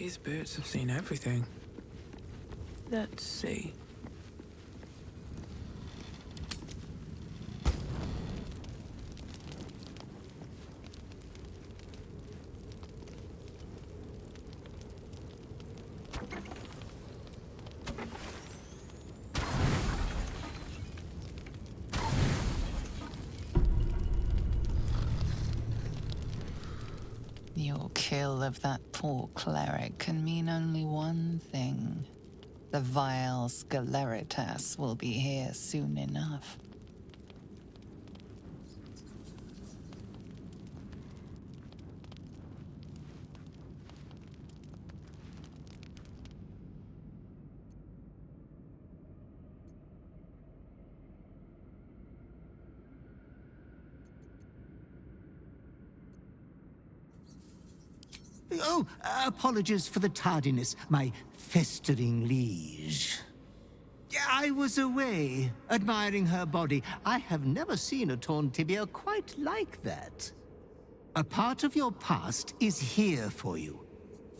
These birds have seen everything. Let's see. Your kill of that poor cleric can mean only one thing. The vile Sceleritas will be here soon enough. Oh, apologies for the tardiness, my festering liege. I was away, admiring her body. I have never seen a torn tibia quite like that. A part of your past is here for you.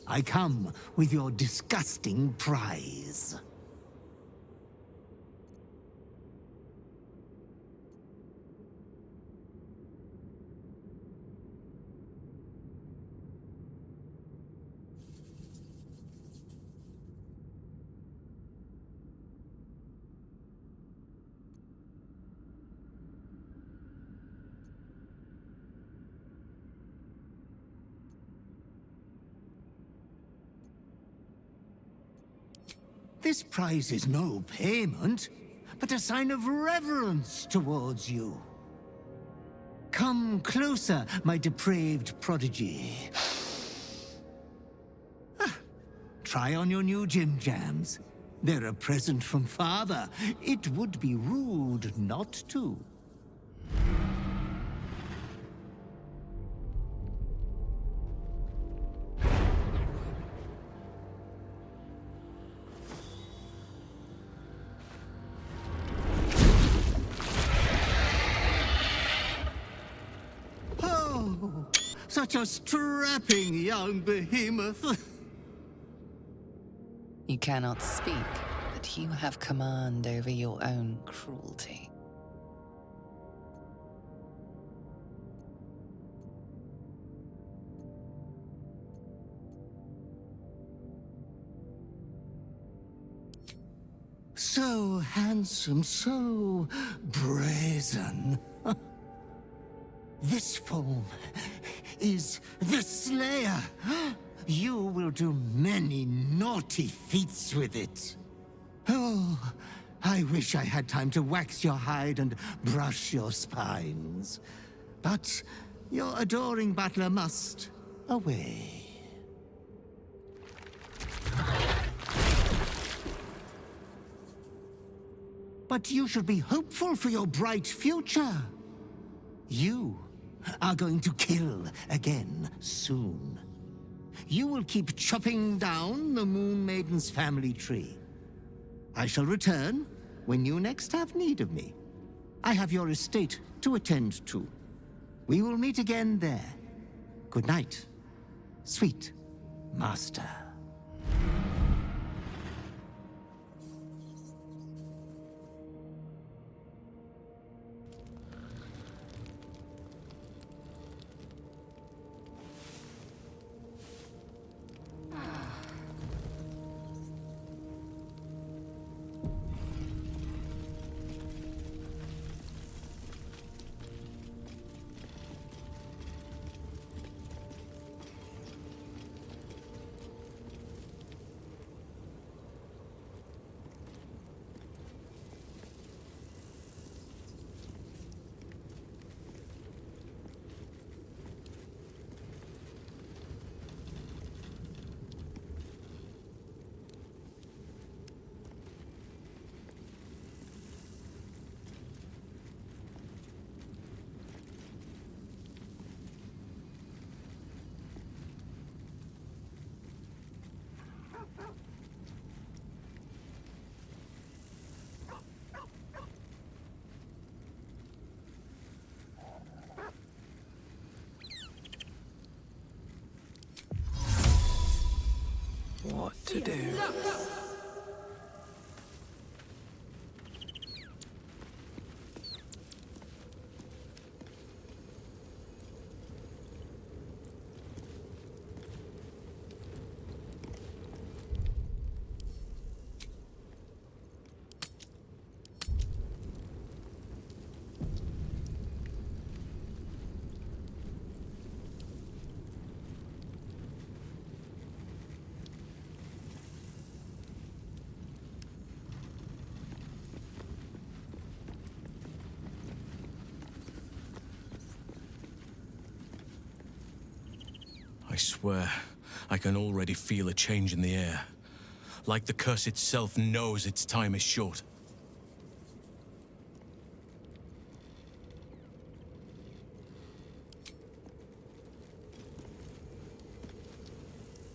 I come with your disgusting prize. This prize is no payment, but a sign of reverence towards you. Come closer, my depraved prodigy. Try on your new gym jams. They're a present from Father. It would be rude not to. Such a strapping young behemoth. You cannot speak, but you have command over your own cruelty. So handsome, so brazen. This form is the Slayer. You will do many naughty feats with it. Oh, I wish I had time to wax your hide and brush your spines. But your adoring butler must away. But you should be hopeful for your bright future. You are going to kill again soon. You will keep chopping down the Moon Maiden's family tree. I shall return when you next have need of me. I have your estate to attend to. We will meet again there. Good night, sweet master. to do. I swear, I can already feel a change in the air. Like the curse itself knows its time is short.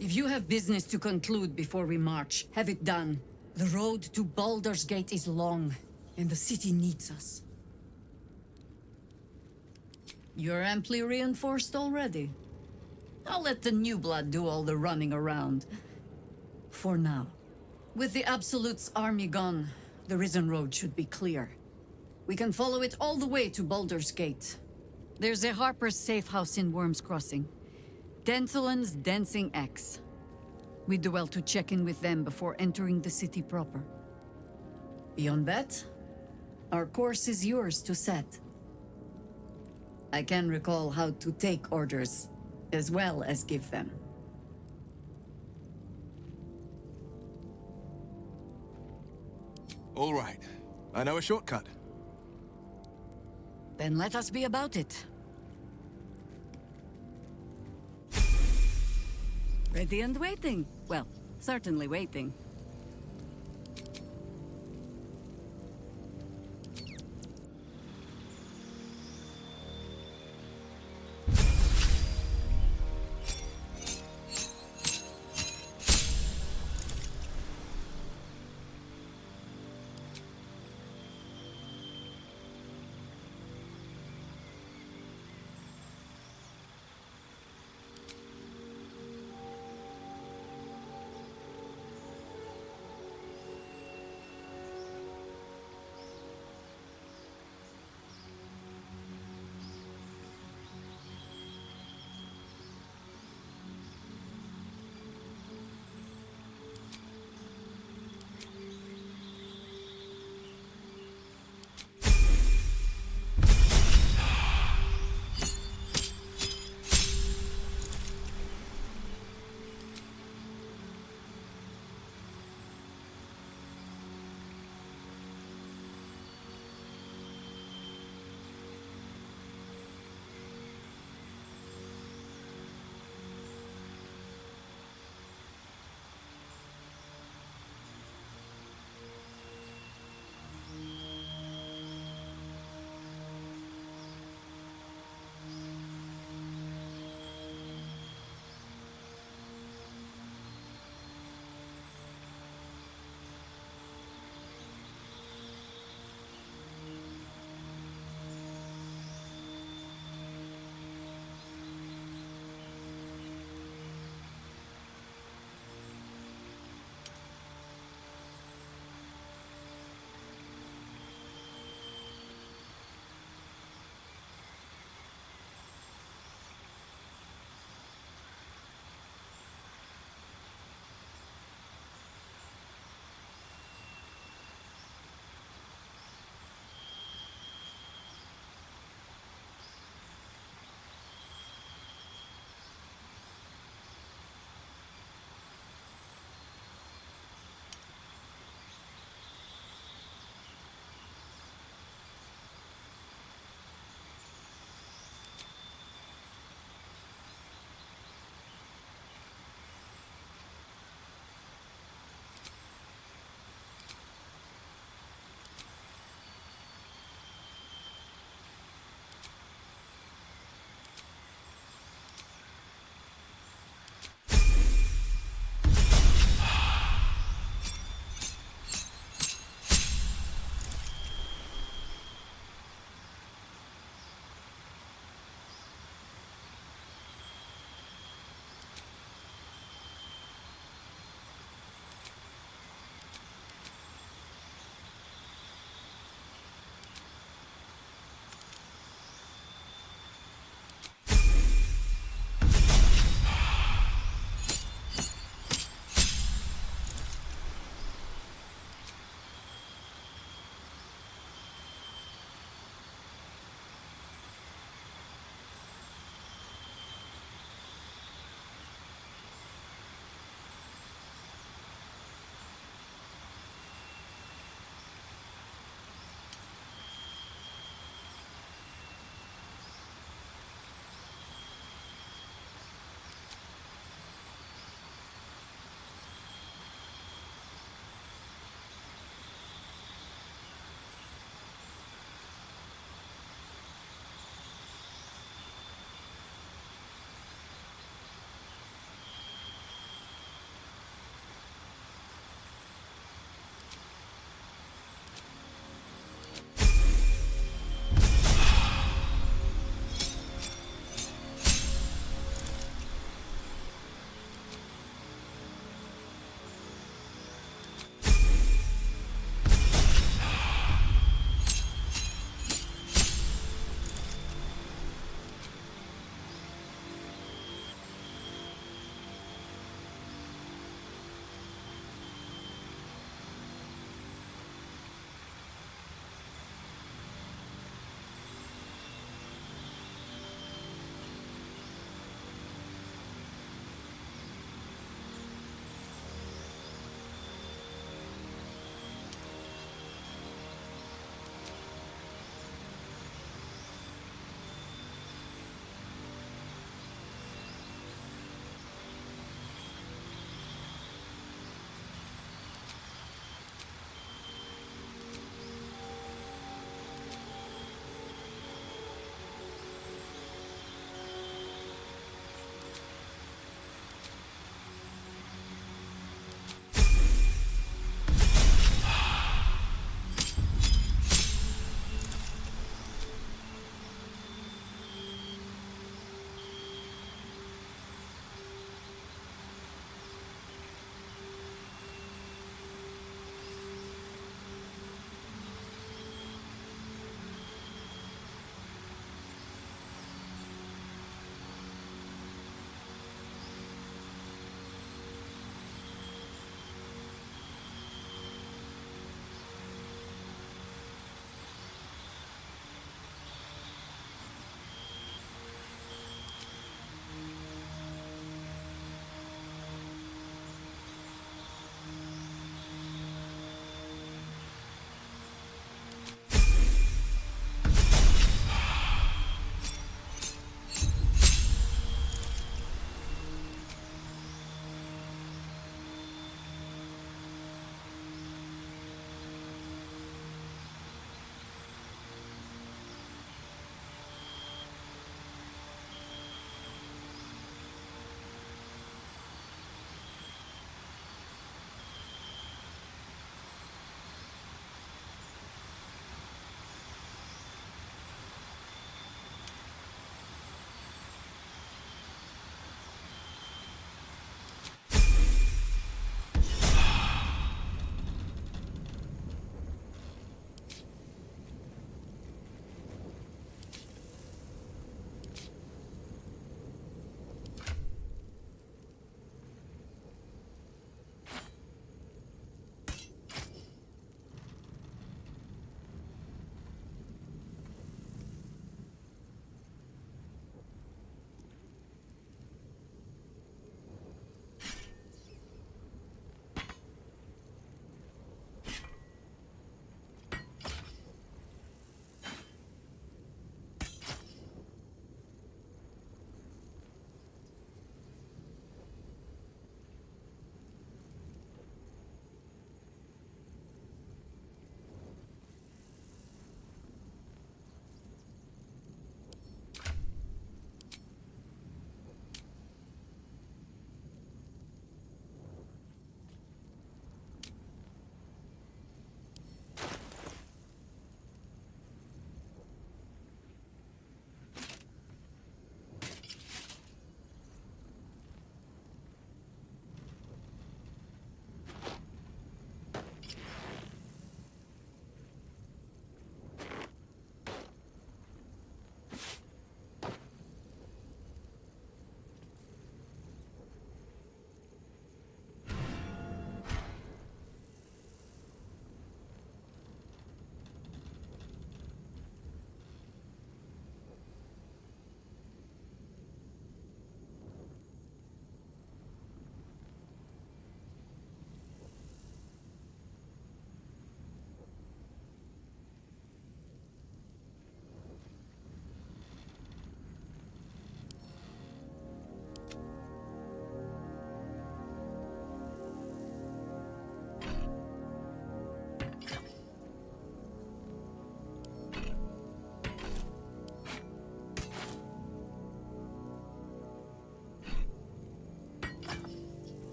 If you have business to conclude before we march, have it done. The road to Baldur's Gate is long, and the city needs us. You're amply reinforced already. I'll let the new blood do all the running around. For now. With the Absolute's army gone, the Risen Road should be clear. We can follow it all the way to Baldur's Gate. There's a Harper's safe house in Worm's Crossing. Denthelin's Dancing Axe. We do well to check in with them before entering the city proper. Beyond that, our course is yours to set. I can recall how to take orders, as well as give them. All right. I know a shortcut. Then let us be about it. Ready and waiting. Well, certainly waiting.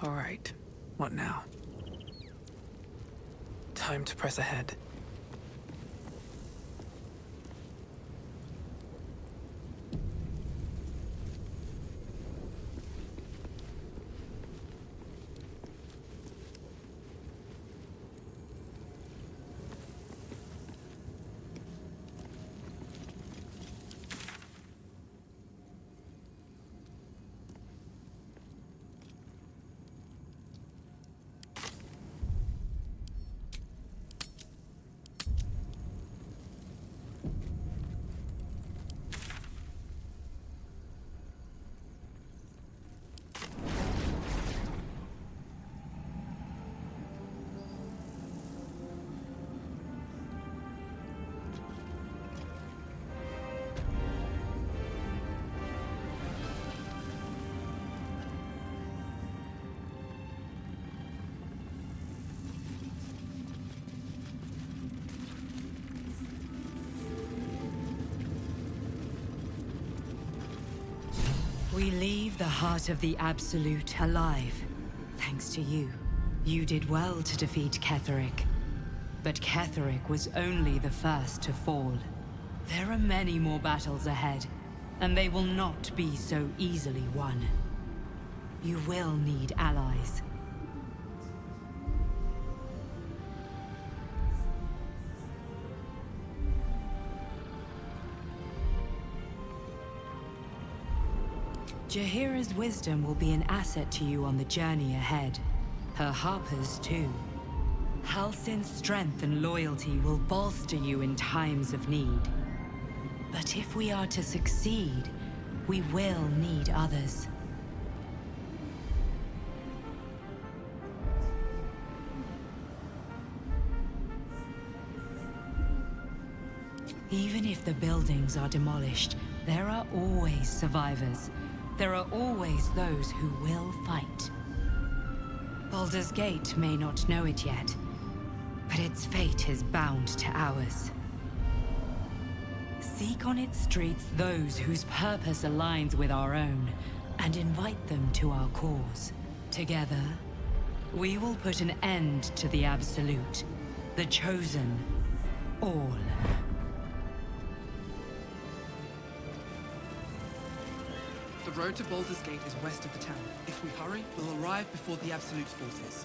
All right. What now? Time to press ahead. We leave the heart of the Absolute alive, thanks to you. You did well to defeat Ketheric. But Ketheric was only the first to fall. There are many more battles ahead, and they will not be so easily won. You will need allies. Jaheira's wisdom will be an asset to you on the journey ahead. Her harpers, too. Halsin's strength and loyalty will bolster you in times of need. But if we are to succeed, we will need others. Even if the buildings are demolished, there are always survivors. There are always those who will fight. Baldur's Gate may not know it yet, but its fate is bound to ours. Seek on its streets those whose purpose aligns with our own, and invite them to our cause. Together, we will put an end to the Absolute, the Chosen, all. The road to Baldur's Gate is west of the town. If we hurry, we'll arrive before the Absolute's forces.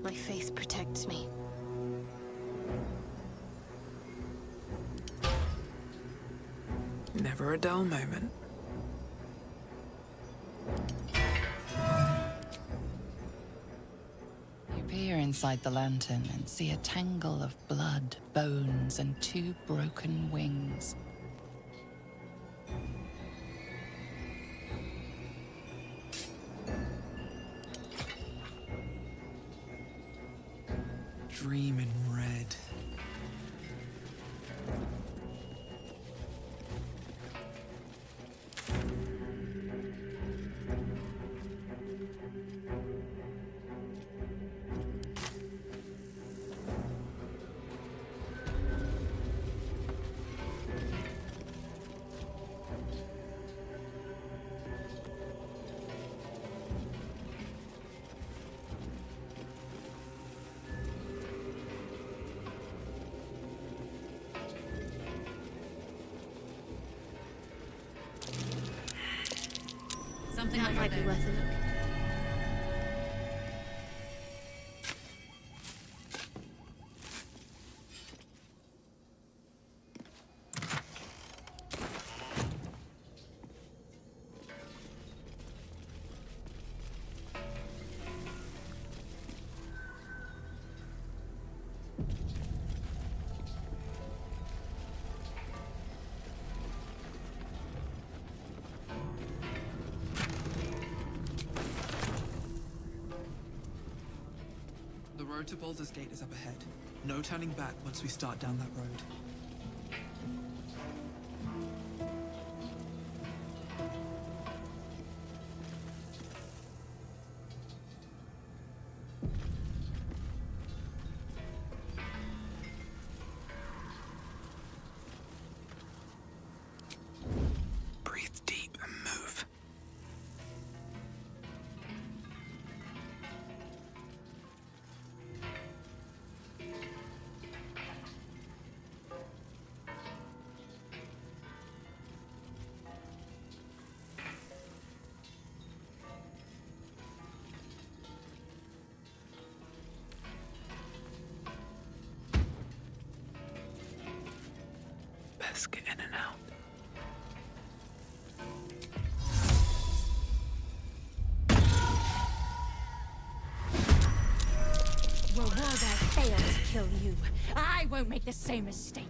My faith protects me. Never a dull moment. You peer inside the lantern and see a tangle of blood, bones, and 2 broken wings. Dream in red. Something That over might be there. worth a look. The road to Baldur's Gate is up ahead. No turning back once we start down that road. Let's get in and out. Well, war that failed to kill you. I won't make the same mistake.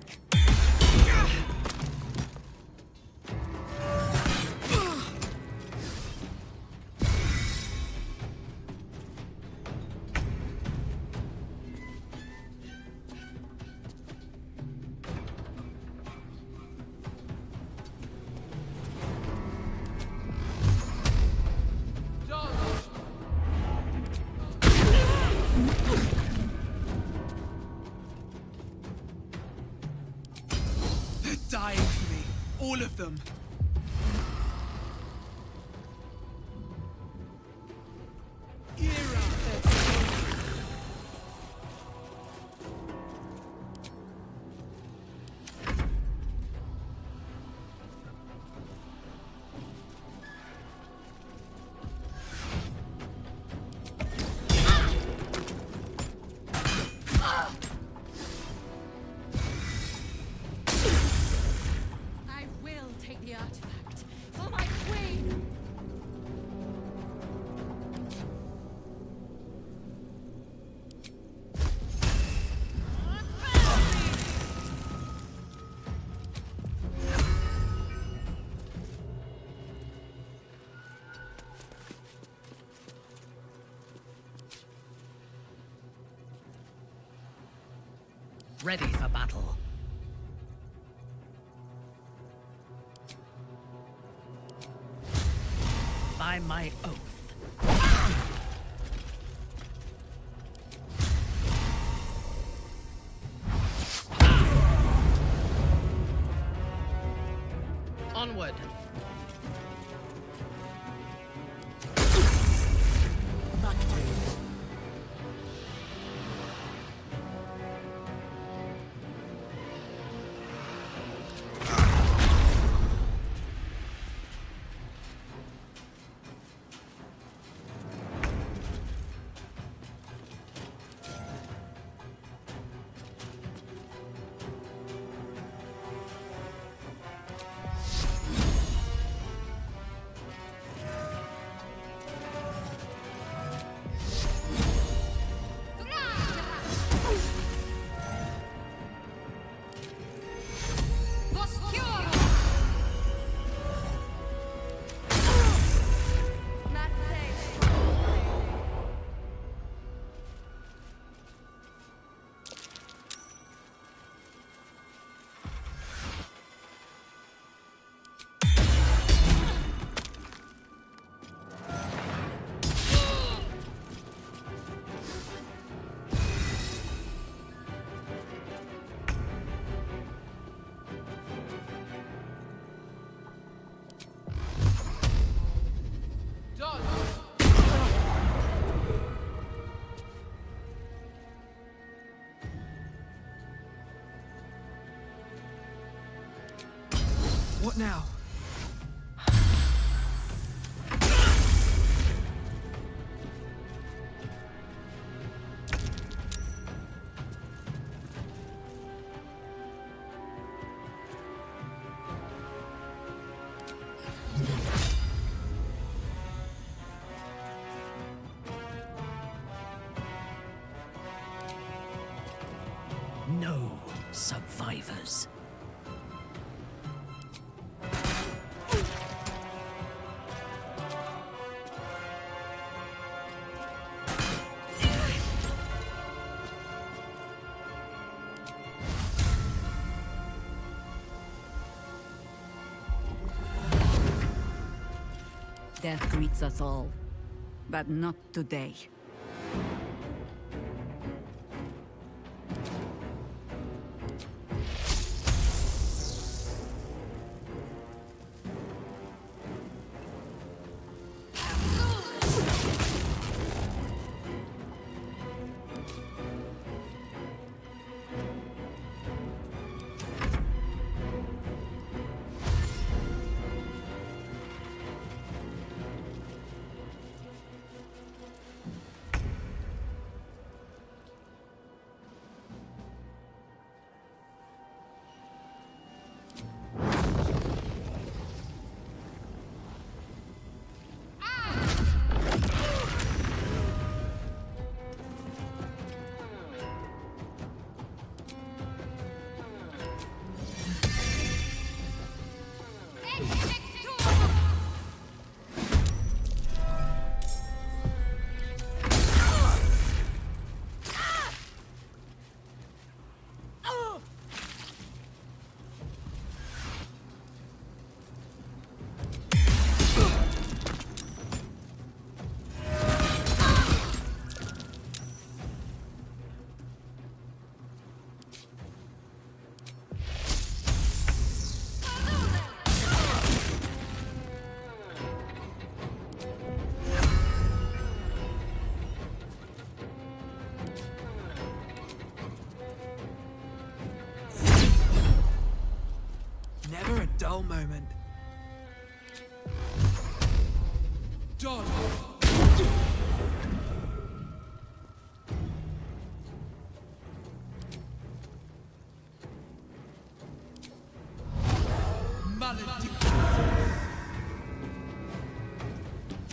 They're dying for me. All of them. I will take the artifact for my queen. Ready for battle. By my oath. Onward. What now? No survivors. Death greets us all, but not today.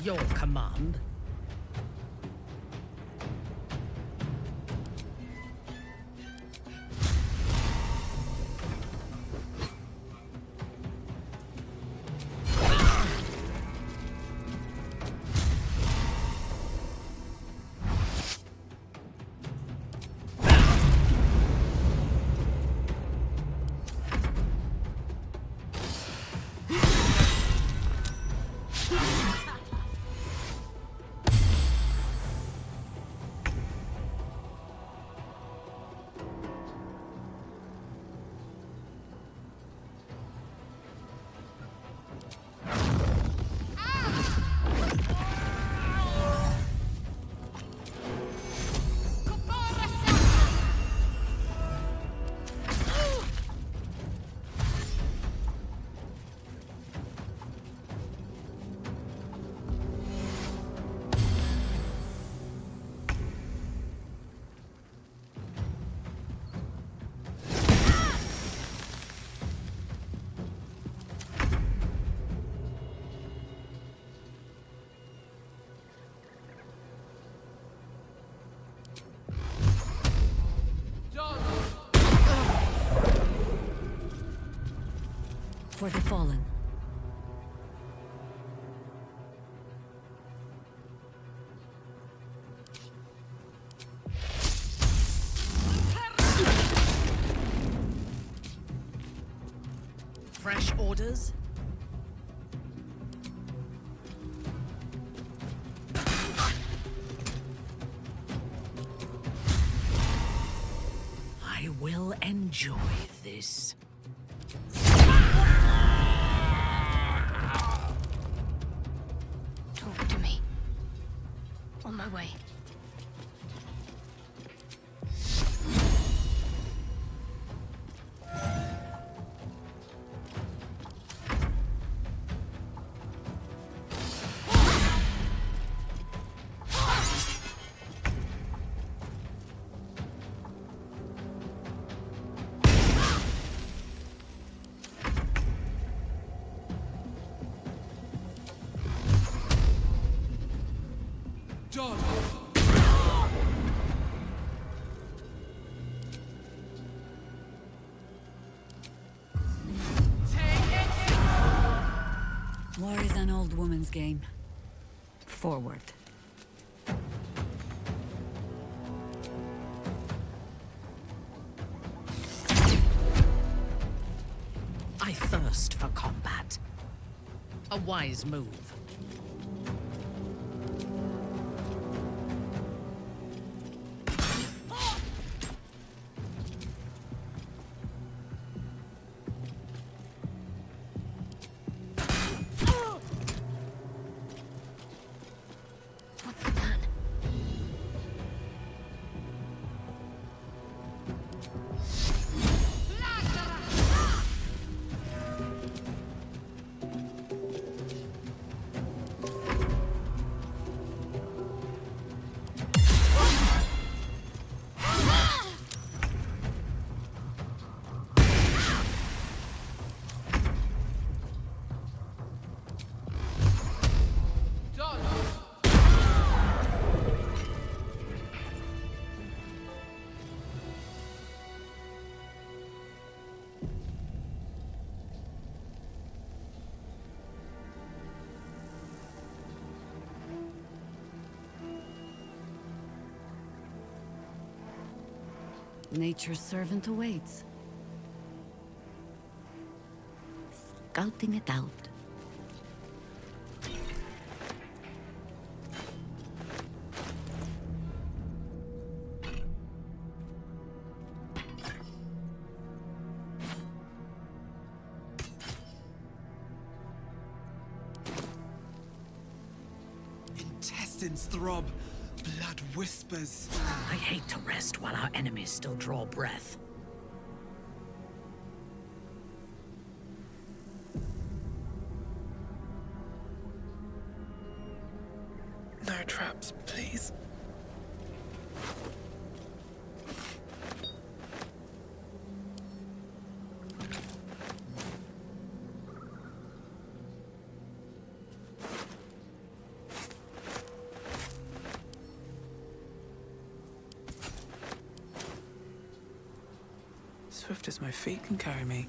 your command. For the fallen. Fresh orders? I will enjoy this. Talk to me. On my way. John! War is an old woman's game. Forward. I thirst for combat. A wise move. What's the plan? Nature's servant awaits. Scouting it out. Intestines throb. Blood whispers. I hate to rest while our enemies still draw breath. No traps, please. swift as my feet can carry me.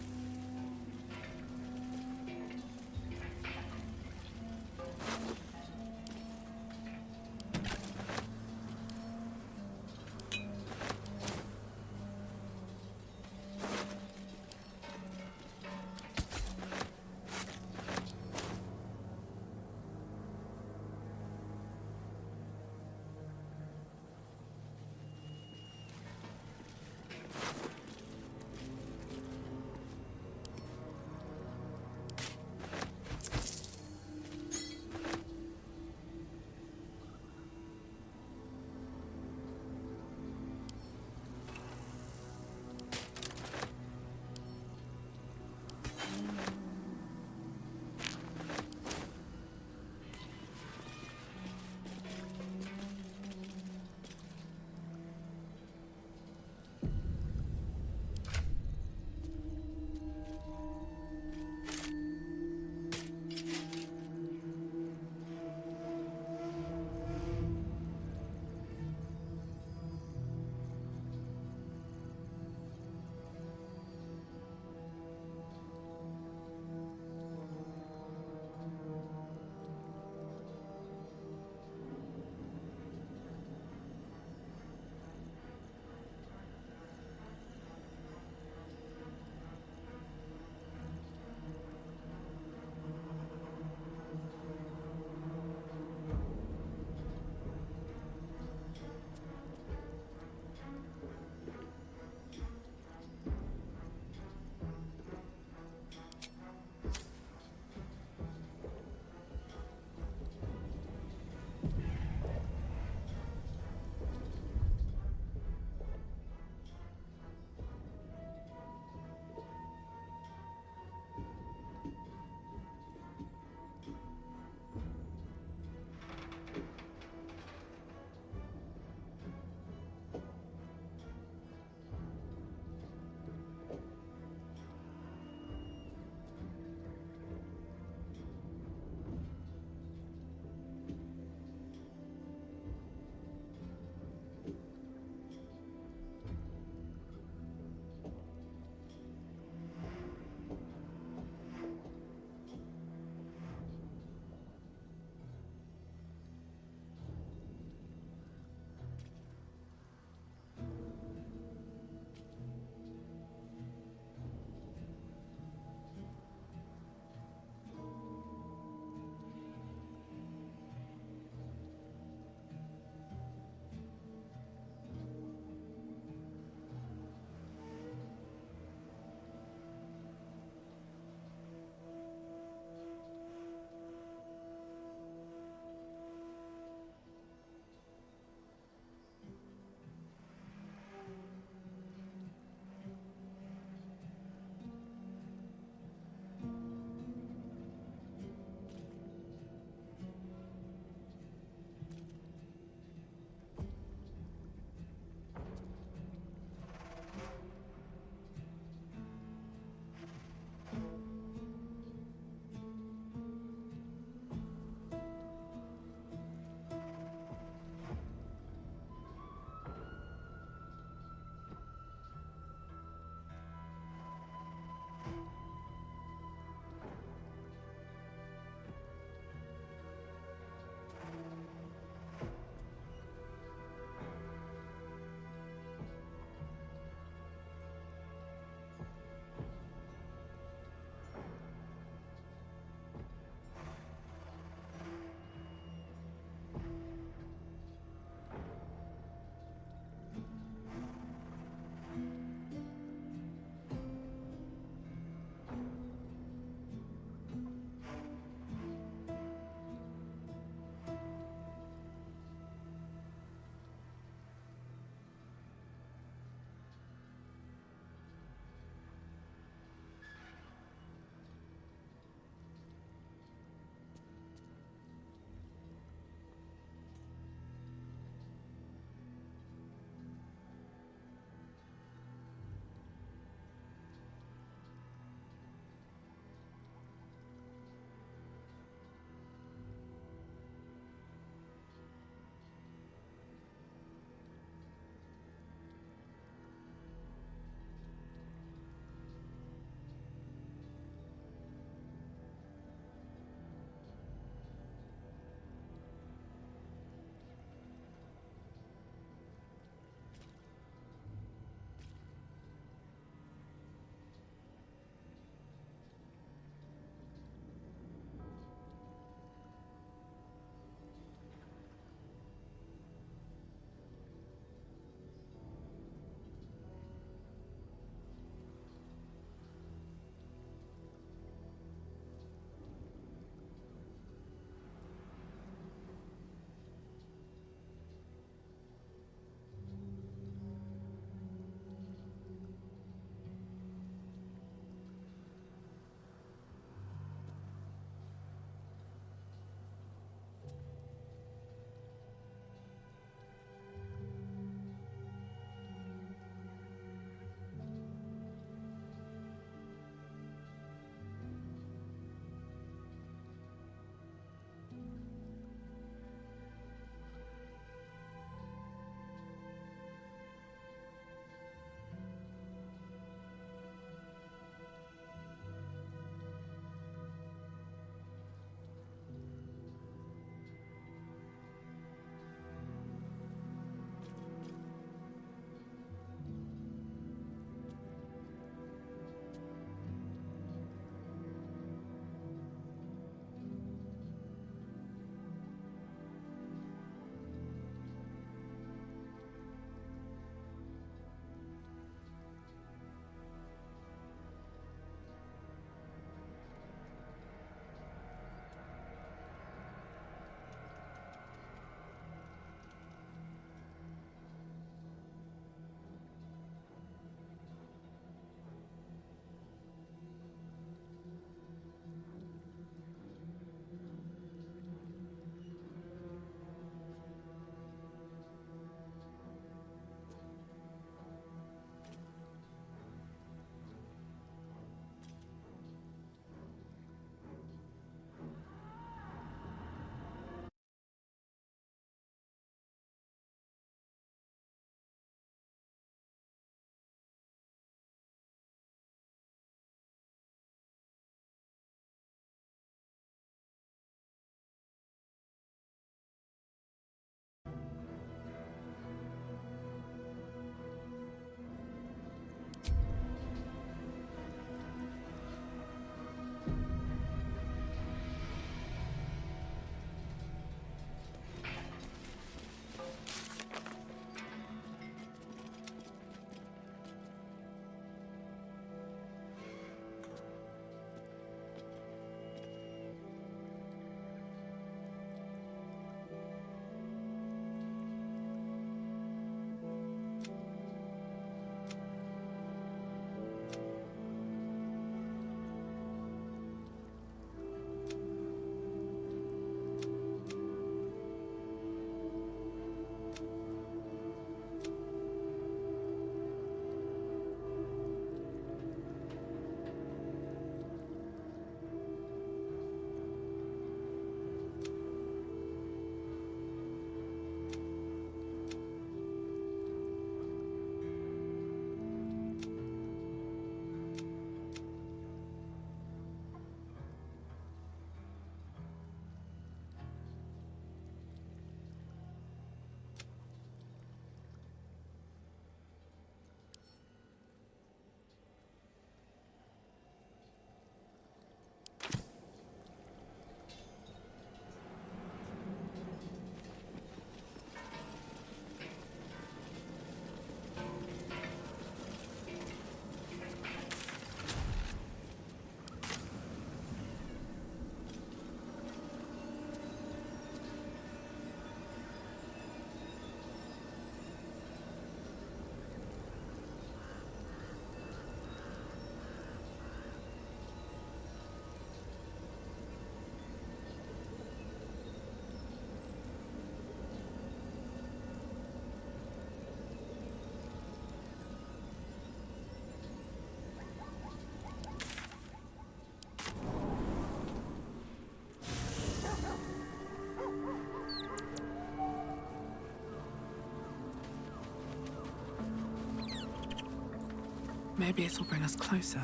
Maybe it'll bring us closer.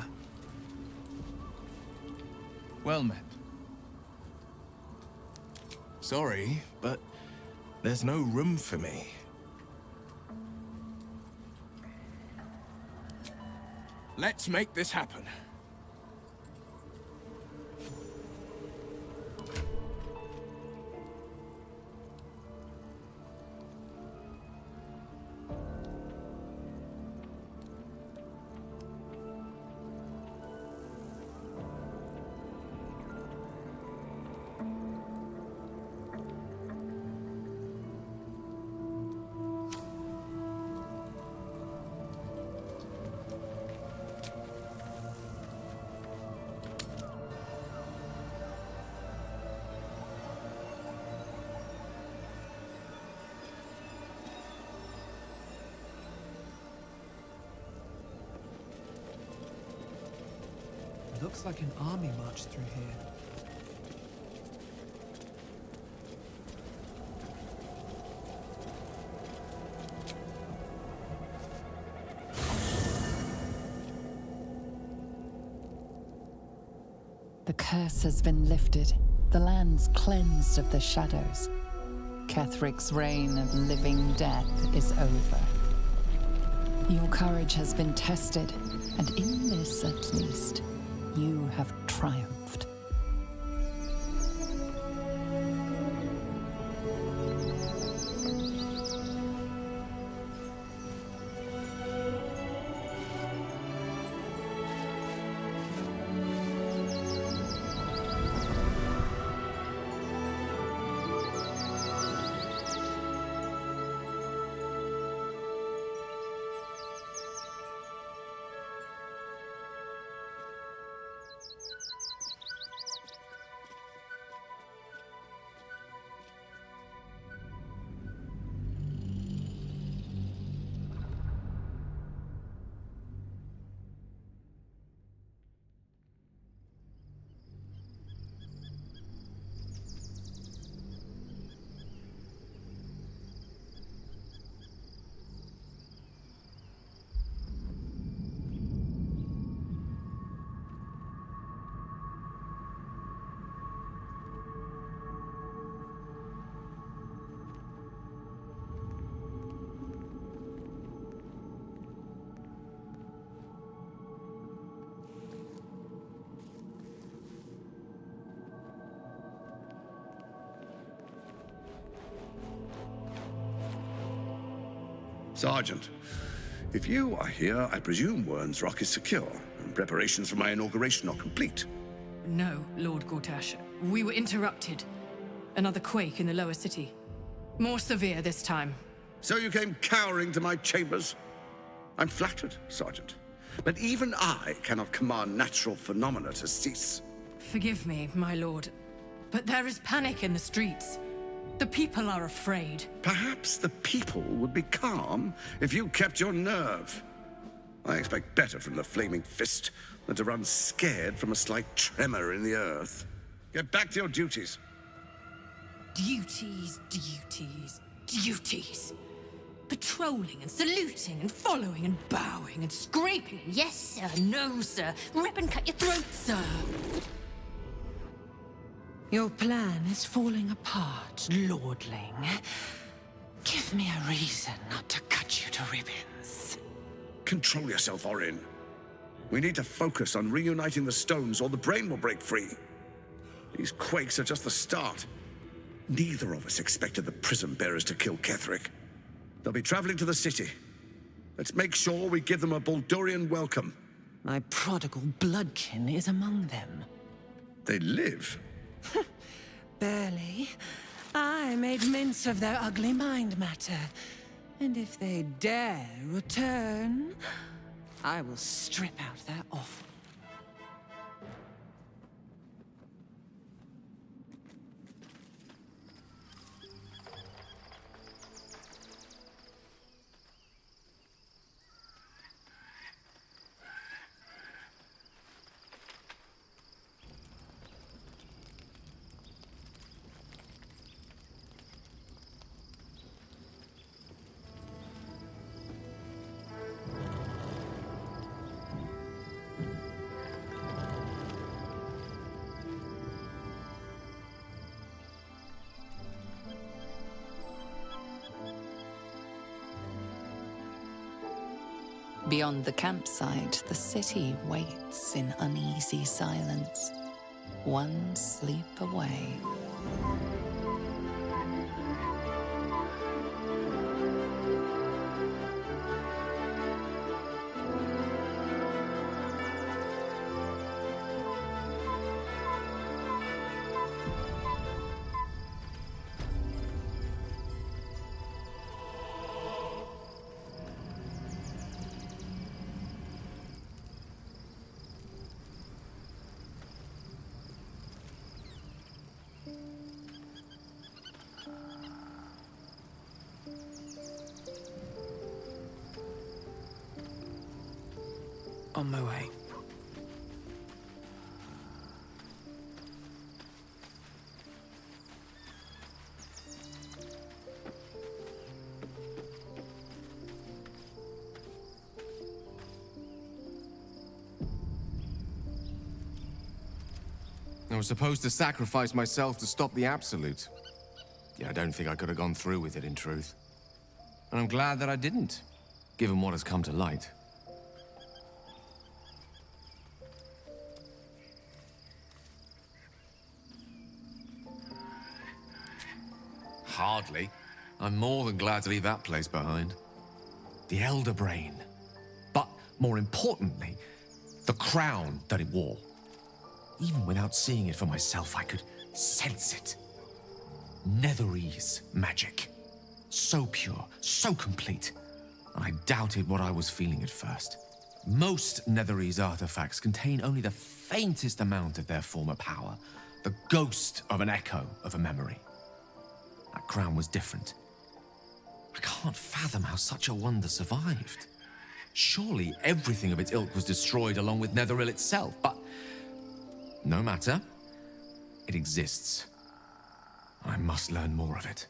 Well met. Sorry, but there's no room for me. Let's make this happen. Looks like an army marched through here. The curse has been lifted. The land's cleansed of the shadows. Kethric's reign of living death is over. Your courage has been tested, and in this at least, you have triumphed. Sergeant, if you are here, I presume Wern's Rock is secure, and preparations for my inauguration are complete. No, Lord Gortash. We were interrupted. Another quake in the lower city. More severe this time. So you came cowering to my chambers? I'm flattered, Sergeant. But even I cannot command natural phenomena to cease. Forgive me, my lord, but there is panic in the streets. The people are afraid. Perhaps the people would be calm if you kept your nerve. I expect better from the Flaming Fist than to run scared from a slight tremor in the earth. Get back to your duties. Duties, duties, duties. Patrolling and saluting and following and bowing and scraping and yes sir, no sir, rip and cut your throat, sir. Your plan is falling apart, lordling. Give me a reason not to cut you to ribbons. Control yourself, Orin. We need to focus on reuniting the stones or the brain will break free. These quakes are just the start. Neither of us expected the Prism Bearers to kill Ketheric. They'll be traveling to the city. Let's make sure we give them a Baldurian welcome. My prodigal bloodkin is among them. They live? Barely. I made mince of their ugly mind matter. And if they dare return, I will strip out their offal. Beyond the campsite, the city waits in uneasy silence, one sleep away. On my way. I was supposed to sacrifice myself to stop the Absolute. Yeah, I don't think I could have gone through with it, in truth. And I'm glad that I didn't, given what has come to light. Hardly. I'm more than glad to leave that place behind. The Elder Brain. But, more importantly, the crown that it wore. Even without seeing it for myself, I could sense it. Netherese magic. So pure, so complete. And I doubted what I was feeling at first. Most Netherese artifacts contain only the faintest amount of their former power. The ghost of an echo of a memory. That crown was different. I can't fathom how such a wonder survived. Surely everything of its ilk was destroyed along with Netheril itself, but no matter. It exists. I must learn more of it.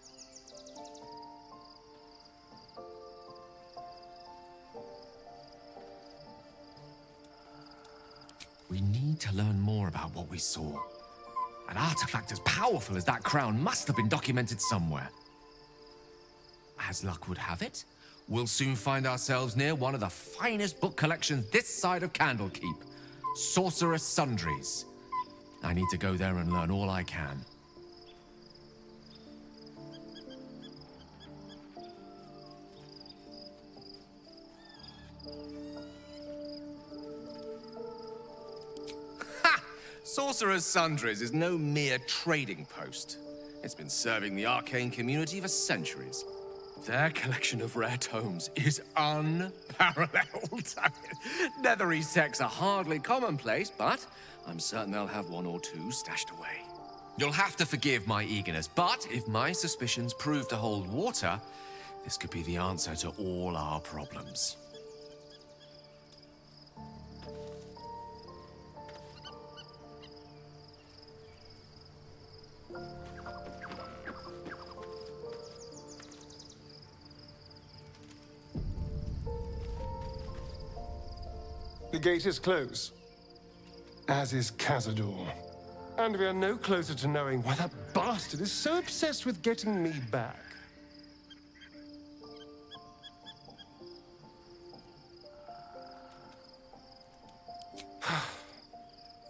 We need to learn more about what we saw. An artifact as powerful as that crown must have been documented somewhere. As luck would have it, we'll soon find ourselves near one of the finest book collections this side of Candlekeep. Sorcerer's Sundries. I need to go there and learn all I can. Ha! Sorcerer's Sundries is no mere trading post. It's been serving the arcane community for centuries. Their collection of rare tomes is unparalleled. Netherese texts are hardly commonplace, but I'm certain they'll have one or two stashed away. You'll have to forgive my eagerness, but if my suspicions prove to hold water, this could be the answer to all our problems. The gate is closed, as is Cazador. And we are no closer to knowing why that bastard is so obsessed with getting me back.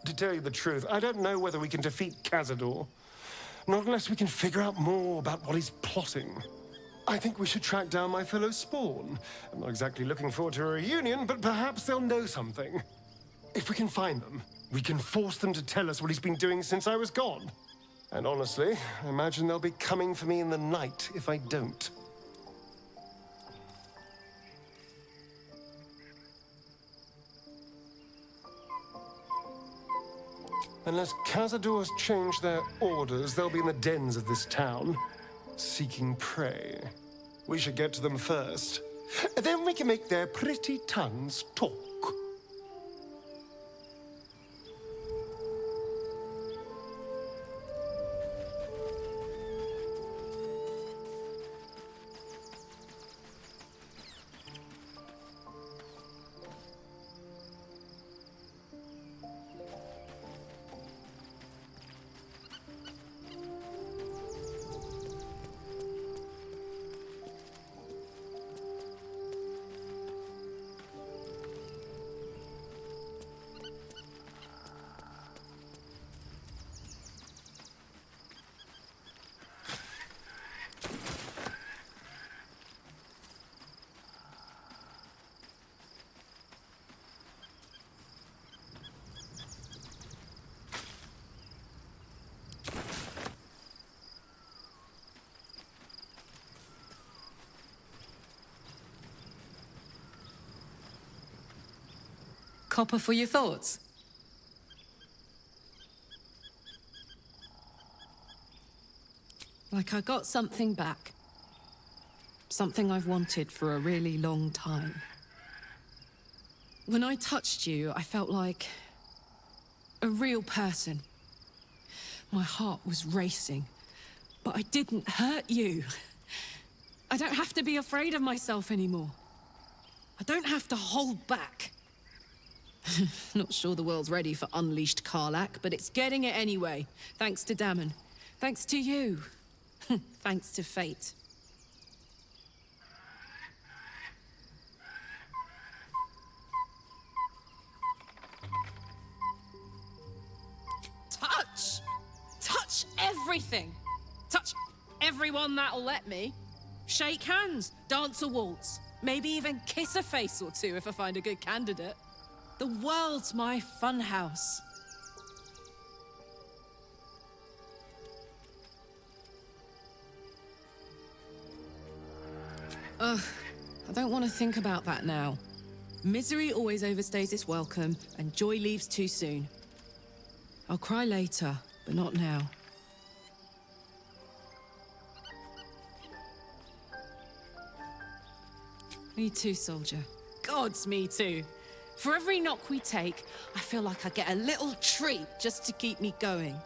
To tell you the truth, I don't know whether we can defeat Cazador. Not unless we can figure out more about what he's plotting. I think we should track down my fellow Spawn. I'm not exactly looking forward to a reunion, but perhaps they'll know something. If we can find them, we can force them to tell us what he's been doing since I was gone. And honestly, I imagine they'll be coming for me in the night if I don't. Unless Cazador's changed their orders, they'll be in the dens of this town, seeking prey. We should get to them first. Then we can make their pretty tongues talk. Copper for your thoughts? Like I got something back. Something I've wanted for a really long time. When I touched you, I felt like a real person. My heart was racing, but I didn't hurt you. I don't have to be afraid of myself anymore. I don't have to hold back. Not sure the world's ready for unleashed Karlach, but it's getting it anyway. Thanks to Dammon. Thanks to you. Thanks to fate. Touch! Touch everything! Touch everyone that'll let me. Shake hands, dance a waltz, maybe even kiss a face or two if I find a good candidate. The world's my funhouse. Ugh, I don't want to think about that now. Misery always overstays its welcome, and joy leaves too soon. I'll cry later, but not now. Me too, soldier. Gods, me too. For every knock we take, I feel like I get a little treat just to keep me going.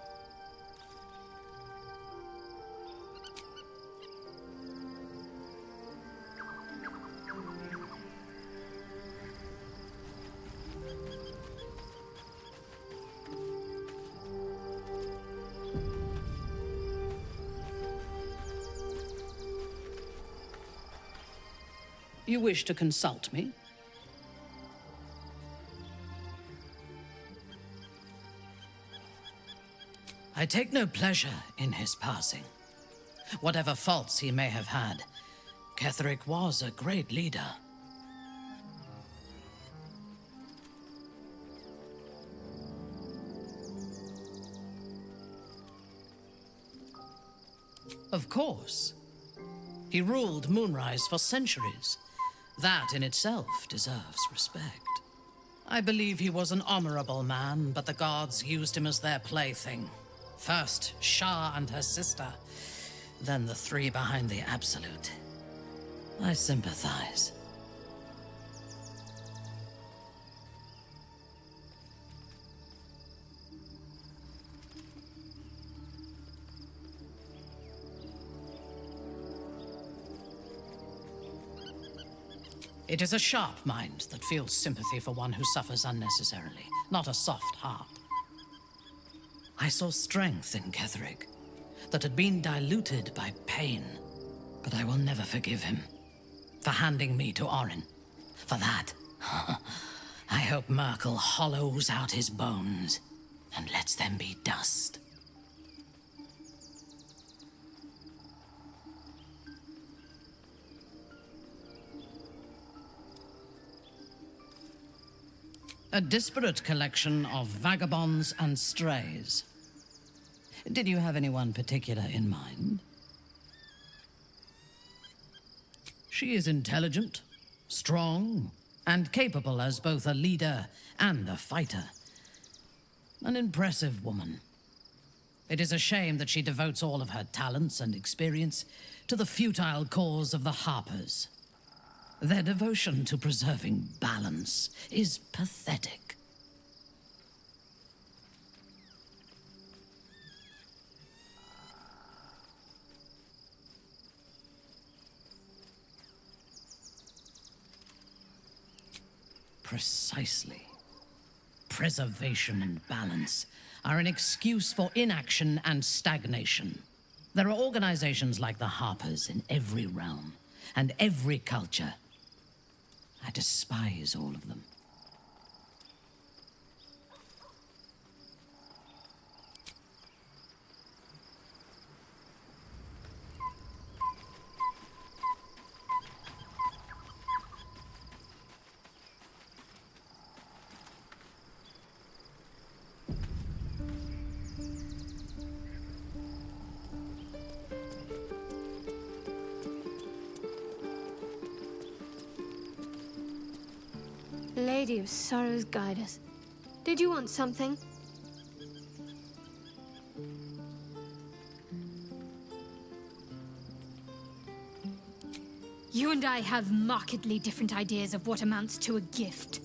You wish to consult me? I take no pleasure in his passing. Whatever faults he may have had, Ketheric was a great leader. Of course. He ruled Moonrise for centuries. That in itself deserves respect. I believe he was an honorable man, but the gods used him as their plaything. First, Shah and her sister, then the three behind the Absolute. I sympathize. It is a sharp mind that feels sympathy for one who suffers unnecessarily, not a soft heart. I saw strength in Ketheric that had been diluted by pain, but I will never forgive him for handing me to Orin. For that, I hope Merkel hollows out his bones and lets them be dust. A disparate collection of vagabonds and strays. Did you have anyone particular in mind? She is intelligent, strong, and capable as both a leader and a fighter. An impressive woman. It is a shame that she devotes all of her talents and experience to the futile cause of the Harpers. Their devotion to preserving balance is pathetic. Precisely. Preservation and balance are an excuse for inaction and stagnation. There are organizations like the Harpers in every realm and every culture. I despise all of them. Lady of Sorrows, guide us. Did you want something? You and I have markedly different ideas of what amounts to a gift.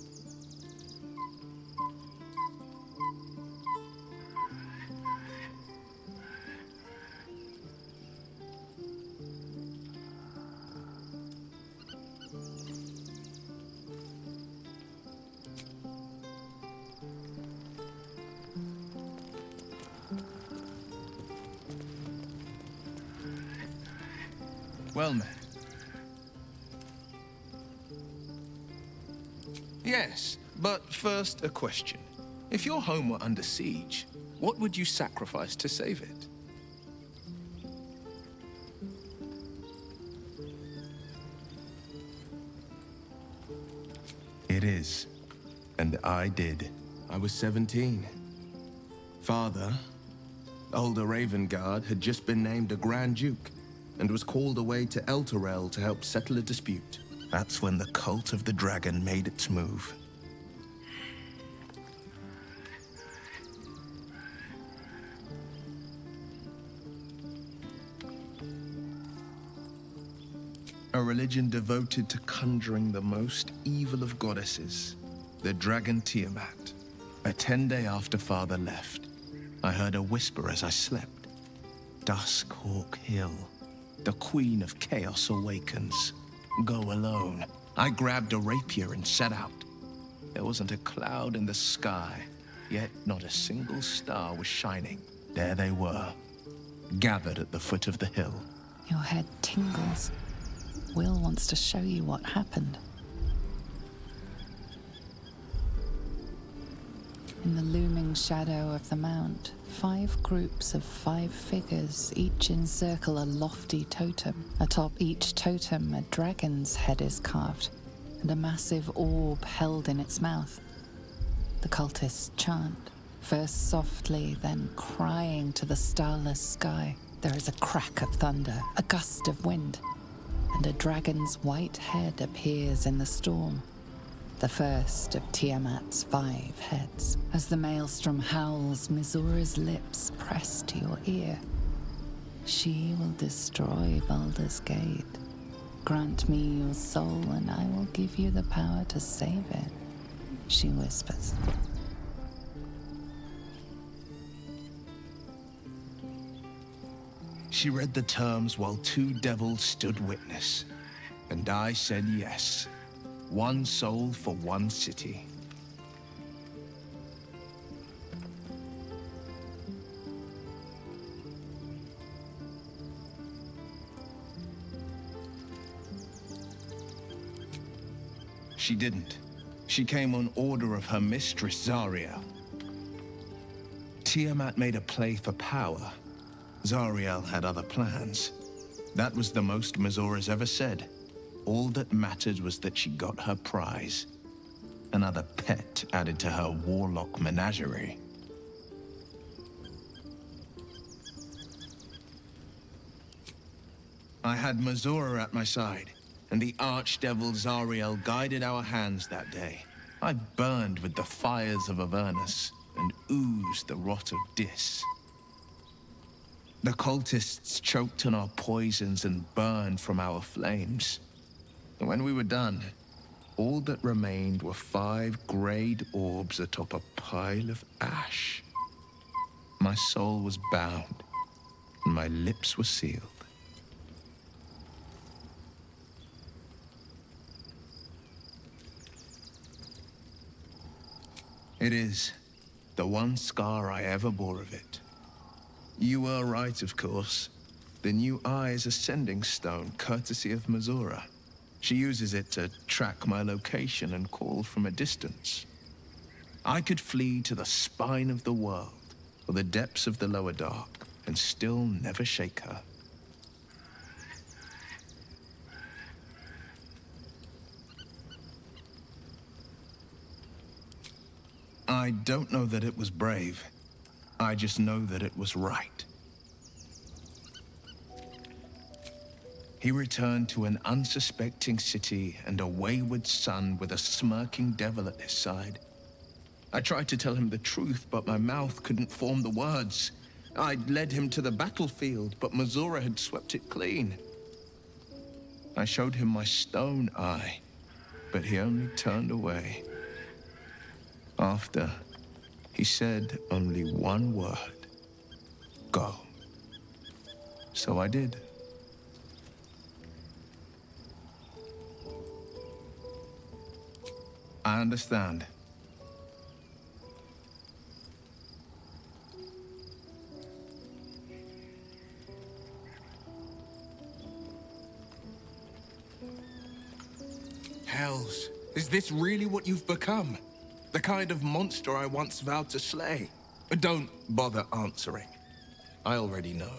Well met. Yes, but first a question. If your home were under siege, what would you sacrifice to save it? It is. And I did. I was 17. Father, older Ravengard, had just been named a Grand Duke and was called away to Elturel to help settle a dispute. That's when the cult of the dragon made its move. A religion devoted to conjuring the most evil of goddesses, the dragon Tiamat. A 10-day after Father left, I heard a whisper as I slept. Duskhawk Hill, the Queen of Chaos awakens. Go alone. I grabbed a rapier and set out. There wasn't a cloud in the sky, yet not a single star was shining. There they were, gathered at the foot of the hill. Your head tingles. Will wants to show you what happened. In the looming shadow of the mount, 5 groups of 5 figures each encircle a lofty totem. Atop each totem, a dragon's head is carved, and a massive orb held in its mouth. The cultists chant, first softly, then crying to the starless sky. There is a crack of thunder, a gust of wind, and a dragon's white head appears in the storm. The first of Tiamat's 5 heads. As the maelstrom howls, Mizura's lips press to your ear. She will destroy Baldur's Gate. Grant me your soul and I will give you the power to save it, she whispers. She read the terms while 2 devils stood witness, and I said yes. 1 soul for 1 city. She didn't. She came on order of her mistress, Zariel. Tiamat made a play for power. Zariel had other plans. That was the most Mizura's ever said. All that mattered was that she got her prize. Another pet added to her warlock menagerie. I had Mizura at my side, and the archdevil Zariel guided our hands that day. I burned with the fires of Avernus and oozed the rot of Dis. The cultists choked on our poisons and burned from our flames. When we were done, all that remained were 5 grayed orbs atop a pile of ash. My soul was bound, and my lips were sealed. It is the one scar I ever bore of it. You were right, of course. The new eye is a sending stone, courtesy of Mizura. She uses it to track my location and call from a distance. I could flee to the spine of the world, or the depths of the lower dark, and still never shake her. I don't know that it was brave. I just know that it was right. He returned to an unsuspecting city and a wayward son with a smirking devil at his side. I tried to tell him the truth, but my mouth couldn't form the words. I'd led him to the battlefield, but Mazora had swept it clean. I showed him my stone eye, but he only turned away. After, he said only one word: go. So I did. I understand. Hells, is this really what you've become? The kind of monster I once vowed to slay? Don't bother answering. I already know.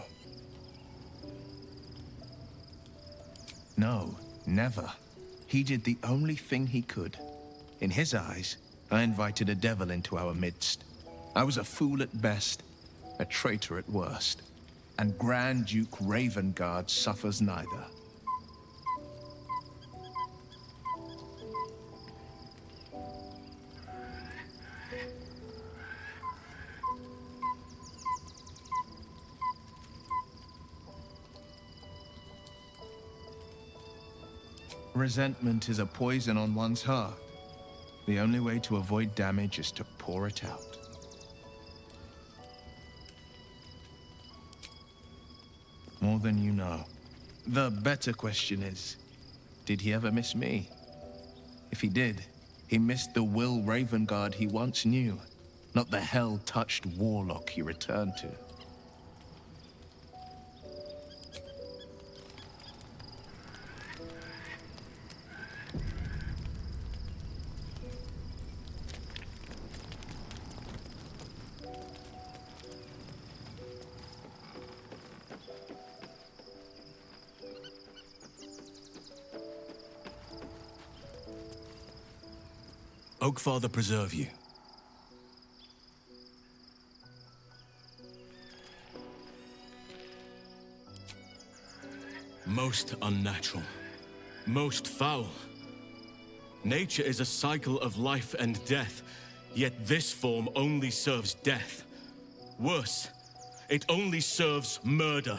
No, never. He did the only thing he could. In his eyes, I invited a devil into our midst. I was a fool at best, a traitor at worst. And Grand Duke Ravengard suffers neither. Resentment is a poison on one's heart. The only way to avoid damage is to pour it out. More than you know. The better question is, did he ever miss me? If he did, he missed the Will Ravengard he once knew, not the hell-touched warlock he returned to. Oakfather preserve you. Most unnatural. Most foul. Nature is a cycle of life and death, yet this form only serves death. Worse, it only serves murder.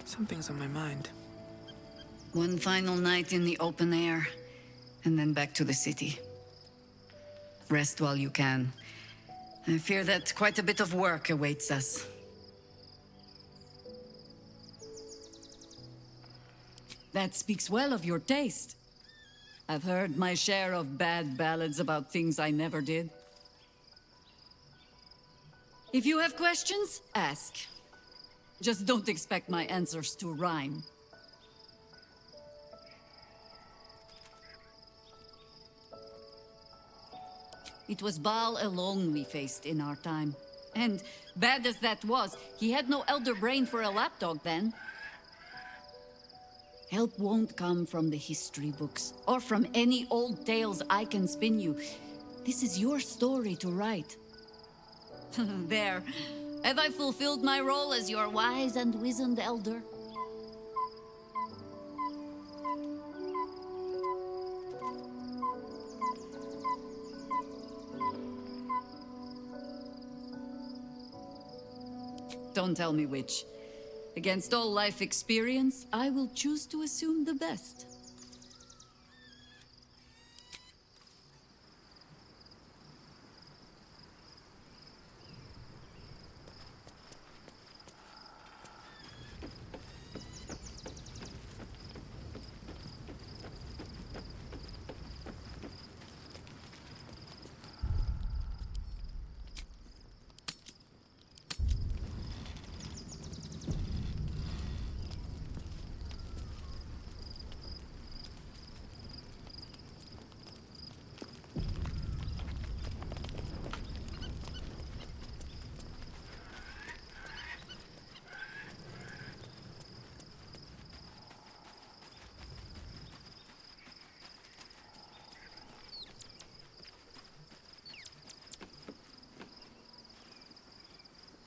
Something's on my mind. One final night in the open air, and then back to the city. Rest while you can. I fear that quite a bit of work awaits us. That speaks well of your taste. I've heard my share of bad ballads about things I never did. If you have questions, ask. Just don't expect my answers to rhyme. It was Baal alone we faced in our time. And, bad as that was, he had no elder brain for a lapdog then. Help won't come from the history books, or from any old tales I can spin you. This is your story to write. There. Have I fulfilled my role as your wise and wizened elder? Don't tell me which. Against all life experience, I will choose to assume the best.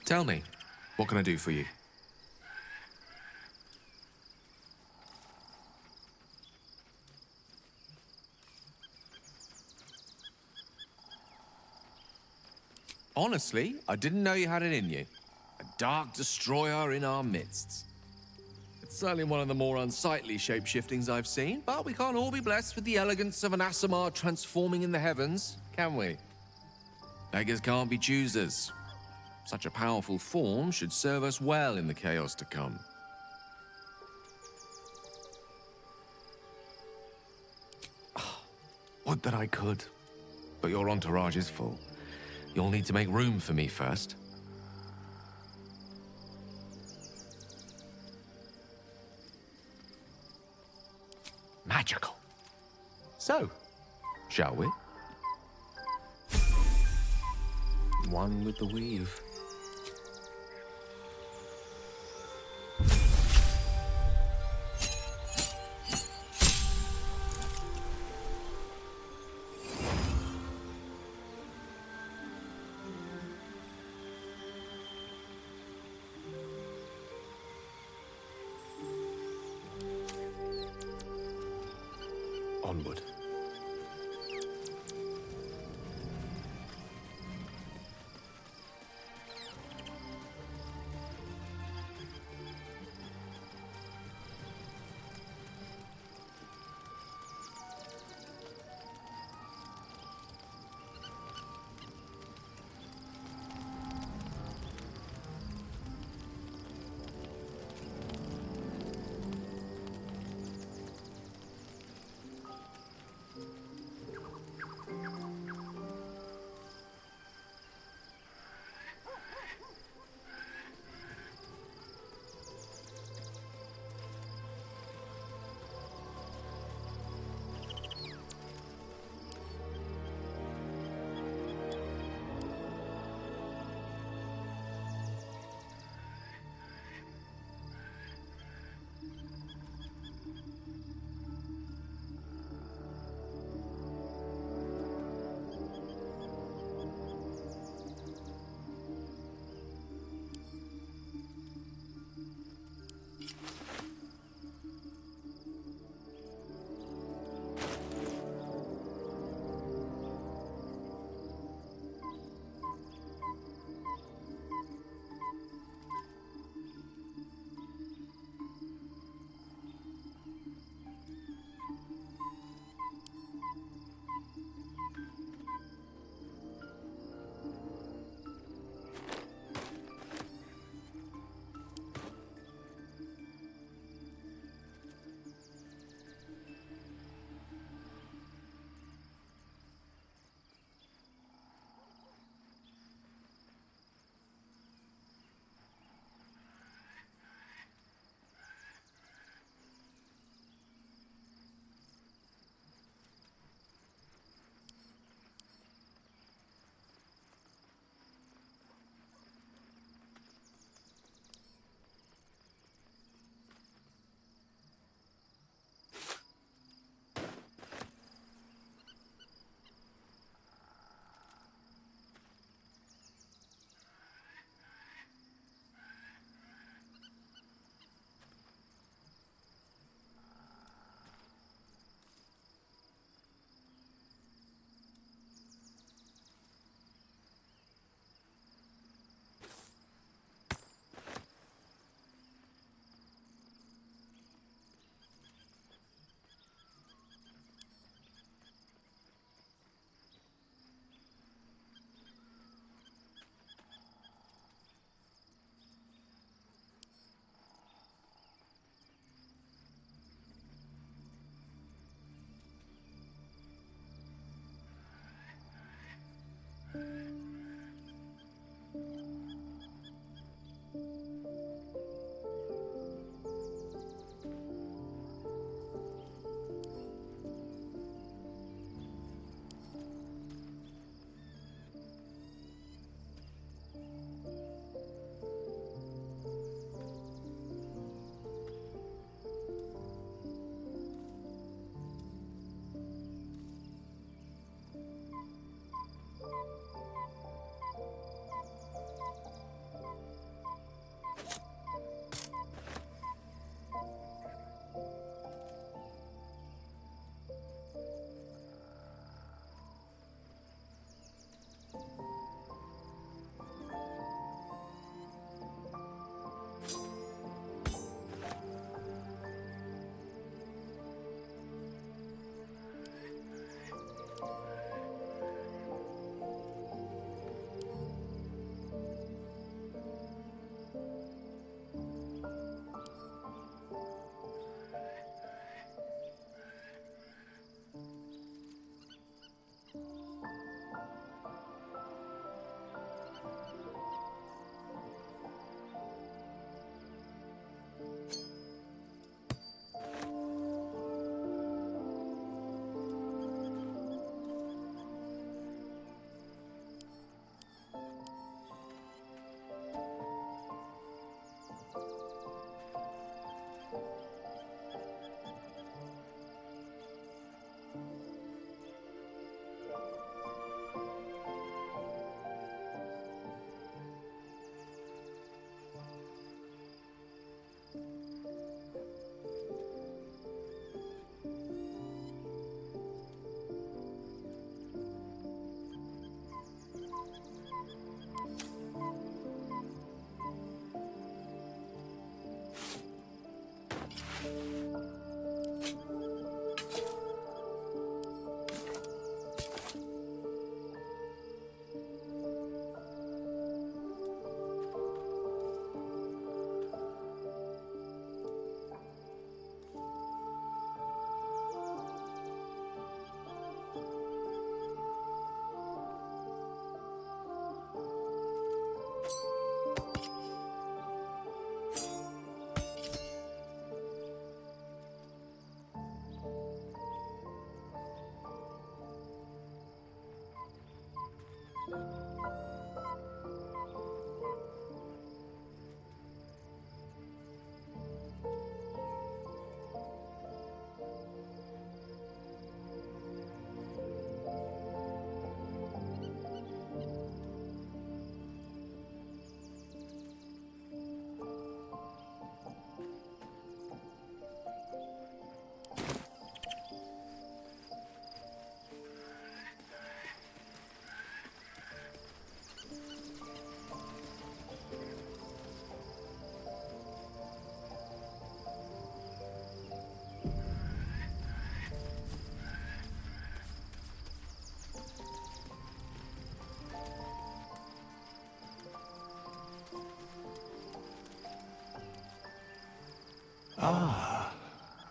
Tell me, what can I do for you? Honestly, I didn't know you had it in you. A dark destroyer in our midst. It's certainly one of the more unsightly shape-shiftings I've seen, but we can't all be blessed with the elegance of an Aasimar transforming in the heavens, can we? Beggars can't be choosers. Such a powerful form should serve us well in the chaos to come. Would that I could, but your entourage is full. You'll need to make room for me first. Magical. So, shall we? One with the weave. Onward.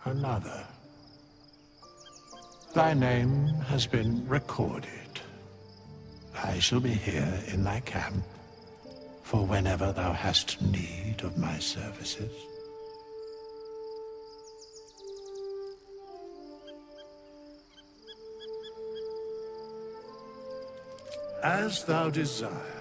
Another. Thy name has been recorded. I shall be here in thy camp for whenever thou hast need of my services. As thou desire.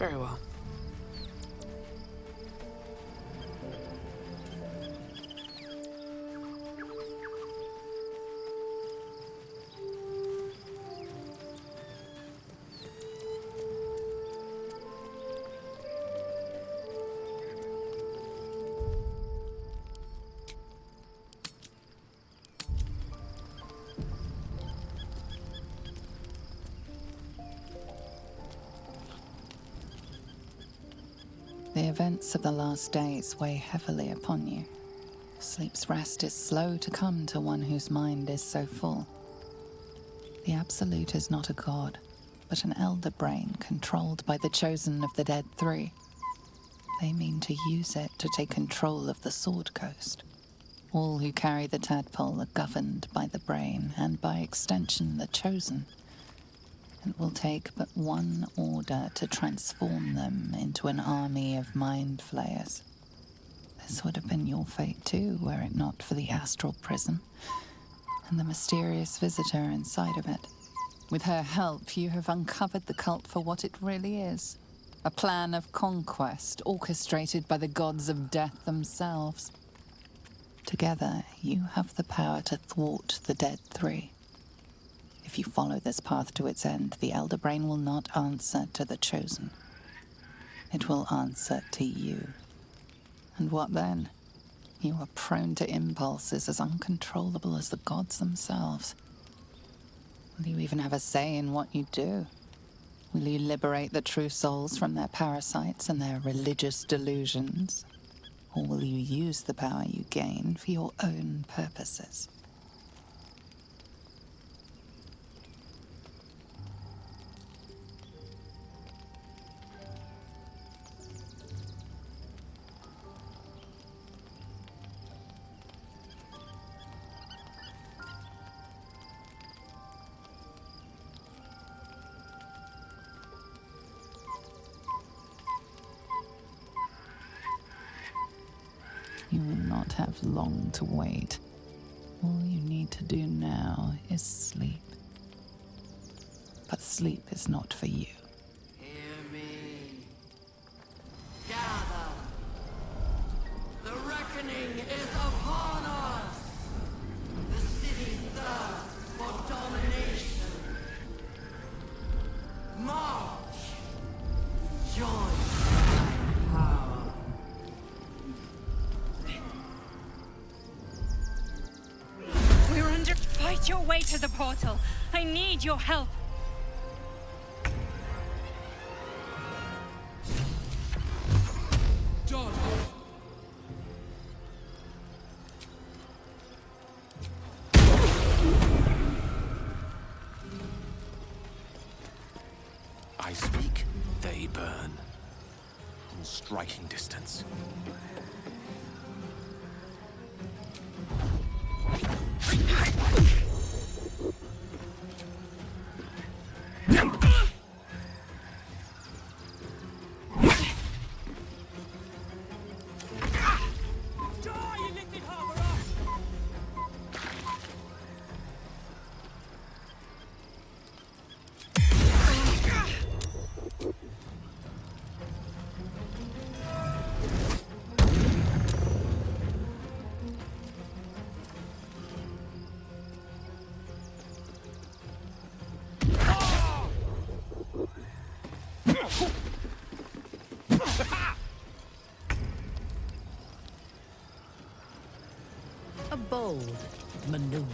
Very well. The events of the last days weigh heavily upon you. Sleep's rest is slow to come to one whose mind is so full. The Absolute is not a god, but an elder brain controlled by the chosen of the Dead Three. They mean to use it to take control of the Sword Coast. All who carry the tadpole are governed by the brain, and by extension the chosen. It will take but one order to transform them into an army of mind flayers. This would have been your fate too, were it not for the astral prison and the mysterious visitor inside of it. With her help, you have uncovered the cult for what it really is. A plan of conquest orchestrated by the gods of death themselves. Together, you have the power to thwart the Dead Three. If you follow this path to its end, the Elder Brain will not answer to the Chosen. It will answer to you. And what then? You are prone to impulses as uncontrollable as the gods themselves. Will you even have a say in what you do? Will you liberate the true souls from their parasites and their religious delusions? Or will you use the power you gain for your own purposes? You will not have long to wait. All you need to do now is sleep. But sleep is not for you. Hear me. Gather. The reckoning is upon us. The city thirsts for domination. March. Join my power. We're under... Fight your way to the portal. I need your help. John. I speak, they burn. In striking distance. A bold maneuver.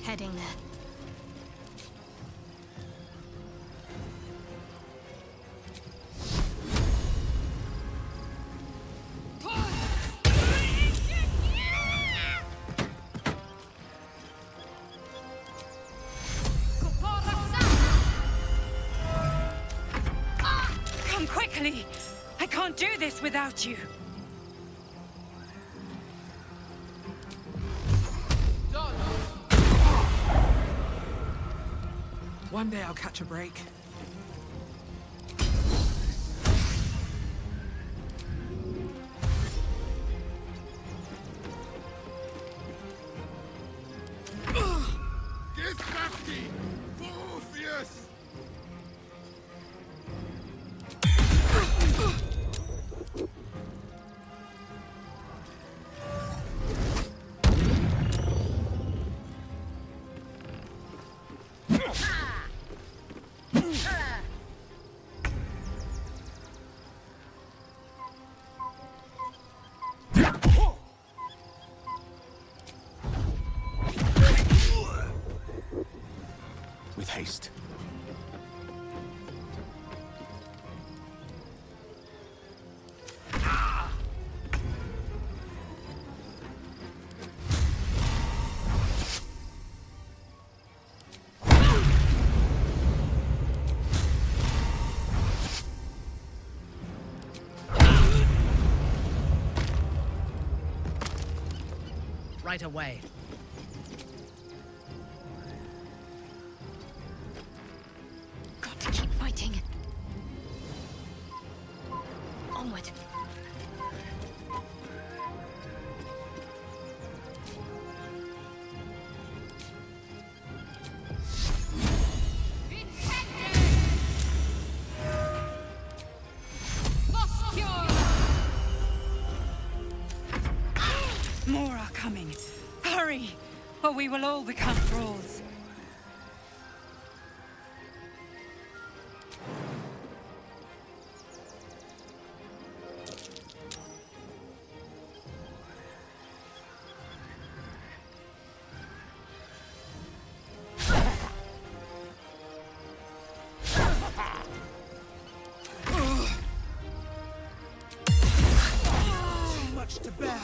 Heading there. without you. One day I'll catch a break. With haste. Right away. Got to keep fighting. Onward. More are coming. Hurry, or we will all become thralls. Too much to bear.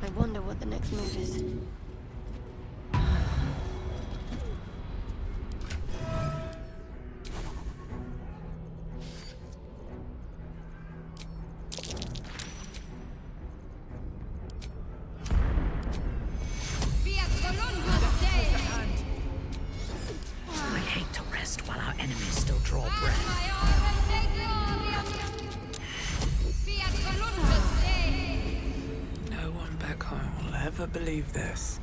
I wonder what the next move is. I hate to rest while our enemies still draw breath. No one back home will ever believe this.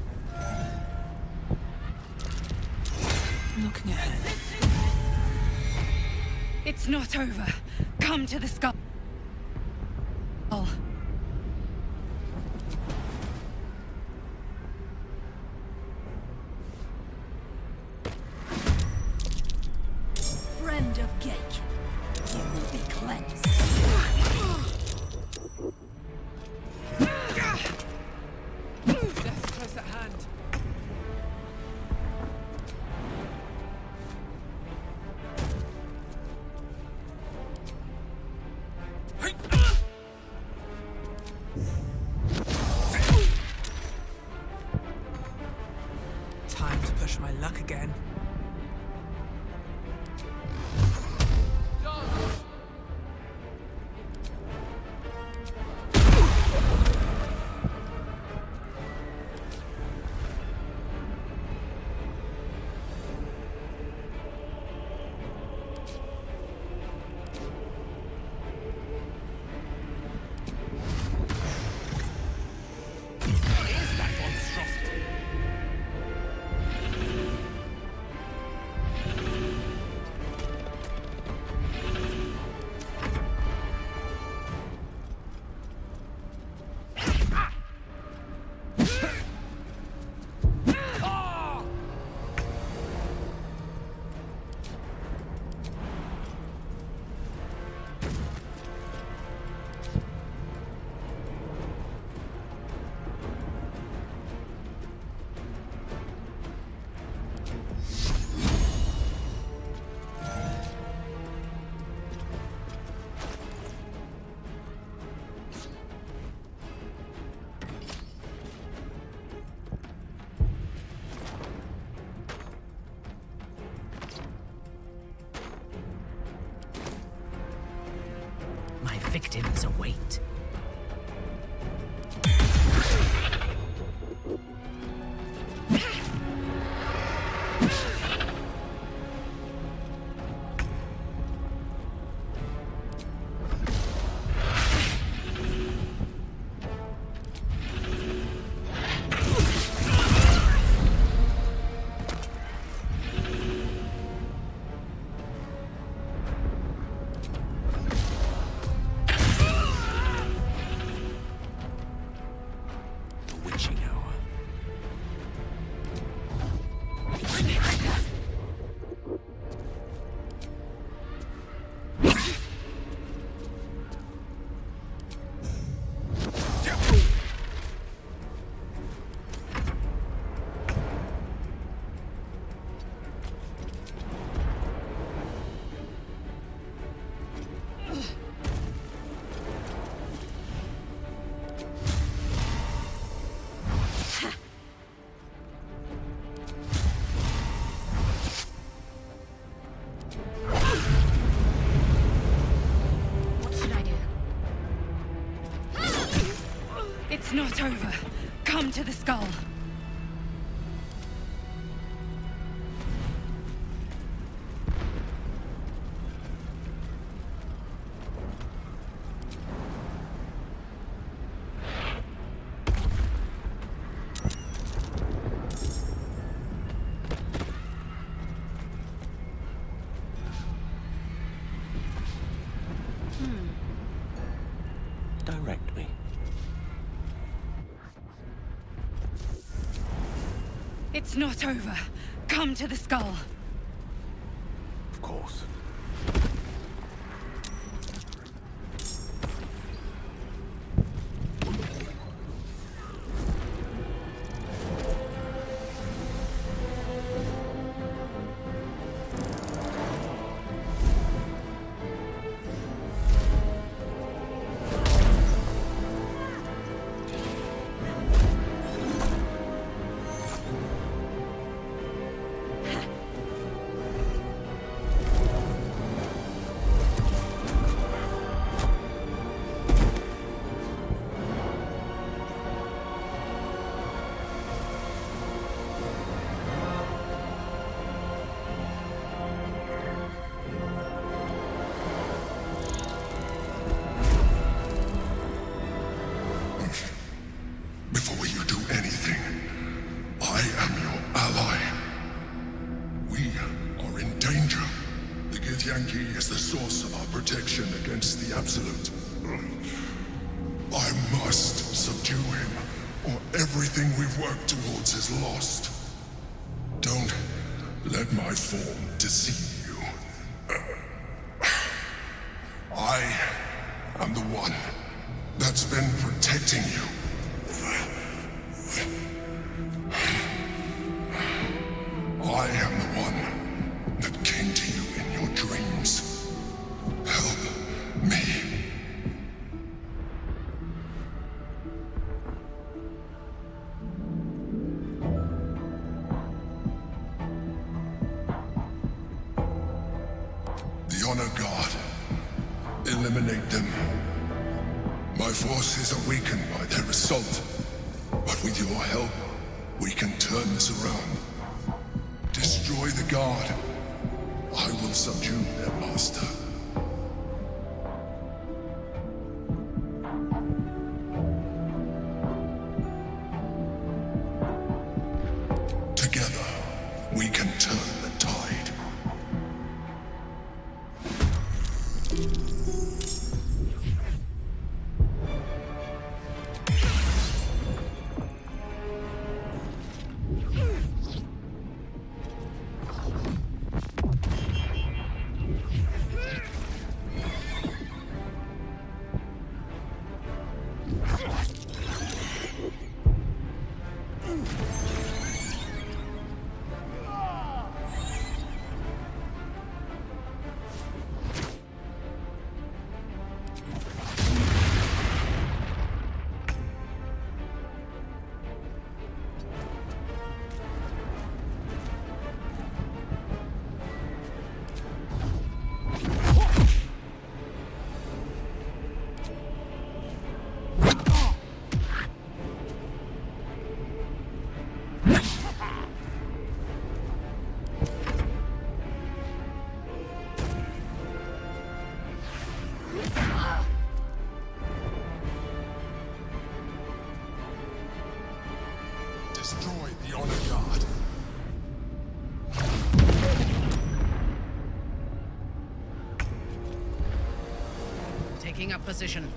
Looking ahead. It's not over. Come to the skull. Friend of Gake, you will be cleansed. Death's close at hand. my luck again. Victims await. It's not over. Come to the skull. Direct me. It's not over. Come to the skull. Of course. Before you do anything, I am your ally. We are in danger. The Githyanki is the source of our protection against the Absolute. I must subdue him, or everything we've worked towards is lost. Don't let my form deceive you. I am the one that's been protecting you. I am the one that came to you in your dreams. Help me. The Honor Guard. Eliminate them. My forces are weakened by their assault, but with your help, we can turn this around. Destroy the Guard. I will subdue their master. Together, we can turn the tide. Destroy the Honor Guard. Taking up position.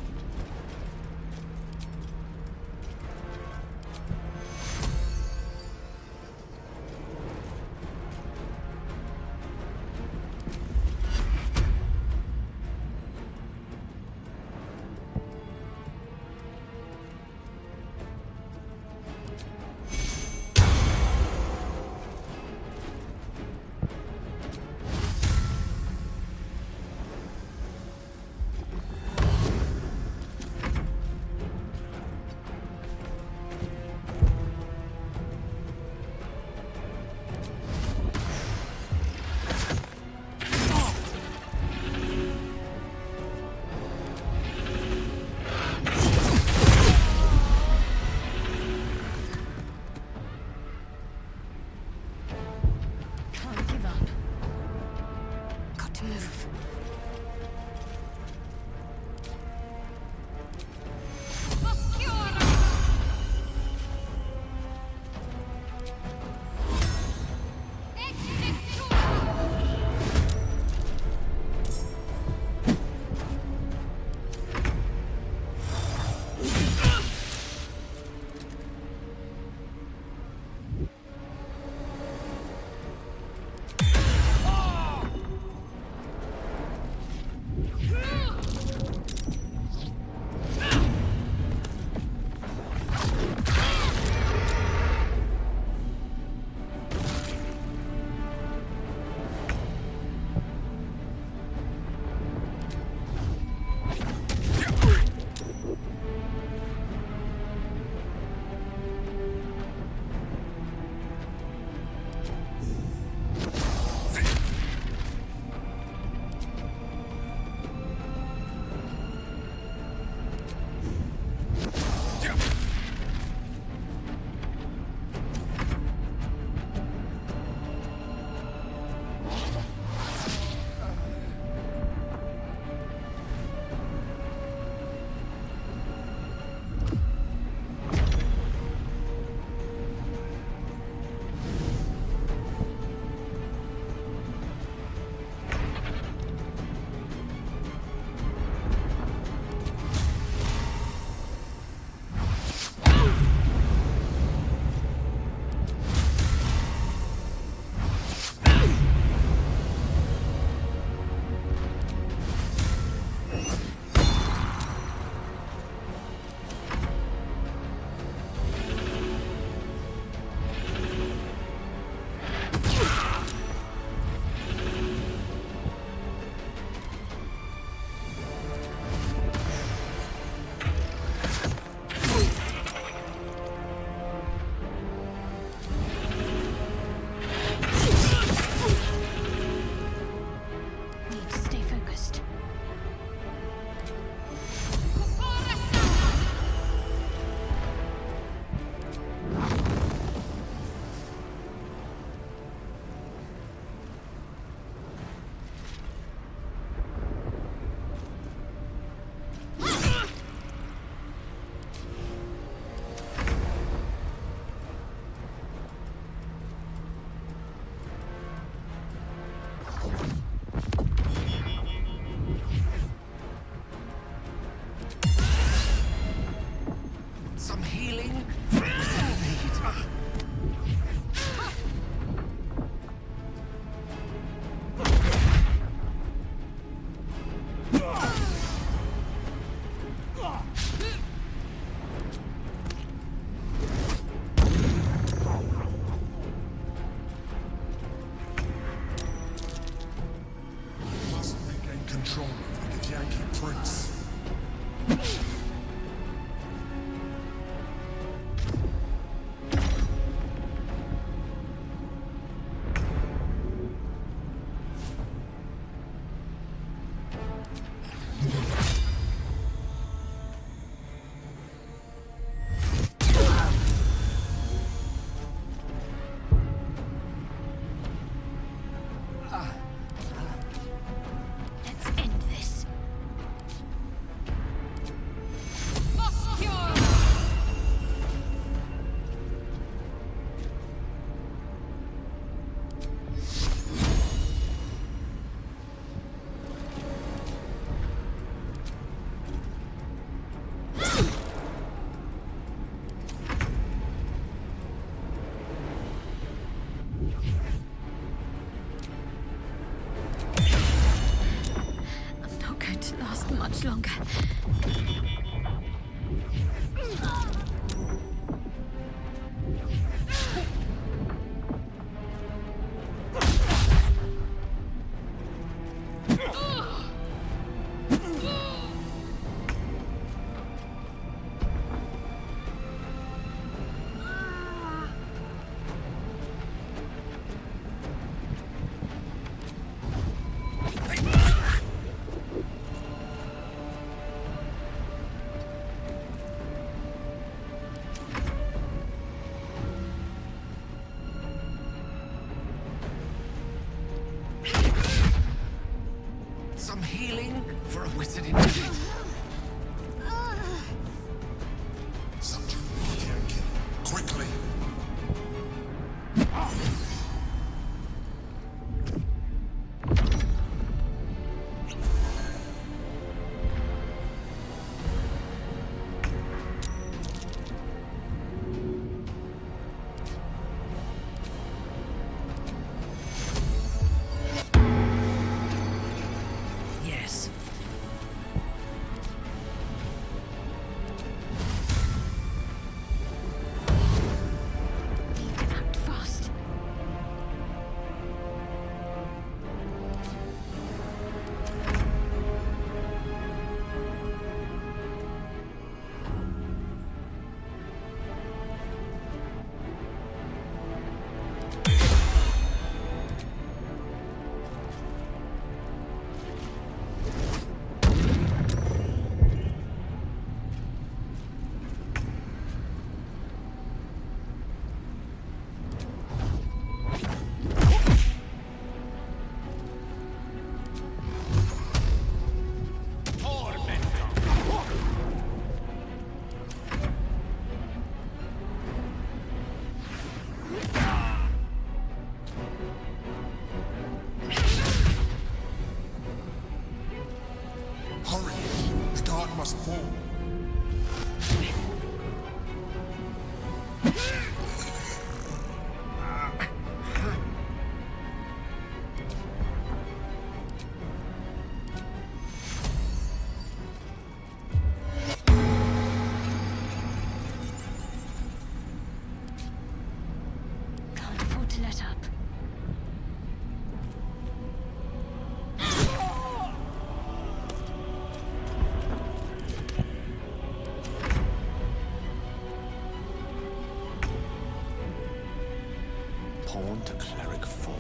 much longer. Some healing for a wizard in need. Subdue the Yankee. Quickly! Yes. You can act fast. Hurry! The guard must fall. Can't afford to let up. Pawn to cleric 4.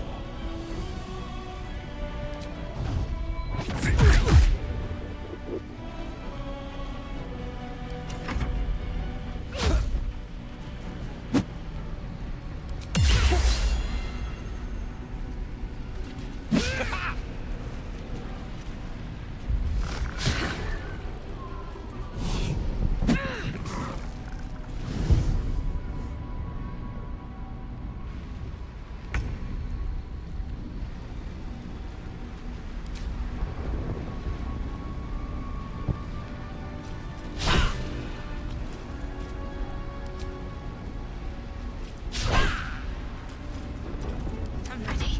I'm ready.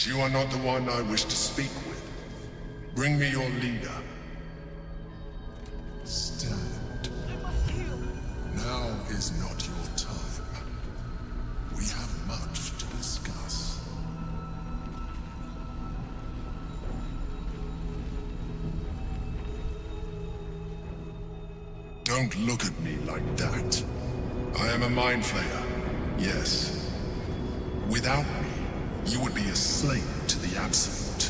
You are not the one I wish to speak with. Bring me your leader. Stand. is not your time. We have much to discuss. Don't look at me like that. I am a mind flayer, yes. Without me, you would be a slave to the Absolute.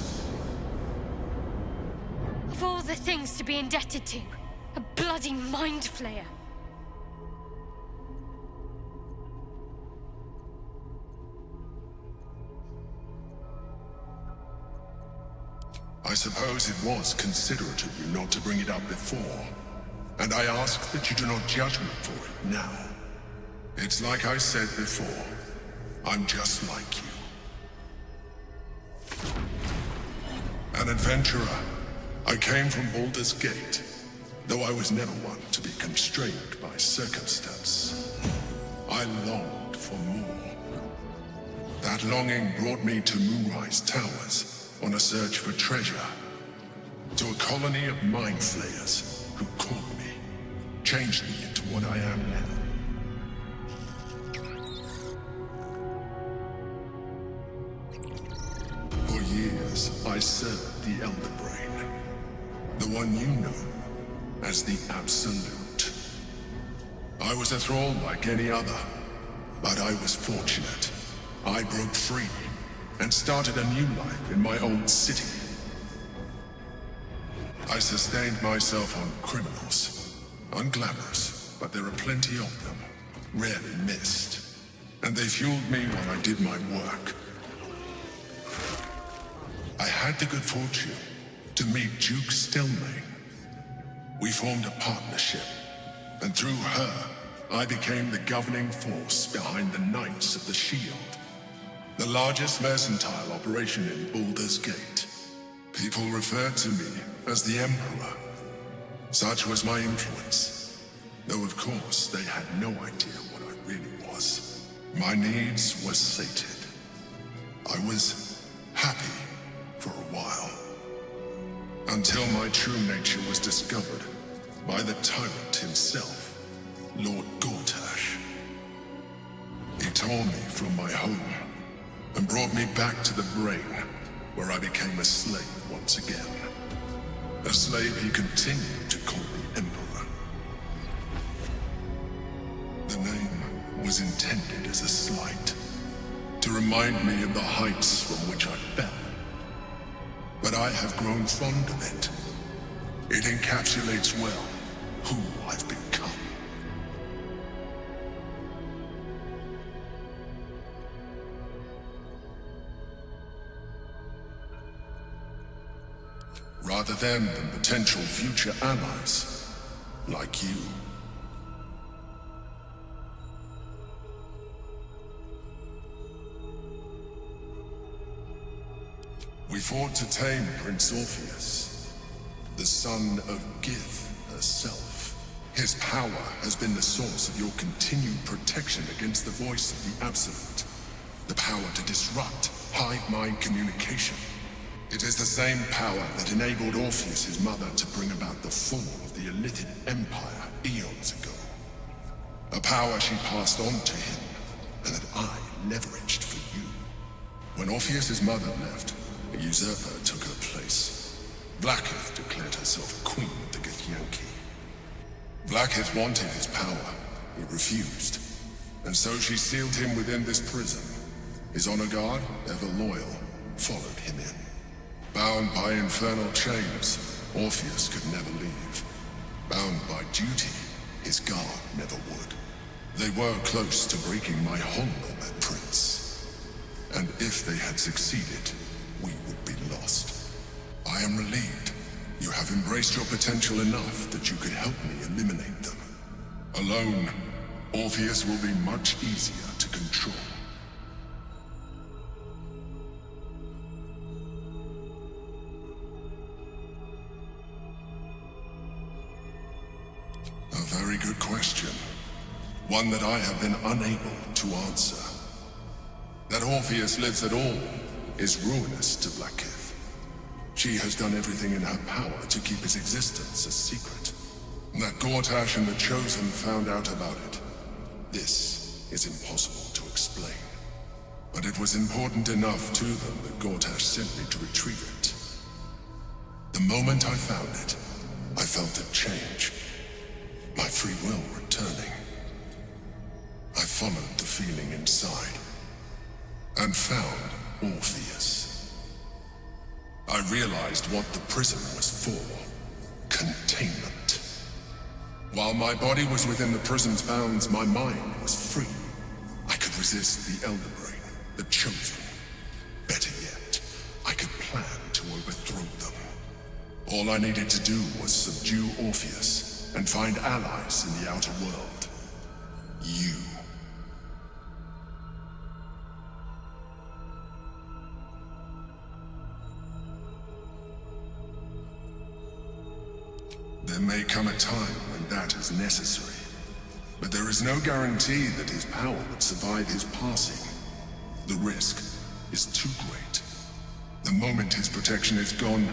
Of all the things to be indebted to, a bloody mind flayer. I suppose it was considerate of you not to bring it up before. And I ask that you do not judge me for it now. It's like I said before. I'm just like you. An adventurer. I came from Baldur's Gate, though I was never one to be constrained by circumstance. I longed for more. That longing brought me to Moonrise Towers on a search for treasure. To a colony of mind flayers who caught me, changed me into what I am now. For years, I served the Elder Brain, the one you know as the Absolute. I was a thrall like any other, but I was fortunate. I broke free and started a new life in my old city. I sustained myself on criminals, unglamorous, but there are plenty of them, rarely missed. And they fueled me while I did my work. I had the good fortune to meet Duke Stelmane. We formed a partnership, and through her, I became the governing force behind the Knights of the Shield, the largest mercantile operation in Baldur's Gate. People referred to me as the Emperor. Such was my influence, though of course they had no idea what I really was. My needs were sated. I was happy for a while, until my true nature was discovered by the tyrant himself, Lord Gortash. He tore me from my home and brought me back to the Brain, where I became a slave once again. A slave he continued to call the Emperor. The name was intended as a slight, to remind me of the heights from which I fell. But I have grown fond of it. It encapsulates well who I've become. Rather than potential future allies, like you. We fought to tame Prince Orpheus, the son of Gith herself. His power has been the source of your continued protection against the voice of the Absolute. The power to disrupt hive mind communication. It is the same power that enabled Orpheus's mother to bring about the fall of the Illithid Empire eons ago. A power she passed on to him, and that I leveraged for you. When Orpheus's mother left, a usurper took her place. Blackith declared herself queen of the Githyanki. Blackith wanted his power. He refused. And so she sealed him within this prison. His honor guard, ever loyal, followed him in. Bound by infernal chains, Orpheus could never leave. Bound by duty, his guard never would. They were close to breaking my hold on that prince. And if they had succeeded, we would be lost. I am relieved. You have embraced your potential enough that you could help me eliminate them. Alone, Orpheus will be much easier to control. A very good question. One that I have been unable to answer. That Orpheus lives at all is ruinous to Blackith. She has done everything in her power to keep his existence a secret. That Gortash and the Chosen found out about it This is impossible to explain. But it was important enough to them that Gortash sent me to retrieve it. The moment I found it, I felt it change. My free will returning. I followed the feeling inside, and found Orpheus. I realized what the prison was for. Containment. While my body was within the prison's bounds, my mind was free. I could resist the Elder Brain, the Chosen. Better yet, I could plan to overthrow them. All I needed to do was subdue Orpheus and find allies in the outer world. You. There may come a time when that is necessary, but there is no guarantee that his power would survive his passing. The risk is too great. The moment his protection is gone,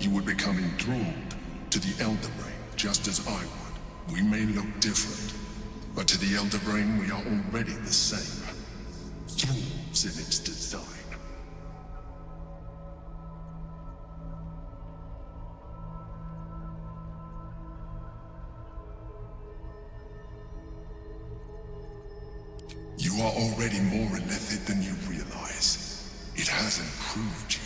you would become enthralled to the Elder Brain, just as I would. We may look different, but to the Elder Brain we are already the same. Thralls in its design. You are already more illithid than you realize. It has improved you.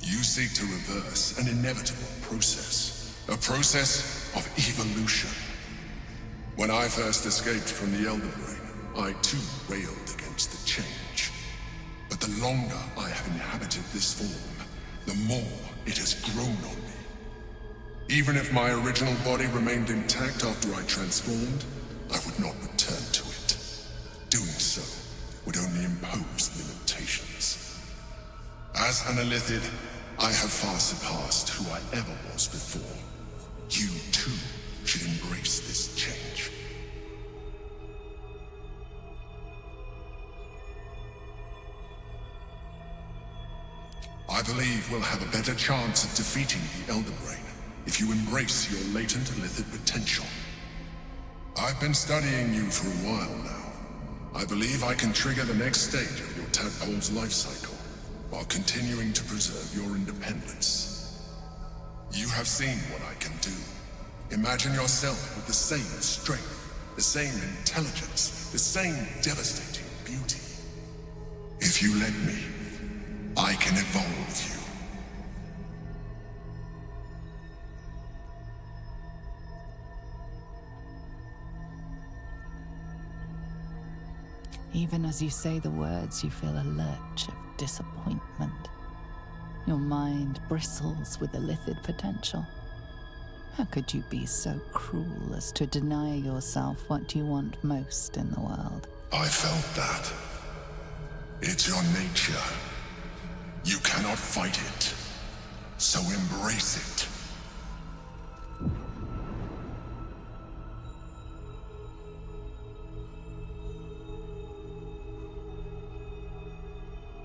You seek to reverse an inevitable process. A process of evolution. When I first escaped from the Elder Brain, I too railed against the change. But the longer I have inhabited this form, the more it has grown on me. Even if my original body remained intact after I transformed, I would not return to it. Doing so would only impose limitations. As an illithid, I have far surpassed who I ever was before. You too should embrace this change. I believe we'll have a better chance of defeating the Elder Brain if you embrace your latent illithid potential. I've been studying you for a while now. I believe I can trigger the next stage of your tadpole's life cycle, while continuing to preserve your independence. You have seen what I can do. Imagine yourself with the same strength, the same intelligence, the same devastating beauty. If you let me, I can evolve you. Even as you say the words, you feel a lurch of disappointment. Your mind bristles with illithid potential. How could you be so cruel as to deny yourself what you want most in the world? I felt that. It's your nature. You cannot fight it. So embrace it.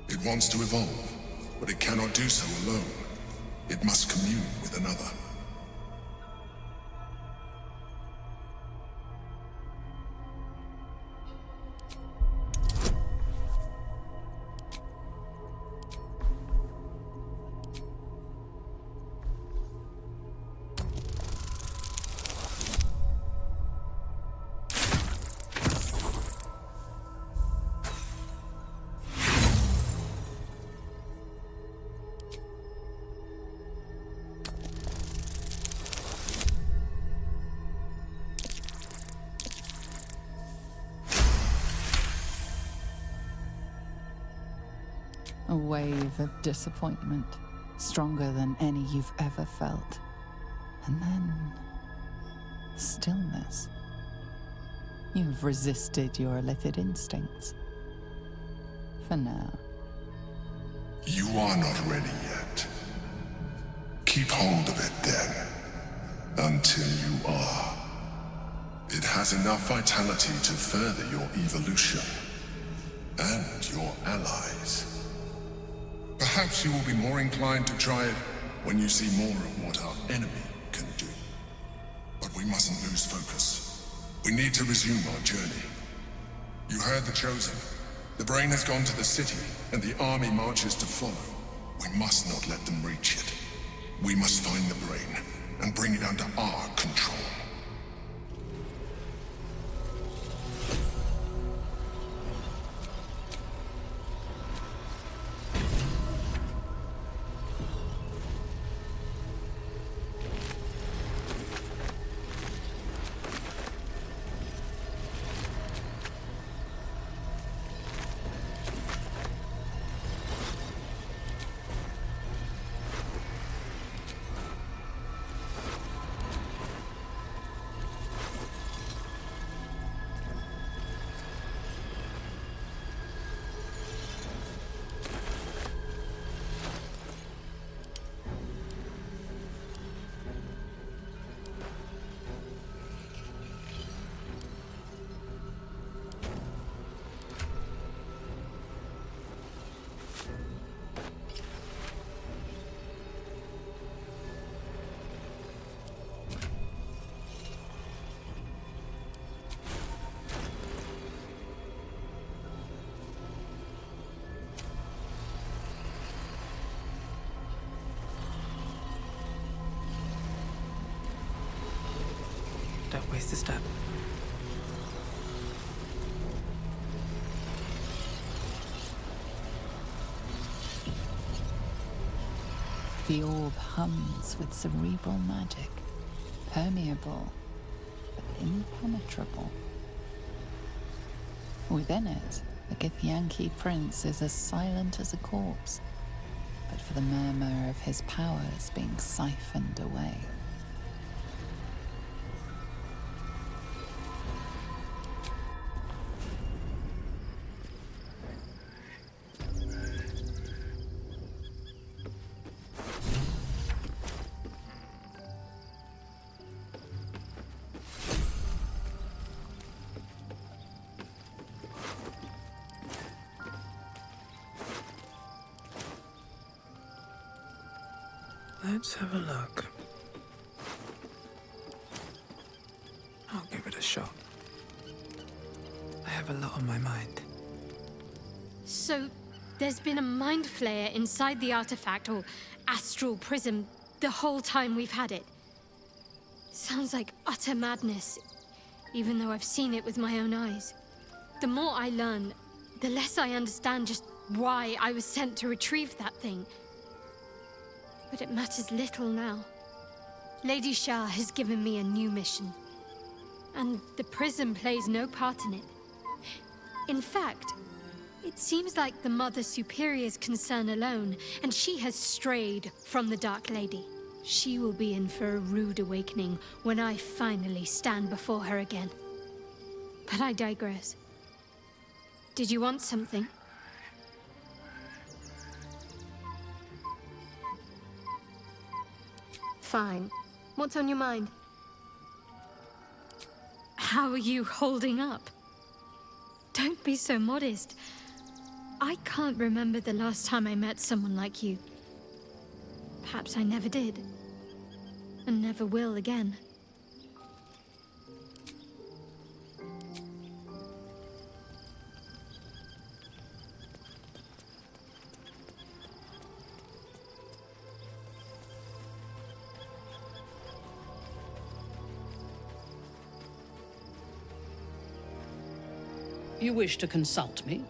It wants to evolve, but it cannot do so alone. It must commune with another. A wave of disappointment, stronger than any you've ever felt. And then stillness. You've resisted your illithid instincts. For now. You are not ready yet. Keep hold of it then, until you are. It has enough vitality to further your evolution, and your allies. Perhaps you will be more inclined to try it when you see more of what our enemy can do. But we mustn't lose focus. We need to resume our journey. You heard the Chosen. The brain has gone to the city, and the army marches to follow. We must not let them reach it. We must find the brain, and bring it under our control. Don't waste a step. The orb hums with cerebral magic, permeable, but impenetrable. Within it, the Githyanki prince is as silent as a corpse, but for the murmur of his powers being siphoned away. Let's have a look. I'll give it a shot. I have a lot on my mind. So, there's been a mind flayer inside the artifact, or astral prism, the whole time we've had it. Sounds like utter madness, even though I've seen it with my own eyes. The more I learn, the less I understand just why I was sent to retrieve that thing. But it matters little now. Lady Shah has given me a new mission, and the prism plays no part in it. In fact, it seems like the Mother Superior's concern alone, and she has strayed from the Dark Lady. She will be in for a rude awakening when I finally stand before her again. But I digress. Did you want something? Fine. What's on your mind? How are you holding up? Don't be so modest. I can't remember the last time I met someone like you. Perhaps I never did. And never will again. You wish to consult me?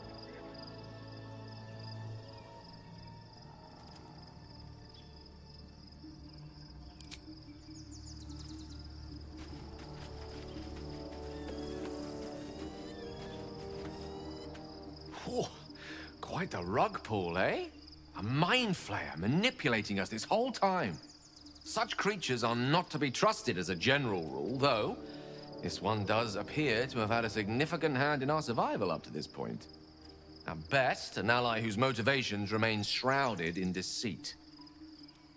Oh, quite the rug pull, eh? A mind flayer manipulating us this whole time. Such creatures are not to be trusted as a general rule, though this one does appear to have had a significant hand in our survival up to this point. At best, an ally whose motivations remain shrouded in deceit.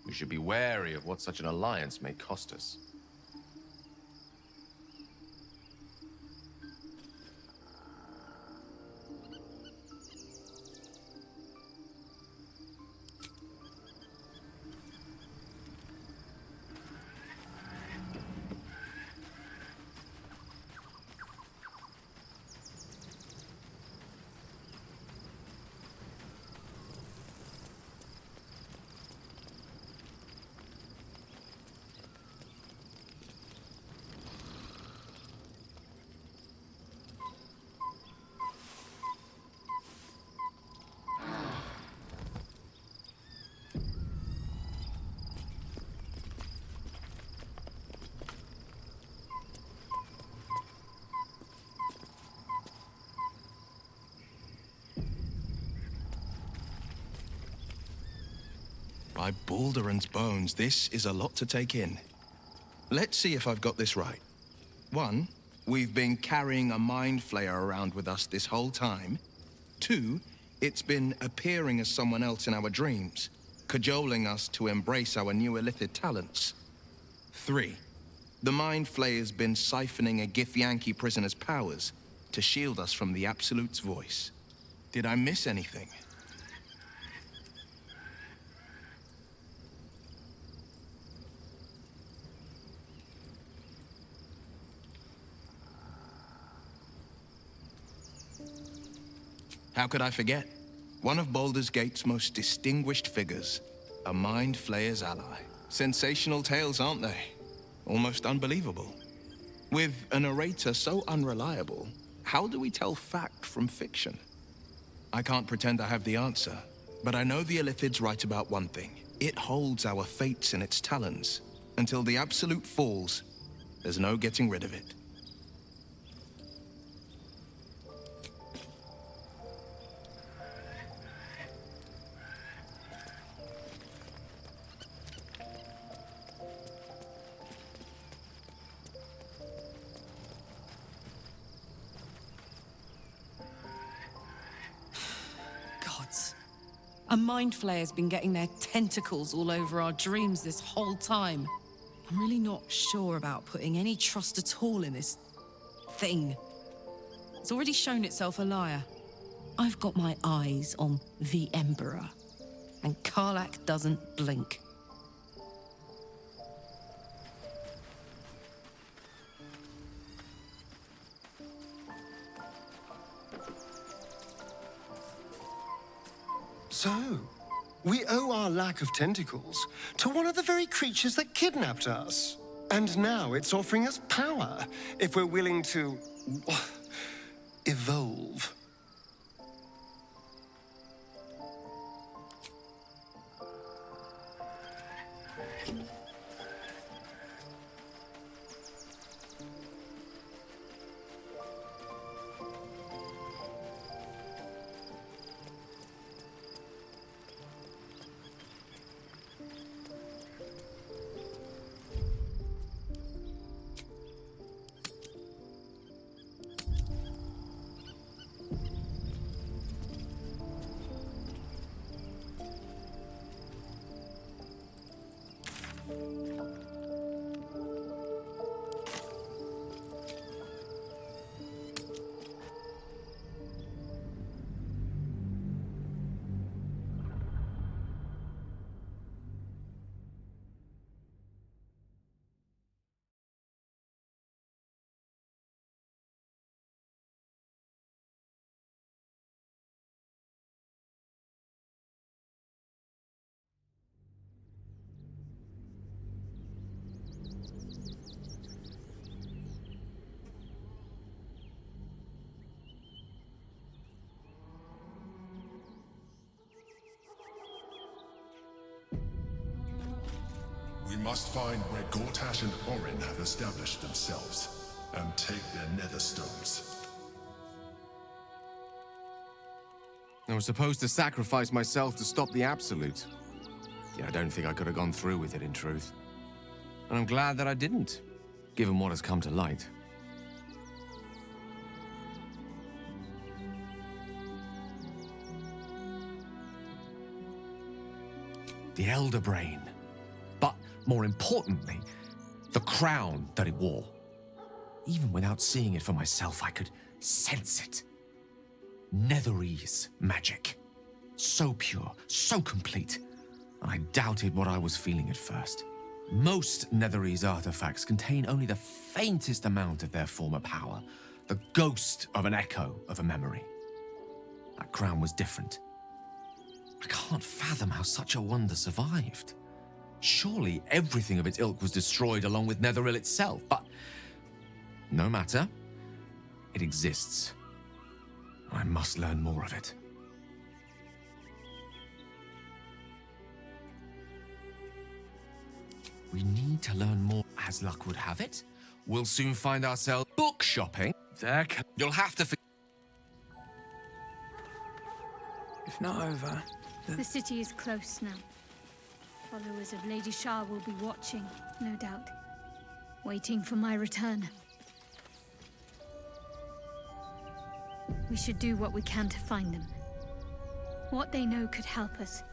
We should be wary of what such an alliance may cost us. By Baldur's bones, this is a lot to take in. Let's see if I've got this right. 1, we've been carrying a mind flayer around with us this whole time. 2, it's been appearing as someone else in our dreams, cajoling us to embrace our new illithid talents. 3, the mind flayer's been siphoning a Githyanki prisoner's powers to shield us from the Absolute's voice. Did I miss anything? How could I forget? One of Baldur's Gate's most distinguished figures, a mind flayer's ally. Sensational tales, aren't they? Almost unbelievable. With a narrator so unreliable, how do we tell fact from fiction? I can't pretend I have the answer, but I know the Illithid's right about one thing. It holds our fates in its talons. Until the Absolute falls, there's no getting rid of it. A mind flayer's been getting their tentacles all over our dreams this whole time. I'm really not sure about putting any trust at all in this thing. It's already shown itself a liar. I've got my eyes on the Emperor, and Karlach doesn't blink. So, we owe our lack of tentacles to one of the very creatures that kidnapped us. And now it's offering us power, if we're willing to evolve. We must find where Gortash and Orin have established themselves, and take their nether stones. I was supposed to sacrifice myself to stop the Absolute. Yeah, I don't think I could have gone through with it, in truth. And I'm glad that I didn't, given what has come to light. The Elder Brain. But more importantly, the crown that it wore. Even without seeing it for myself, I could sense it. Netherese magic. So pure, so complete. And I doubted what I was feeling at first. Most Netherese artifacts contain only the faintest amount of their former power. The ghost of an echo of a memory. That crown was different. I can't fathom how such a wonder survived. Surely everything of its ilk was destroyed along with Netheril itself, but no matter. It exists. I must learn more of it. We need to learn more. As luck would have it, we'll soon find ourselves book shopping. You'll have to. If not over, The city is close now. Followers of Lady Shah will be watching, no doubt. Waiting for my return. We should do what we can to find them. What they know could help us.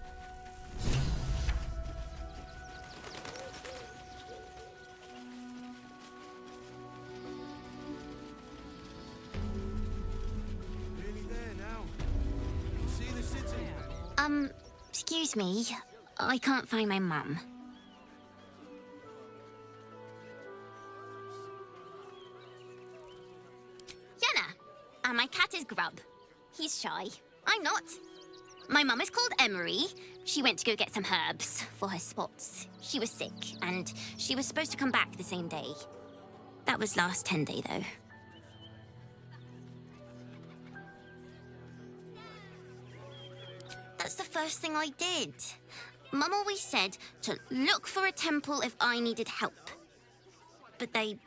Excuse me. I can't find my mum. Yenna! And my cat is Grub. He's shy. I'm not. My mum is called Emery. She went to go get some herbs for her spots. She was sick, and she was supposed to come back the same day. That was last 10 day, though. That's the first thing I did. Mum always said to look for a temple if I needed help. But they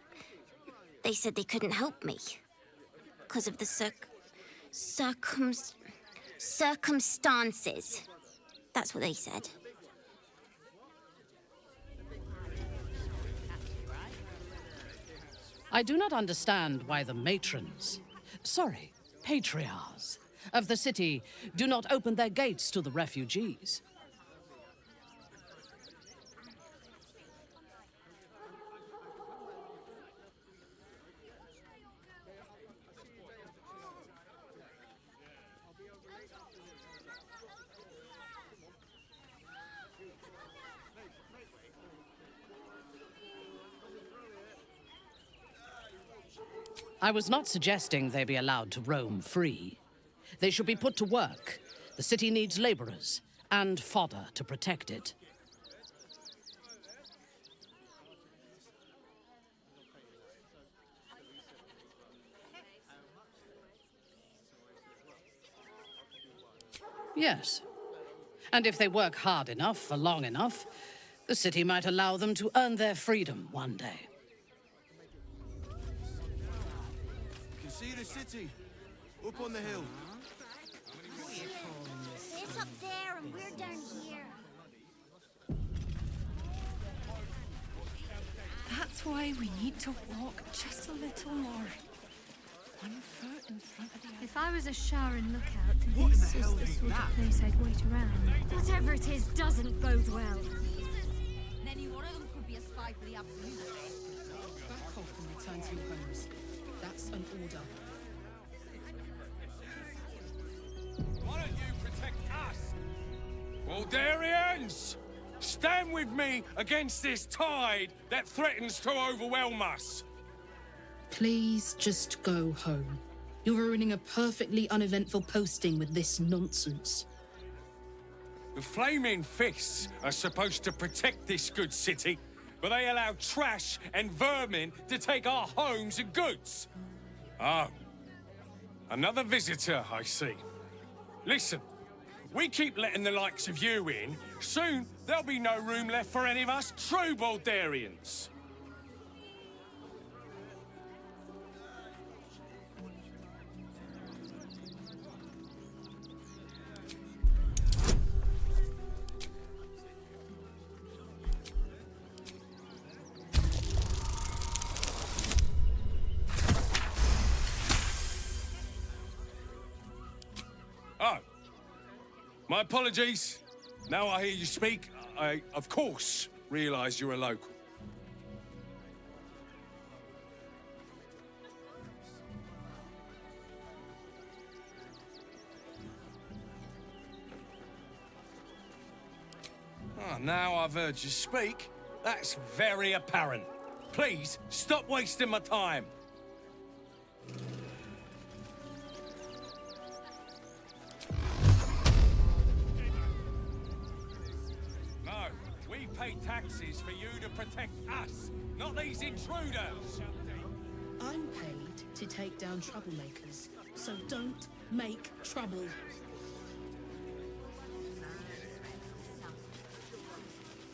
said they couldn't help me. Because of the circumstances. That's what they said. I do not understand why the matrons, sorry, patriarchs of the city do not open their gates to the refugees. I was not suggesting they be allowed to roam free. They should be put to work. The city needs laborers and fodder to protect it. Yes. And if they work hard enough for long enough, the city might allow them to earn their freedom one day. See the city, up on the hill. It's up there and we're down here. That's why we need to walk just a little more. One foot in front of the other. If I was a Sharon lookout, this is the sort of place I'd wait around. Whatever it is doesn't bode well. Then any one of them could be a spy for the Absolute. Back off and return to your homes. That's an order. Why don't you protect us? Baldurians! Stand with me against this tide that threatens to overwhelm us. Please just go home. You're ruining a perfectly uneventful posting with this nonsense. The Flaming Fists are supposed to protect this good city, but they allow trash and vermin to take our homes and goods. Oh, another visitor, I see. Listen, we keep letting the likes of you in, soon there'll be no room left for any of us true Baldurians. Oh, my apologies. Now I hear you speak, I, of course, realise you're a local. Oh, now I've heard you speak. That's very apparent. Please, stop wasting my time. No, we pay taxes for you to protect us, not these intruders. I'm paid to take down troublemakers, so don't make trouble.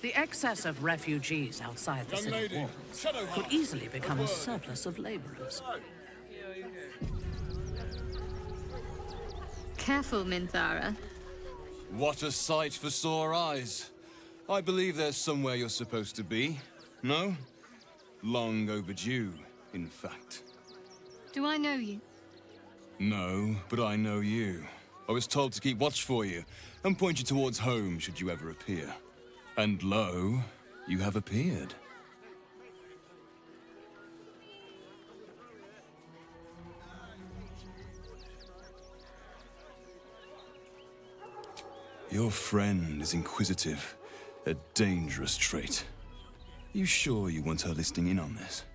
The excess of refugees outside the city walls could easily become a surplus of laborers. Careful, Minthara. What a sight for sore eyes. I believe there's somewhere you're supposed to be. No? Long overdue, in fact. Do I know you? No, but I know you. I was told to keep watch for you, and point you towards home should you ever appear. And lo, you have appeared. Your friend is inquisitive, a dangerous trait. You sure you want her listening in on this?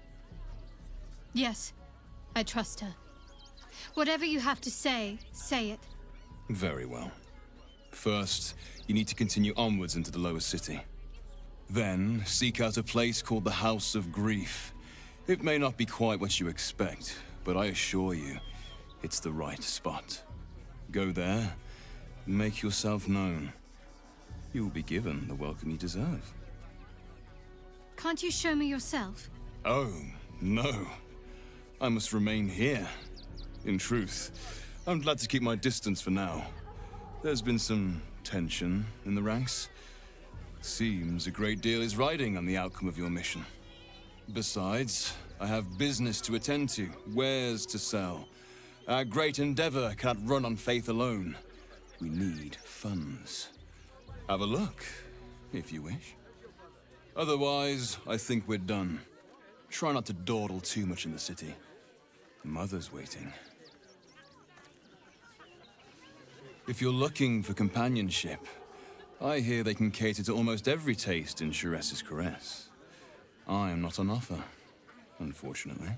Yes, I trust her. Whatever you have to say, say it. Very well. First, you need to continue onwards into the lower city. Then, seek out a place called the House of Grief. It may not be quite what you expect, but I assure you, it's the right spot. Go there, make yourself known. You will be given the welcome you deserve. Can't you show me yourself? Oh, no. I must remain here. In truth, I'm glad to keep my distance for now. There's been some tension in the ranks. Seems a great deal is riding on the outcome of your mission. Besides, I have business to attend to, wares to sell. Our great endeavor cannot run on faith alone. We need funds. Have a look, if you wish. Otherwise, I think we're done. Try not to dawdle too much in the city. Mother's waiting. If you're looking for companionship, I hear they can cater to almost every taste in Sharess's caress. I am not on offer, unfortunately.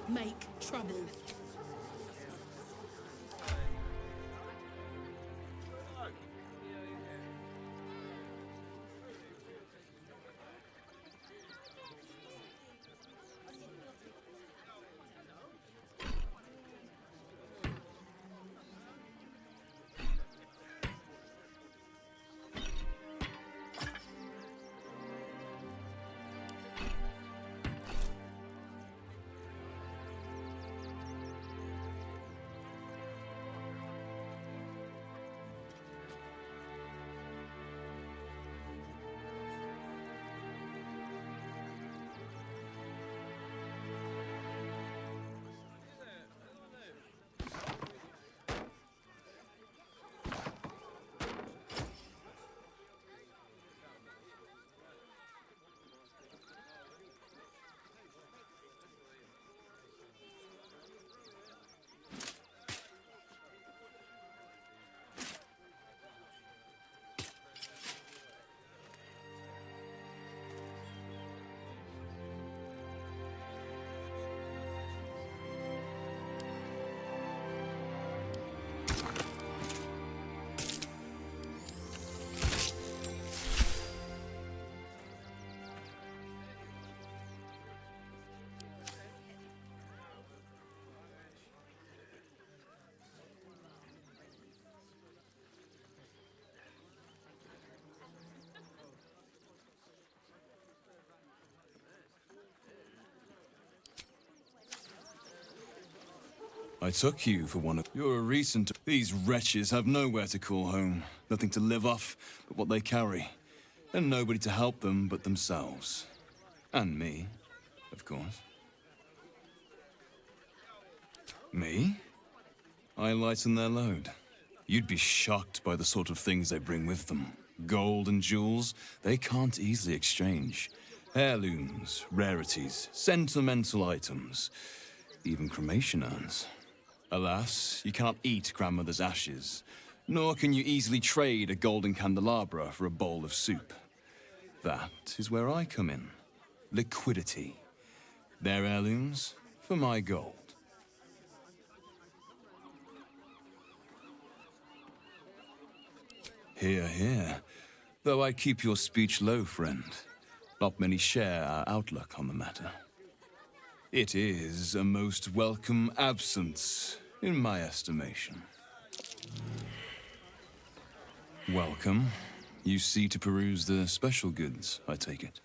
Make trouble. I took you for one of... You're a recent... These wretches have nowhere to call home. Nothing to live off but what they carry. And nobody to help them but themselves. And me, of course. Me? I lighten their load. You'd be shocked by the sort of things they bring with them. Gold and jewels, they can't easily exchange. Heirlooms, rarities, sentimental items, even cremation urns. Alas, you cannot eat grandmother's ashes, nor can you easily trade a golden candelabra for a bowl of soup. That is where I come in. Liquidity. Their heirlooms for my gold. Hear, hear. Though I keep your speech low, friend. Not many share our outlook on the matter. It is a most welcome absence, in my estimation. Welcome. You see to peruse the special goods, I take it.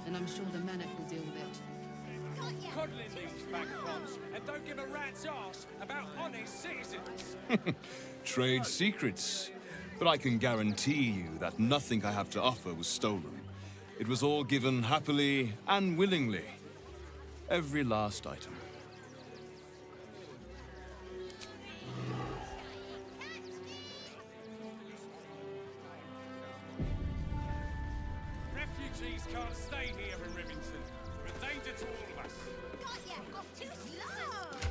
And I'm sure the Manic will deal with it. Coddling these vagabonds and don't give a rat's ass about honest citizens. Trade secrets. But I can guarantee you that nothing I have to offer was stolen. It was all given happily and willingly. Every last item. Refugees can't stay here in Rivington. We're a danger to all of us. Too slow!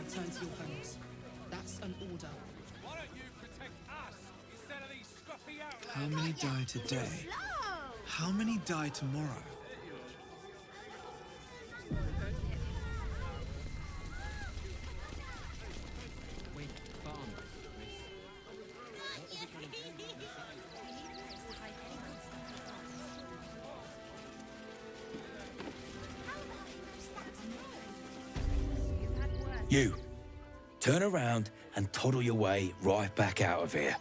Return to your homes. That's an order. Why don't you protect us instead of these scruffy outlaws? How many die today? How many die tomorrow? You, turn around and toddle your way right back out of here.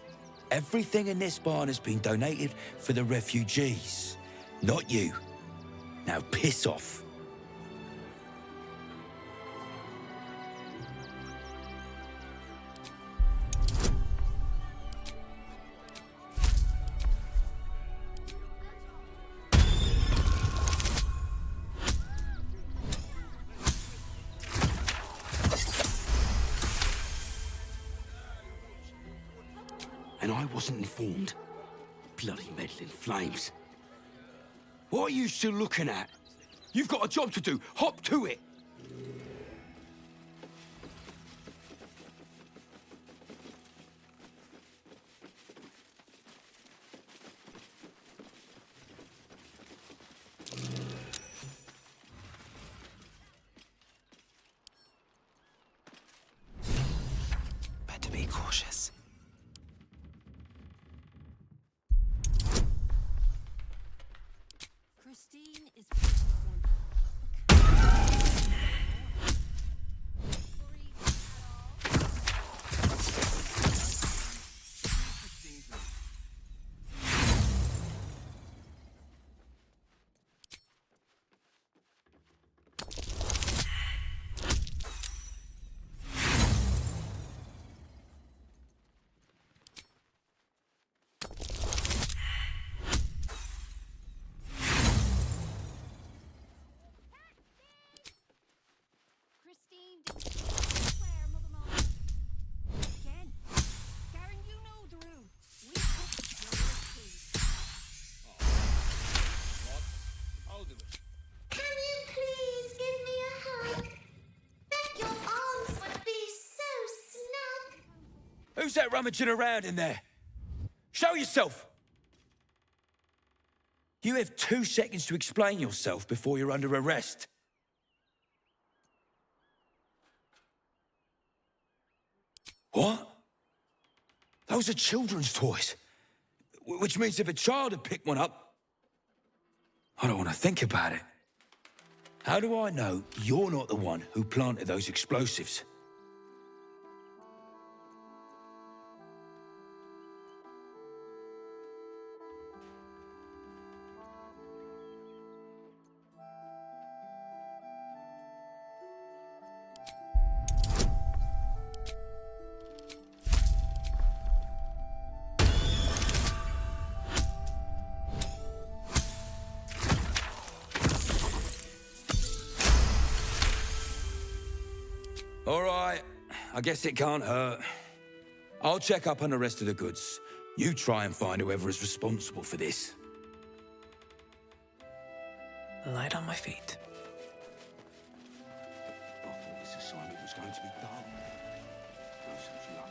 Everything in this barn has been donated for the refugees, not you. Now piss off. wasn't informed. Bloody meddling flames. What are you still looking at? You've got a job to do. Hop to it. Better be cautious. Christine is Who's that rummaging around in there? Show yourself! You have 2 seconds to explain yourself before you're under arrest. What? Those are children's toys. Which means if a child had picked one up... I don't want to think about it. How do I know you're not the one who planted those explosives? All right, I guess it can't hurt. I'll check up on the rest of the goods. You try and find whoever is responsible for this. Light on my feet. I thought this assignment was going to be dull. No such luck.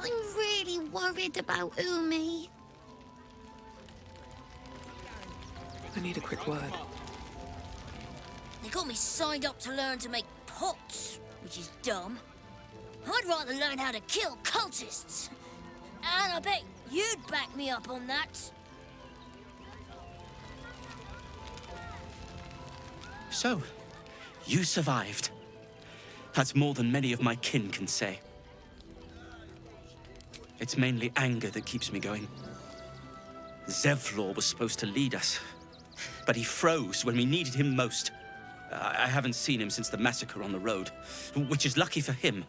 I'm really worried about Umi. I need a quick word. They got me signed up to learn to make pots, which is dumb. I'd rather learn how to kill cultists. And I bet you'd back me up on that. So, you survived. That's more than many of my kin can say. It's mainly anger that keeps me going. Zevlor was supposed to lead us, but he froze when we needed him most. I haven't seen him since the massacre on the road, which is lucky for him.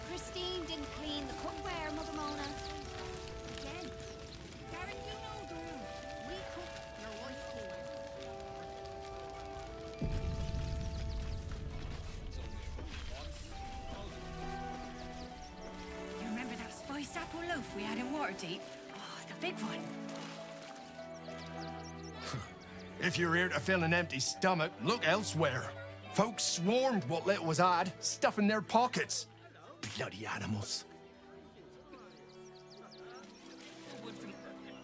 Christine didn't clean the cookware, Mother Mona. Again. Garen, you know the room. We cook, your wife cooks. You remember that spiced apple loaf we had in Waterdeep? Oh, the big one. If you're here to fill an empty stomach, look elsewhere. Folks swarmed what little was odd, stuffing their pockets. Bloody animals.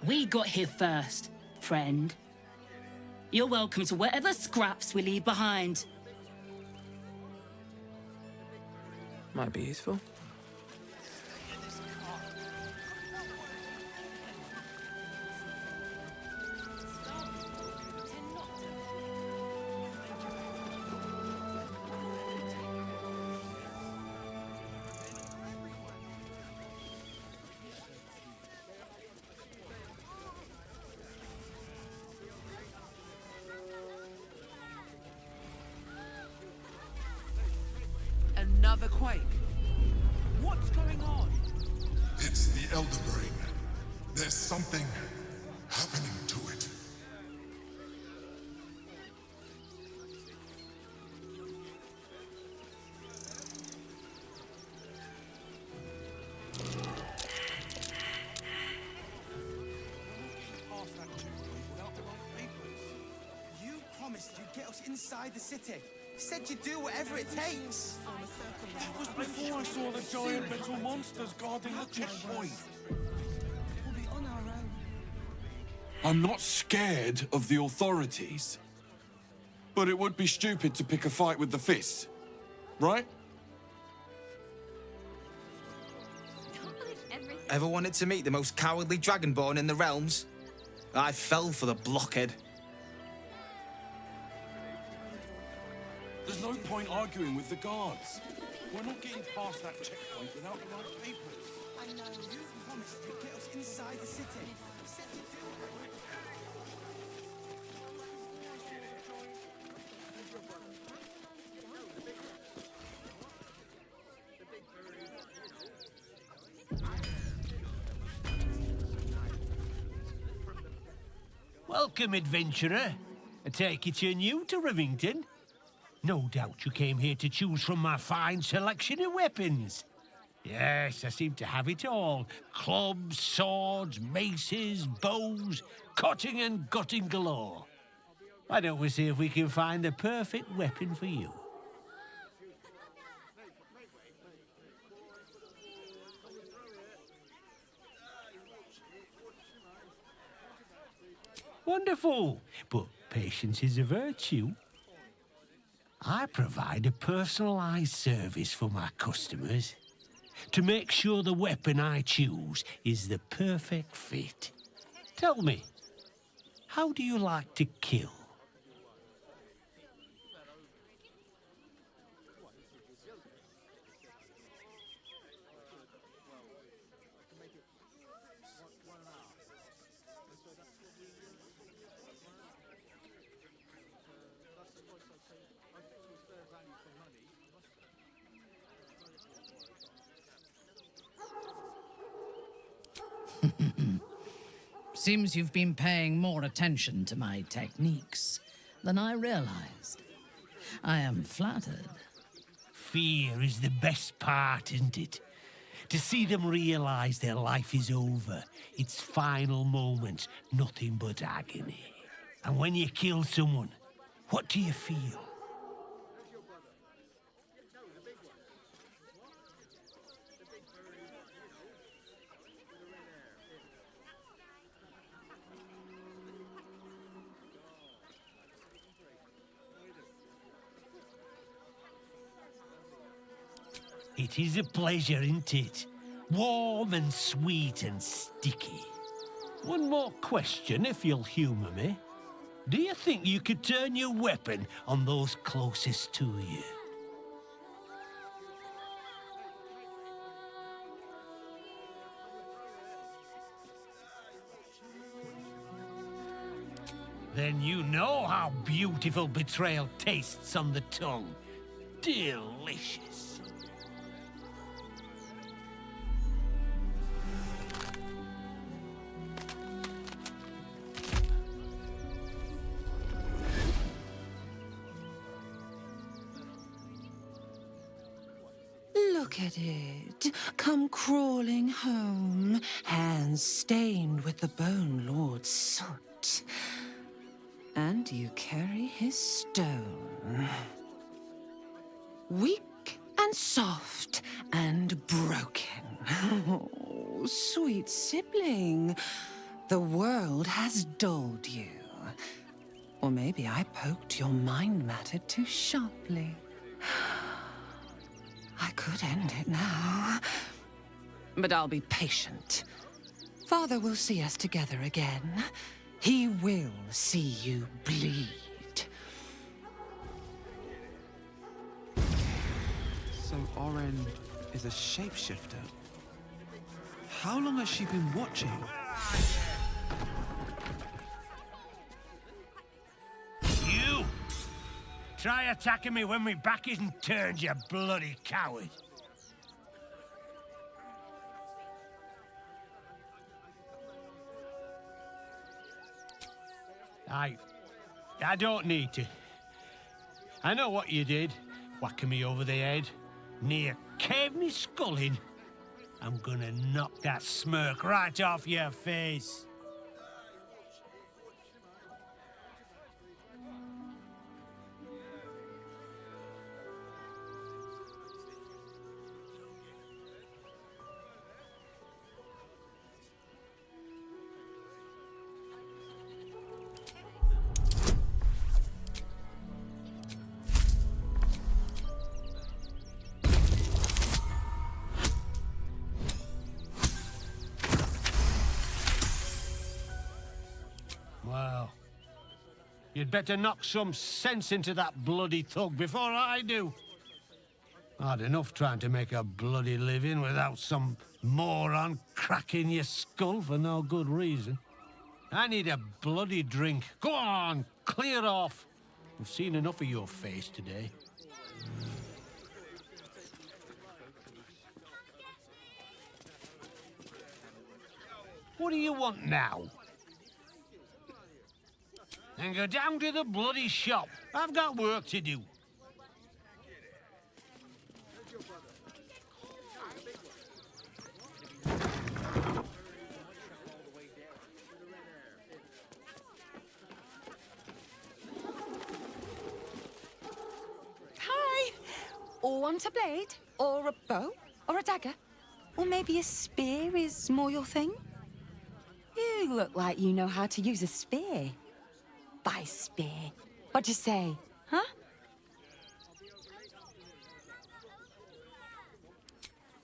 We got here first, friend. You're welcome to whatever scraps we leave behind. Might be useful. Another quake. What's going on? It's the Elder Brain. There's something happening to it. You promised you'd get us inside the city. Said you'd do whatever it takes. That was before I saw the giant metal monsters guarding the checkpoint. We'll be on our own. I'm not scared of the authorities. But it would be stupid to pick a fight with the fist. Right? Ever wanted to meet the most cowardly dragonborn in the realms? I fell for the blockhead. There's no point arguing with the guards. We're not getting past that checkpoint without the right papers. I know. You promised you'd get us inside the city. Said you'd do Welcome, adventurer. I take it you're new to Rivington? No doubt you came here to choose from my fine selection of weapons. Yes, I seem to have it all. Clubs, swords, maces, bows, cutting and gutting galore. Why don't we see if we can find the perfect weapon for you? Wonderful, but patience is a virtue. I provide a personalized service for my customers to make sure the weapon I choose is the perfect fit. Tell me, how do you like to kill? Seems you've been paying more attention to my techniques than I realized. I am flattered. Fear is the best part, isn't it? To see them realize their life is over, its final moments, nothing but agony. And when you kill someone, what do you feel? It is a pleasure, isn't it? Warm and sweet and sticky. One more question, if you'll humour me. Do you think you could turn your weapon on those closest to you? Then you know how beautiful betrayal tastes on the tongue. Delicious. Look at it, come crawling home, hands stained with the Bone Lord's soot. And you carry his stone. Weak and soft and broken. Oh, sweet sibling, the world has dulled you. Or maybe I poked your mind matter too sharply. I could end it now. But I'll be patient. Father will see us together again. He will see you bleed. So Oren is a shapeshifter. How long has she been watching? You! Try attacking me when my back isn't turned, you bloody coward. I don't need to. I know what you did, whacking me over the head. Near caved me skull in. I'm gonna knock that smirk right off your face. Well, you'd better knock some sense into that bloody thug before I do. Hard enough trying to make a bloody living without some moron cracking your skull for no good reason. I need a bloody drink. Go on, clear off. We've seen enough of your face today. What do you want now? Then go down to the bloody shop. I've got work to do. Hi! Or want a blade? Or a bow? Or a dagger? Or maybe a spear is more your thing? You look like you know how to use a spear. By spear. What'd you say, huh?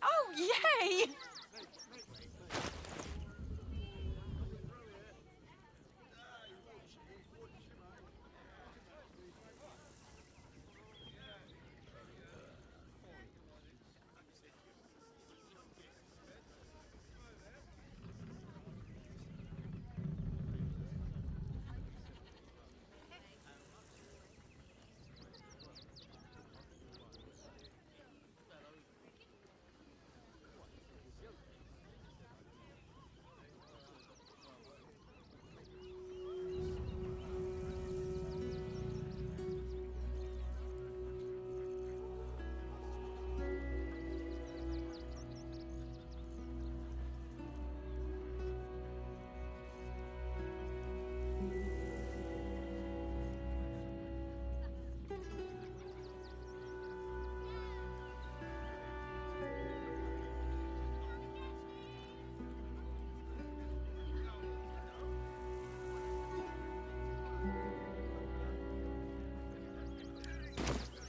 Oh, yay!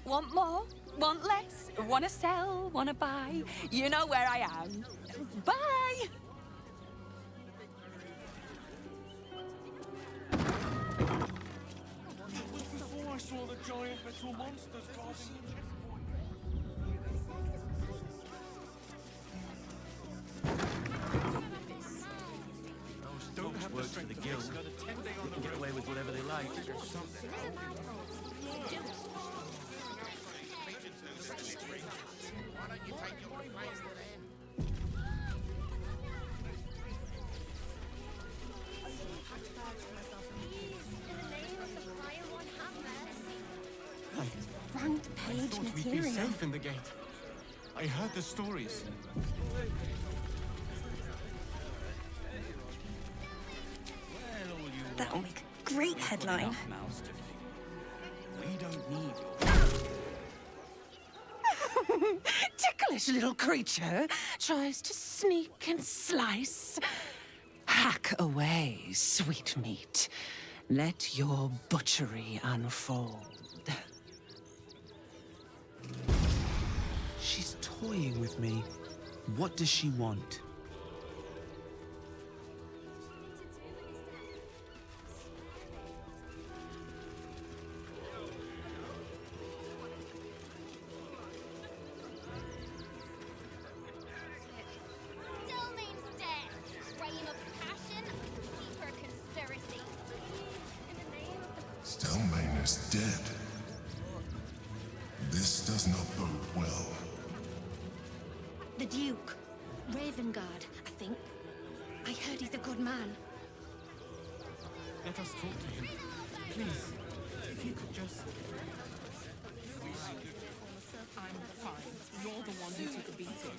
Want more? Want less? Wanna sell? Wanna buy? You know where I am. Bye! It was before I saw the giant metal monsters carving. Don't have work for the guild. They can get away with whatever they like. Front page We'd be material. safe in the gate. I heard the stories. That'll make a great headline. We don't need Ticklish little creature tries to sneak and slice. Hack away, sweet meat. Let your butchery unfold. She's toying with me. What does she want? Stelmane is dead. This does not bode well. The Duke. Ravengard, I think. I heard he's a good man. Let us talk to him. Please, if you could just... I'm fine. You're the one who took a beating.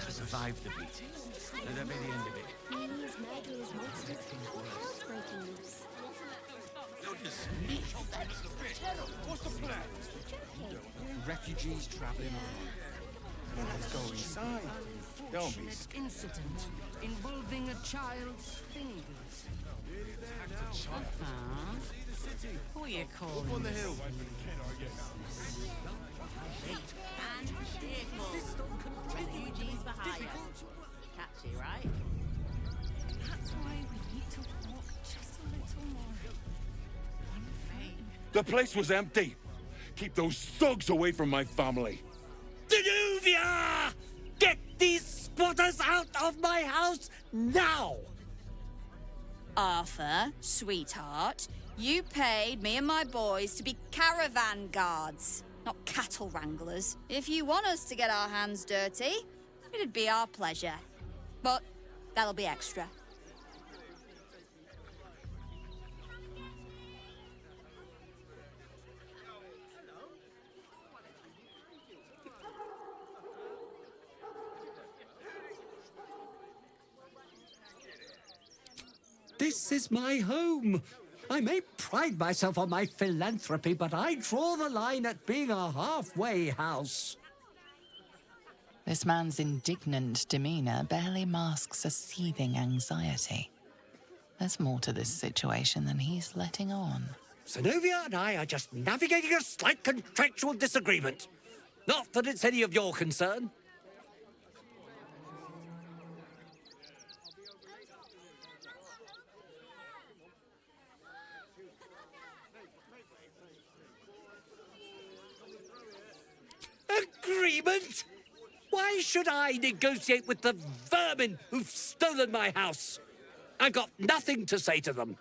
To survive the beating. Let that be the end of it. These murderous monsters are housebreaking loose. What's the plan? Refugees traveling on. Let's go inside. Don't be scared. Incident involving a child's fingers. Who are you calling? Up on the hill. Refugees for hire. Catchy, right? That's why we need to walk just a little more. One thing. The place was empty. Keep those thugs away from my family. Danuvia! Get these squatters out of my house now! Arthur, sweetheart, you paid me and my boys to be caravan guards, not cattle wranglers. If you want us to get our hands dirty, it'd be our pleasure. But that'll be extra. This is my home. I may pride myself on my philanthropy, but I draw the line at being a halfway house. This man's indignant demeanor barely masks a seething anxiety. There's more to this situation than he's letting on. Zenobia and I are just navigating a slight contractual disagreement. Not that it's any of your concern. Agreement? Why should I negotiate with the vermin who've stolen my house? I've got nothing to say to them.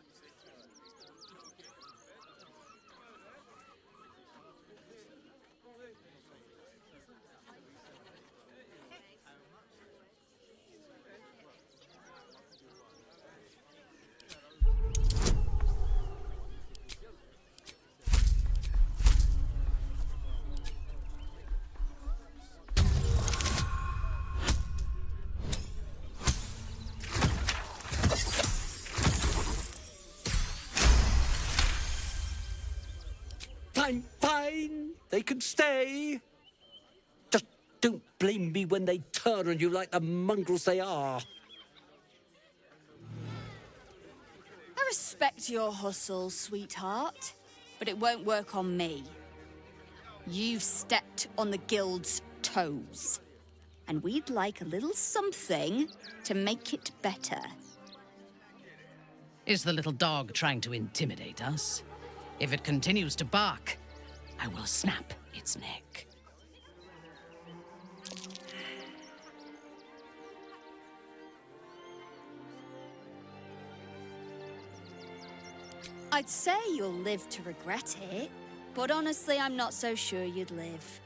Fine. They can stay. Just don't blame me when they turn on you like the mongrels they are. I respect your hustle, sweetheart, but it won't work on me. You've stepped on the guild's toes, and we'd like a little something to make it better. Is the little dog trying to intimidate us? If it continues to bark, I will snap its neck. I'd say you'll live to regret it, but honestly, I'm not so sure you'd live.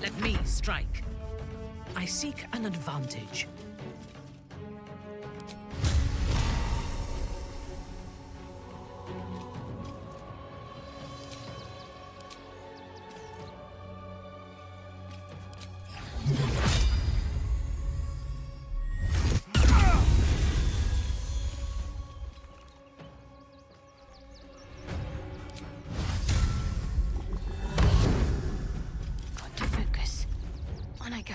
Let me strike. I seek an advantage. Got to focus. On I go.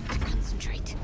Concentrate.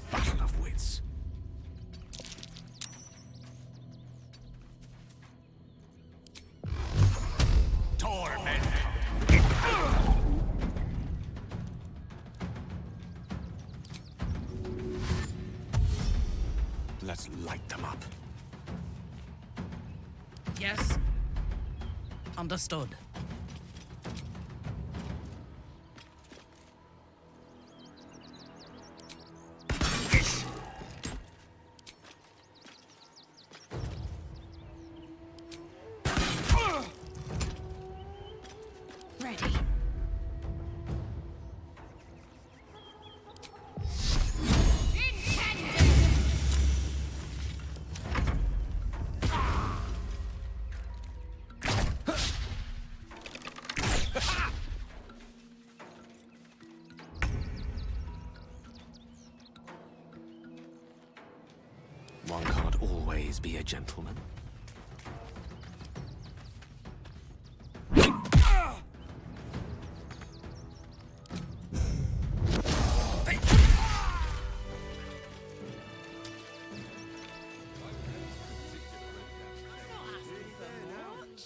Battle of wits. Torment. Let's light them up. Yes. Understood. Ready. One can't always be a gentleman.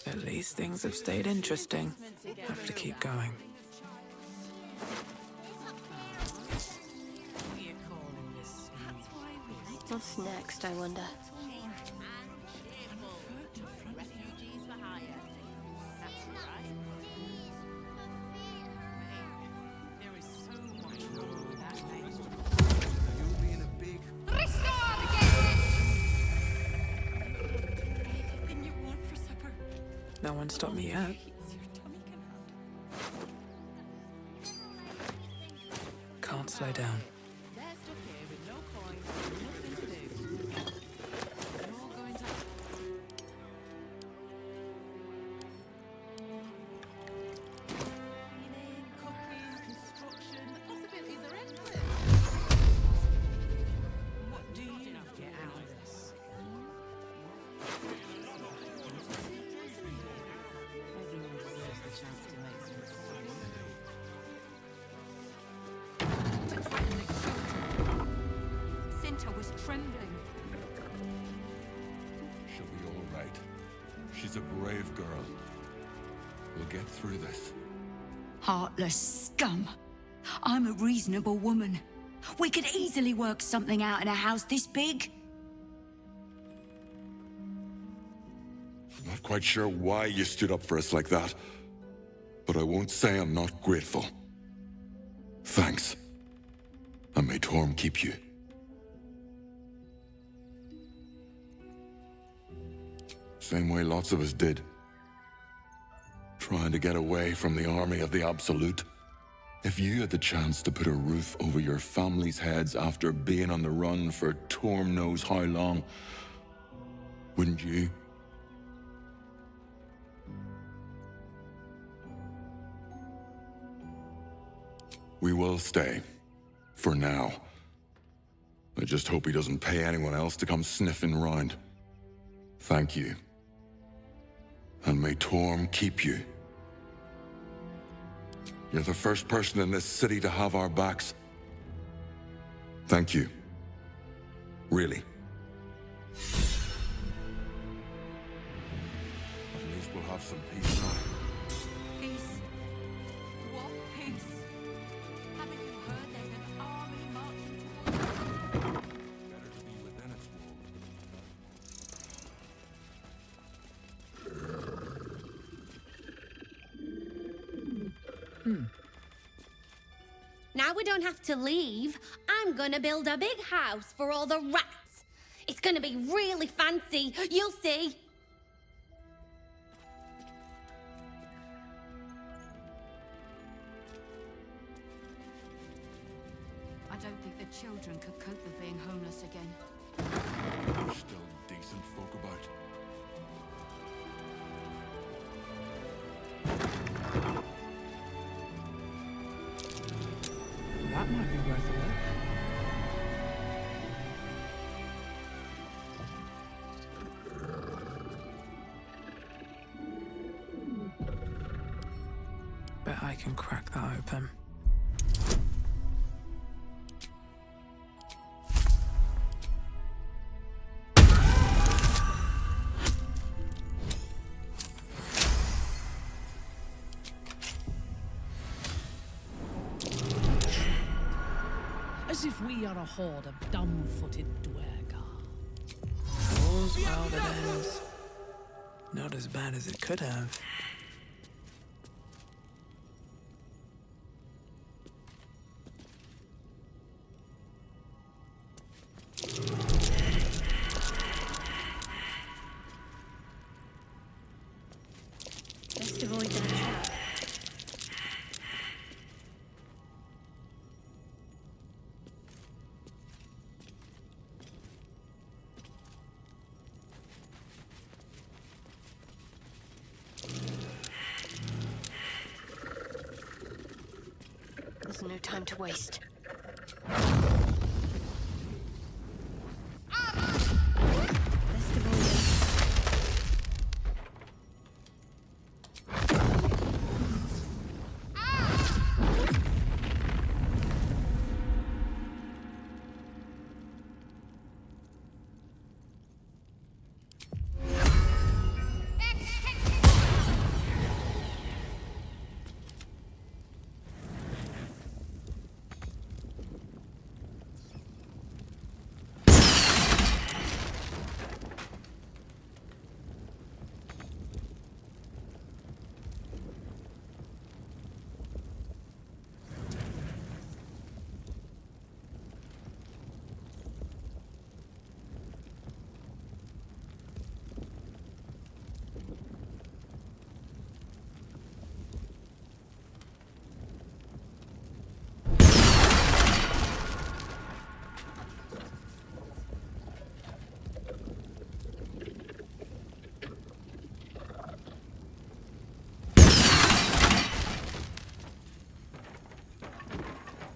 At least things have stayed interesting. Have to keep going. What's next, I wonder? Refugees for hire. That's right. There is so much wrong with that name. You'll be in a big... Restore the gate! Anything you want for supper? No one stopped me yet. Can't slow down. They're stuck here with no coins, nothing to do. They're all going to... be all right. She's a brave girl. We'll get through this. Heartless scum. I'm a reasonable woman. We could easily work something out in a house this big. Not quite sure why you stood up for us like that, but I won't say I'm not grateful. Thanks. And may Torm keep you. Same way lots of us did. Trying to get away from the army of the Absolute. If you had the chance to put a roof over your family's heads after being on the run for Torm knows how long, wouldn't you? We will stay. For now. I just hope he doesn't pay anyone else to come sniffing round. Thank you. And may Torm keep you. You're the first person in this city to have our backs. Thank you. Really. At least we'll have some peace now. Peace? What peace? Haven't you heard there's an army marching towards us? Better to be within its walls. Now we don't have to leave. I'm gonna build a big house for all the rats. It's gonna be really fancy. You'll see. I don't think the children could cope with being homeless again. There's still decent folk about. That might be worth a look. Bet I can crack that open. As if we are a horde of dumb-footed dwergar. All's well that ends. Not as bad as it could have. Best avoid that trap. There's no time to waste. Best avoid it.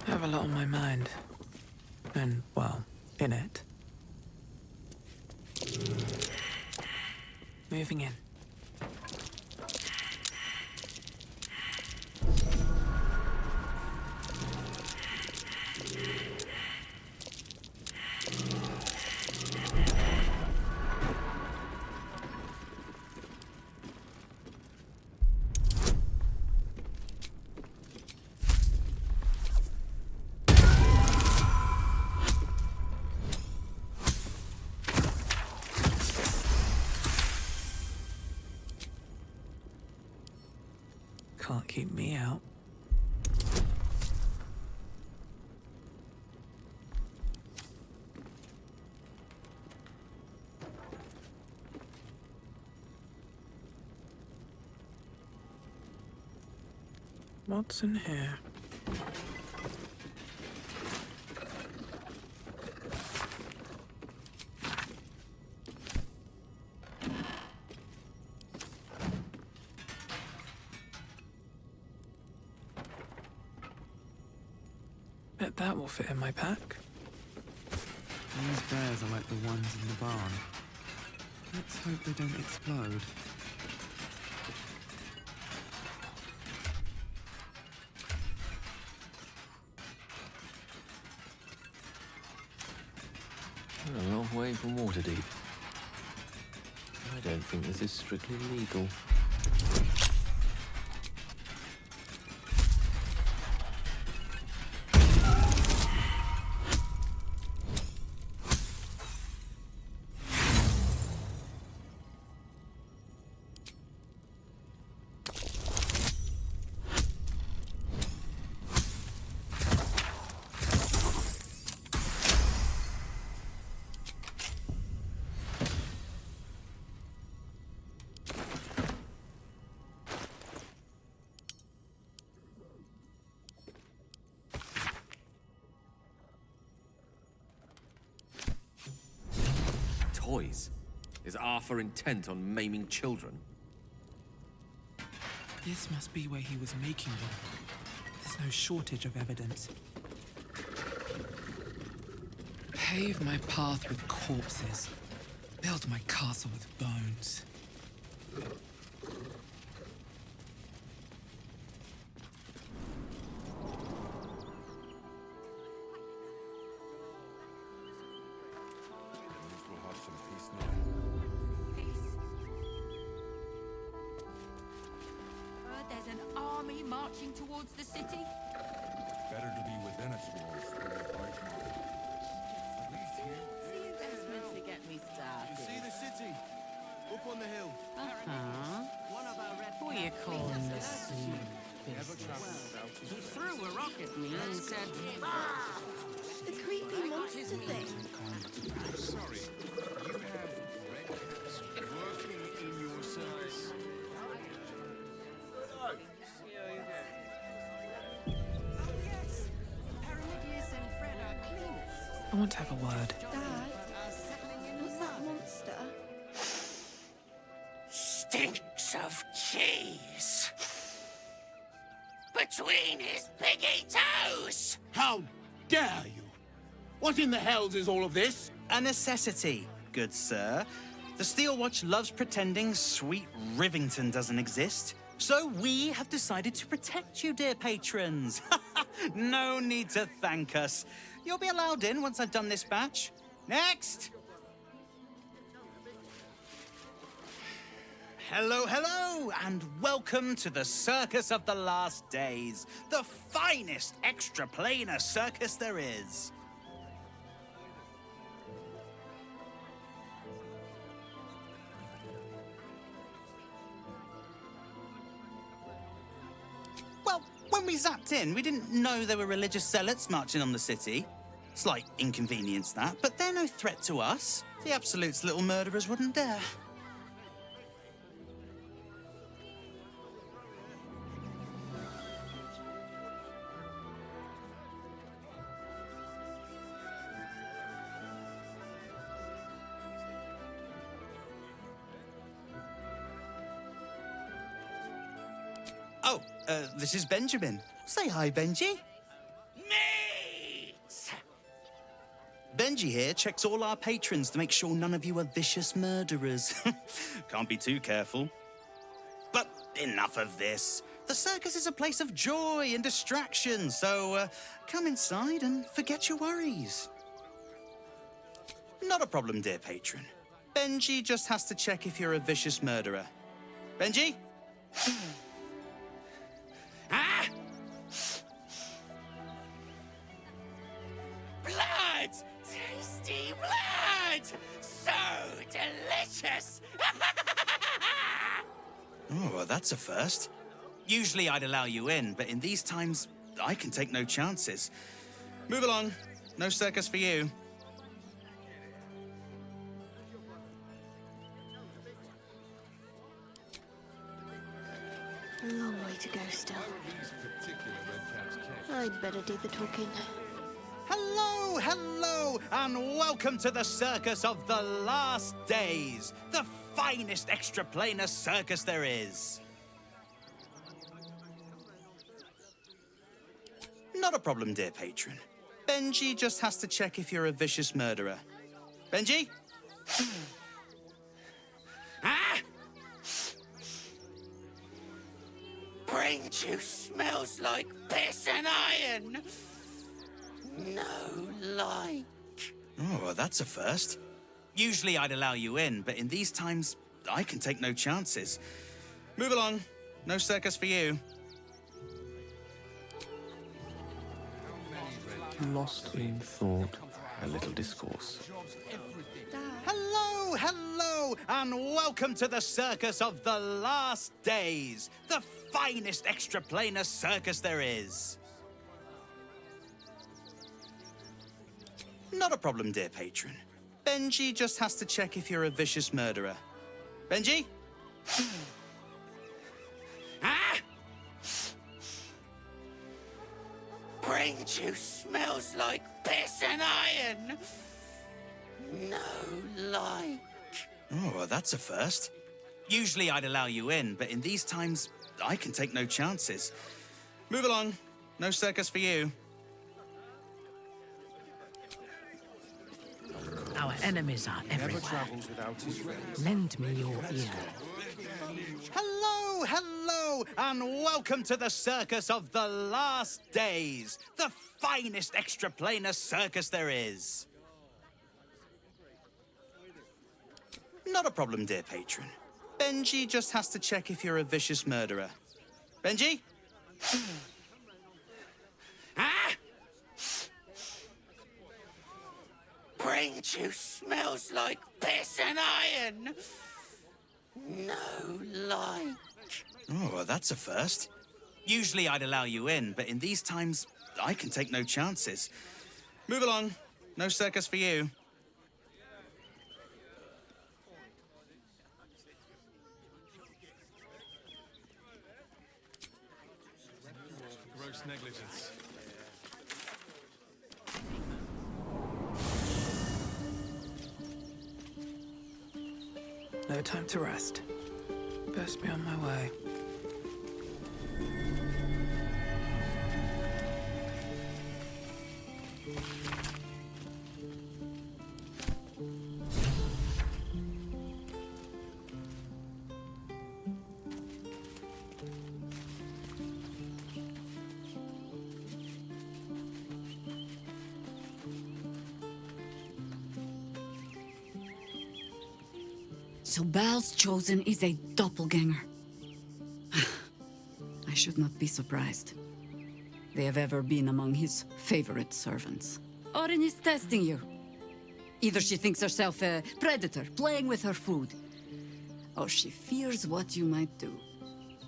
I have a lot on my mind. And, well, in it. Moving in. Can't keep me out. What's in here? Bet that will fit in my pack. These bears are like the ones in the barn. Let's hope they don't explode. A long way from Waterdeep. I don't think this is strictly legal. Toys? Is Arthur intent on maiming children? This must be where he was making them. There's no shortage of evidence. Pave my path with corpses. Build my castle with bones. There's an army marching towards the city. Better to be within its walls than a bright The investments to get me started. You see the city? Up on the hill. Who are you calling this business? He threw a rock at me and said, "Ah!" The creepy monster thing. Sorry, you have red caps working in your service. I want to have a word. Dad, what's that monster? Stinks of cheese between his piggy toes. How dare you? What in the hells is all of this? A necessity, good sir. The Steel Watch loves pretending sweet Rivington doesn't exist. So we have decided to protect you, dear patrons. No need to thank us. You'll be allowed in once I've done this batch. Next! Hello, hello, and welcome to the Circus of the Last Days, the finest extra-planar circus there is. Well, when we zapped in, we didn't know there were religious zealots marching on the city. Slight inconvenience, that, but they're no threat to us. The Absolute's little murderers wouldn't dare. Oh, this is Benjamin. Say hi, Benji. Meat! Benji here checks all our patrons to make sure none of you are vicious murderers. Can't be too careful. But enough of this. The circus is a place of joy and distraction, so come inside and forget your worries. Not a problem, dear patron. Benji just has to check if you're a vicious murderer. Benji? Ah! Blood! Tasty blood! So delicious! Oh, well, that's a first. Usually I'd allow you in, but in these times, I can take no chances. Move along. No circus for you. A long way to go still. I'd better do the talking. Hello, hello, and welcome to the circus of the last days. The finest extraplanar circus there is. Not a problem, dear patron. Benji just has to check if you're a vicious murderer. Benji? Ah! Brain juice smells like piss and iron. No light. Oh, well, that's a first. Usually I'd allow you in, but in these times, I can take no chances. Move along. No circus for you. Lost in thought, a little discourse. Hello, hello, and welcome to the circus of the last days. The finest extraplanar circus there is. Not a problem, dear patron. Benji just has to check if you're a vicious murderer. Benji? Ah! Brain juice smells like piss and iron. No light. Oh, well, that's a first. Usually I'd allow you in, but in these times, I can take no chances. Move along. No circus for you. Our enemies are everywhere. Lend me your ear. Hello, hello, and welcome to the circus of the last days. The finest extraplanar circus there is. Not a problem, dear patron. Benji just has to check if you're a vicious murderer. Benji? Ah! Brain juice smells like piss and iron. No light. Oh, well, that's a first. Usually I'd allow you in, but in these times, I can take no chances. Move along. No circus for you. Gross negligence. No time to rest. Best be on my way. So Bal's chosen is a doppelganger. I should not be surprised. They have ever been among his favorite servants. Orin is testing you. Either she thinks herself a predator, playing with her food, or she fears what you might do.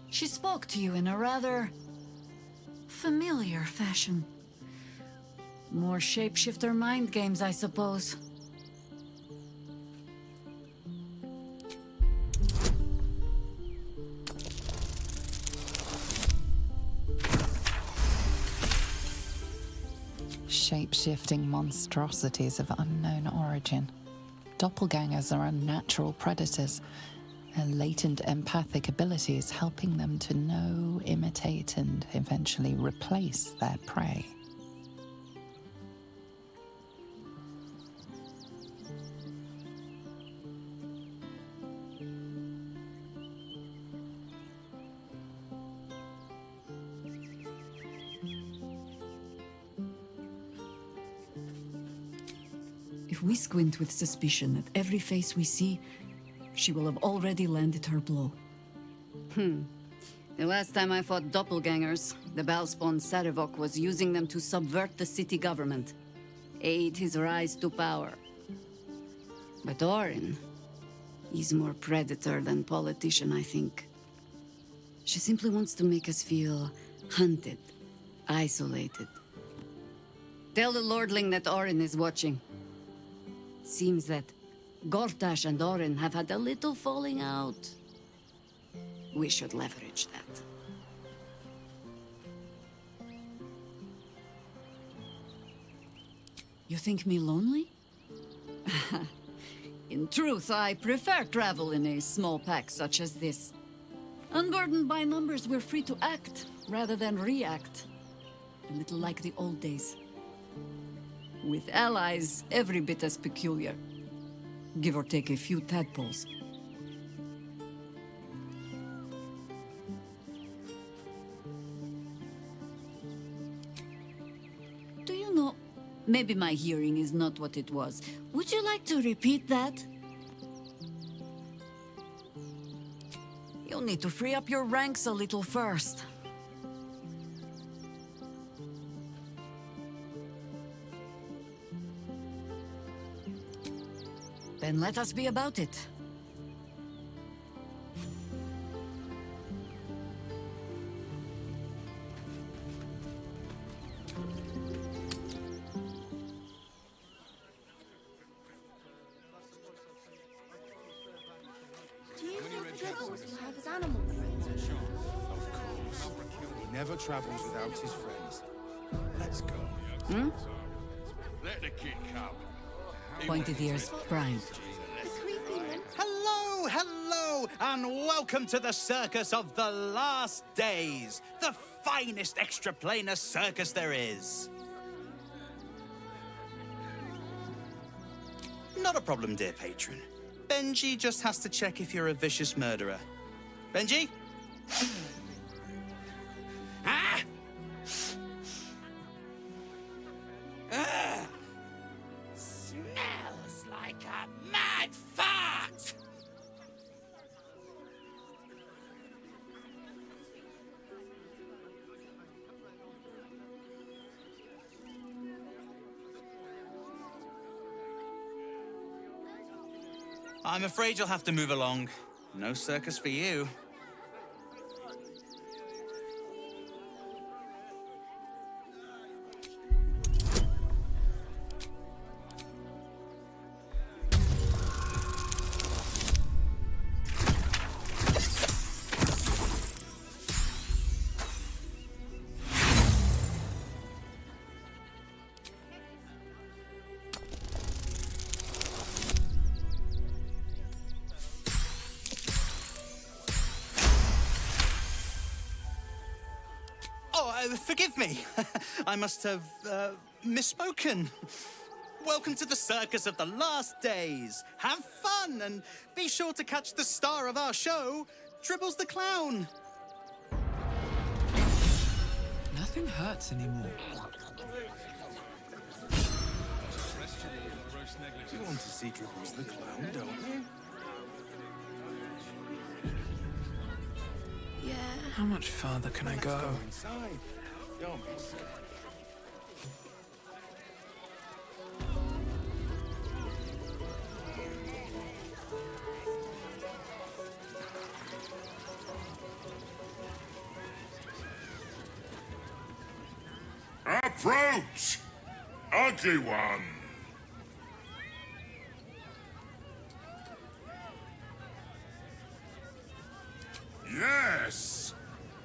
She spoke to you in a rather familiar fashion. More shapeshifter mind games, I suppose. Shape-shifting monstrosities of unknown origin. Doppelgangers are unnatural predators, their latent empathic abilities helping them to know, imitate, and eventually replace their prey. If we squint with suspicion at every face we see, she will have already landed her blow. The last time I fought doppelgangers, the Balspawn Sarevok was using them to subvert the city government, aid his rise to power. But Orin, he's more predator than politician, I think. She simply wants to make us feel hunted, isolated. Tell the Lordling that Orin is watching. Seems that Gortash and Orin have had a little falling out. We should leverage that. You think me lonely? In truth, I prefer travel in a small pack such as this. Unburdened by numbers, we're free to act rather than react. A little like the old days. With allies, every bit as peculiar. Give or take a few tadpoles. Do you know, maybe my hearing is not what it was. Would you like to repeat that? You'll need to free up your ranks a little first. Then let us be about it. Do you think Troubles will have his animal friends? Of course. He never travels without his friends. Let's go. Hmm? Let the kid come. Pointed ears, prime. Hello, hello, and welcome to the circus of the last days, the finest extraplanar circus there is. Not a problem, dear patron. Benji just has to check if you're a vicious murderer. Benji? Ah! Smells like a mad fart! I'm afraid you'll have to move along. No circus for you. Forgive me. I must have misspoken. Welcome to the circus of the last days. Have fun and be sure to catch the star of our show, Dribbles the Clown. Nothing hurts anymore. You want to see Dribbles the Clown, don't you? Yeah. How much farther can I go? Inside. Don't be silly. Approach! Ugly one! Yes!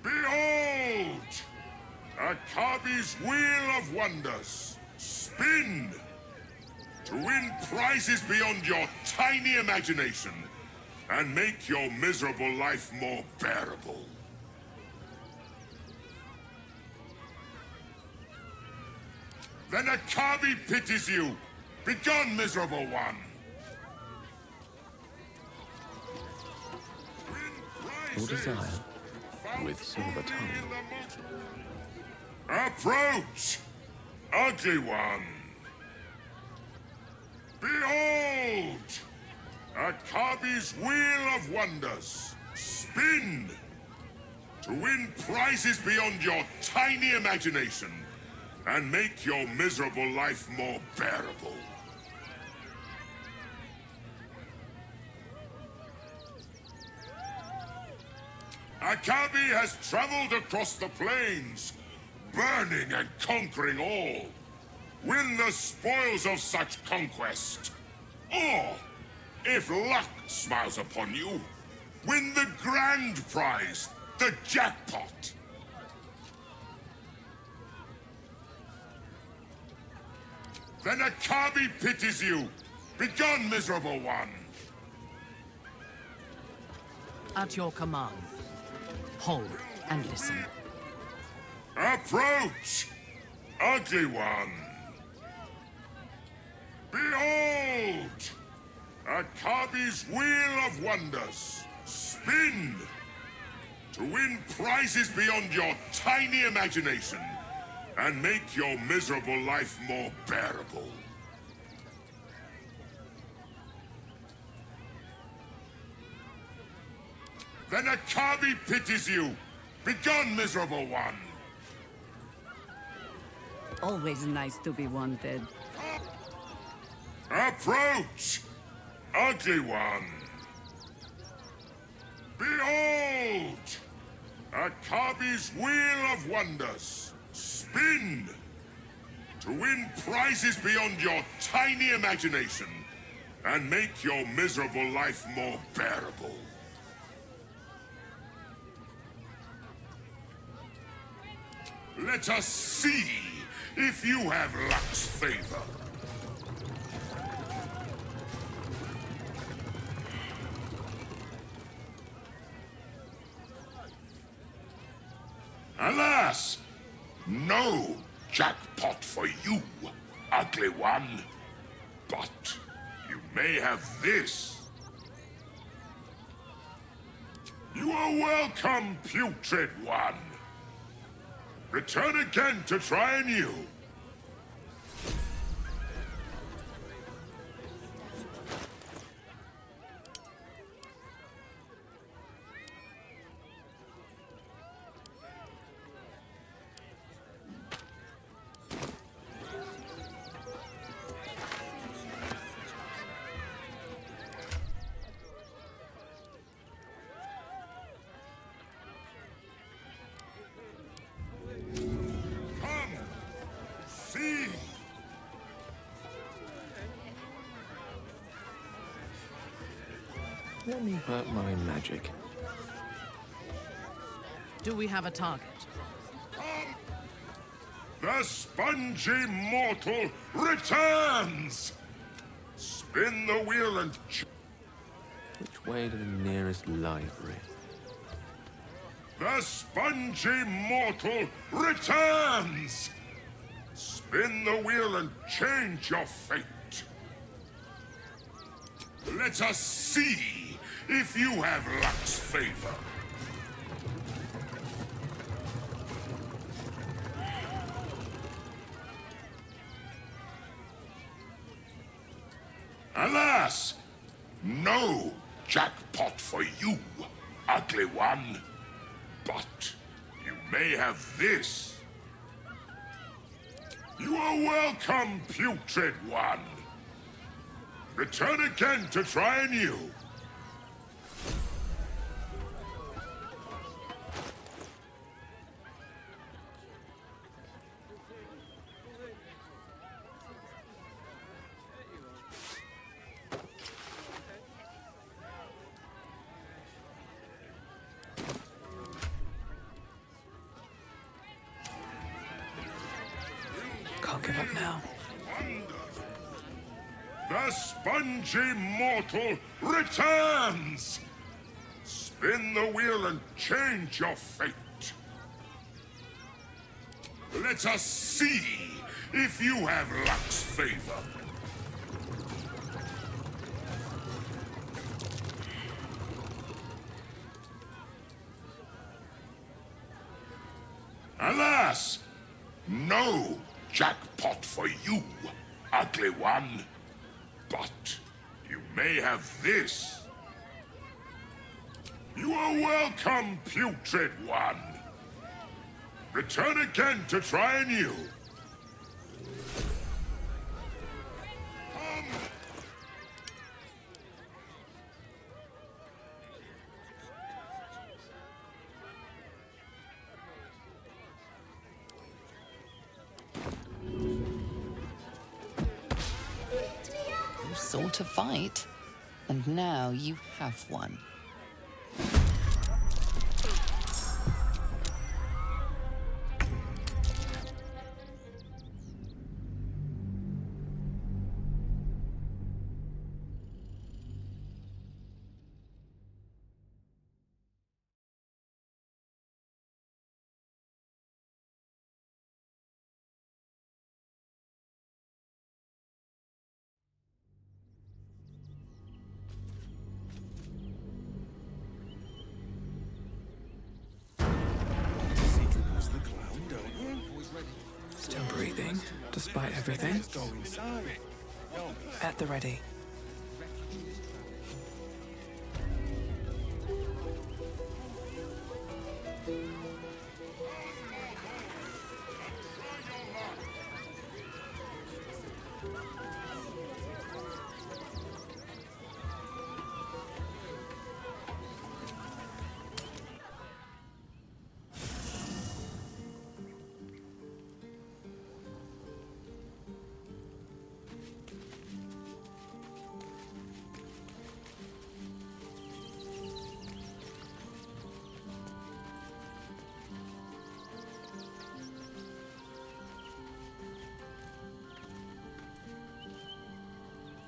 Behold! Akabi's Wheel of Wonders! Spin! To win prizes beyond your tiny imagination and make your miserable life more bearable. Then Akabi pities you! Begone, miserable one! Your desire with silver tongue. Approach! Ugly one! Behold! Akabi's Wheel of Wonders! Spin! To win prizes beyond your tiny imagination and make your miserable life more bearable. Akabi has traveled across the plains, burning and conquering all. Win the spoils of such conquest. Or, if luck smiles upon you, win the grand prize, the jackpot. Then Akabi pities you. Begone, miserable one. At your command. Hold and listen. Approach, ugly one. Behold! Akabi's Wheel of Wonders. Spin! To win prizes beyond your tiny imagination and make your miserable life more bearable. Then Akabi pities you. Begone, miserable one. Always nice to be wanted. Approach, ugly one. Behold! Akabi's Wheel of Wonders. Spin! To win prizes beyond your tiny imagination and make your miserable life more bearable. Let us see if you have luck's favor. Alas! No jackpot for you, ugly one. But you may have this. You are welcome, putrid one. Return again to try anew. See! Let me work my magic. Do we have a target? The spongy mortal returns! Spin the wheel and... Which way to the nearest library? The spongy mortal returns! Spin the wheel and change your fate. Let us see if you have luck's favor. Alas! No jackpot for you, ugly one. But you may have this. You are welcome, putrid one. Return again to try anew. Can't give up now. The spongy mortal returns! Spin the wheel and change your fate. Let us see if you have luck's favor. Alas! No jackpot for you, ugly one. But you may have this. You are welcome, putrid one. Return again to try anew. sword to fight. And now you have one. Still breathing, despite everything. At the ready.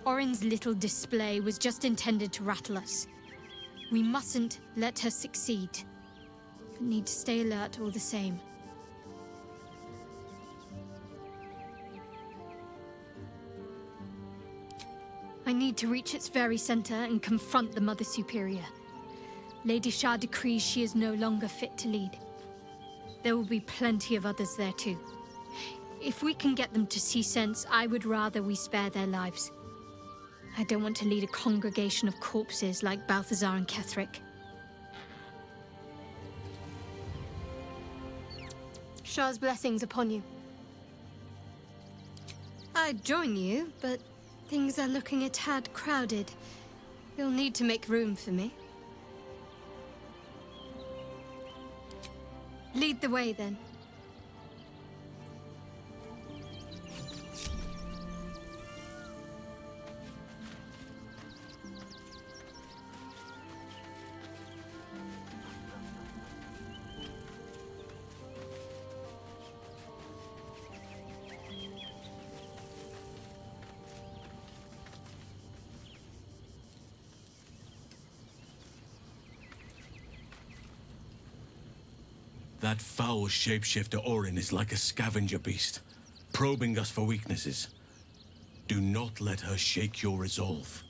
Orin's little display was just intended to rattle us. We mustn't let her succeed, but need to stay alert all the same. I need to reach its very center and confront the Mother Superior. Lady Shah decrees she is no longer fit to lead. There will be plenty of others there too. If we can get them to see sense, I would rather we spare their lives. I don't want to lead a congregation of corpses like Balthazar and Ketheric. Shah's blessings upon you. I'd join you, but things are looking a tad crowded. You'll need to make room for me. Lead the way, then. That foul shapeshifter Orin is like a scavenger beast, probing us for weaknesses. Do not let her shake your resolve.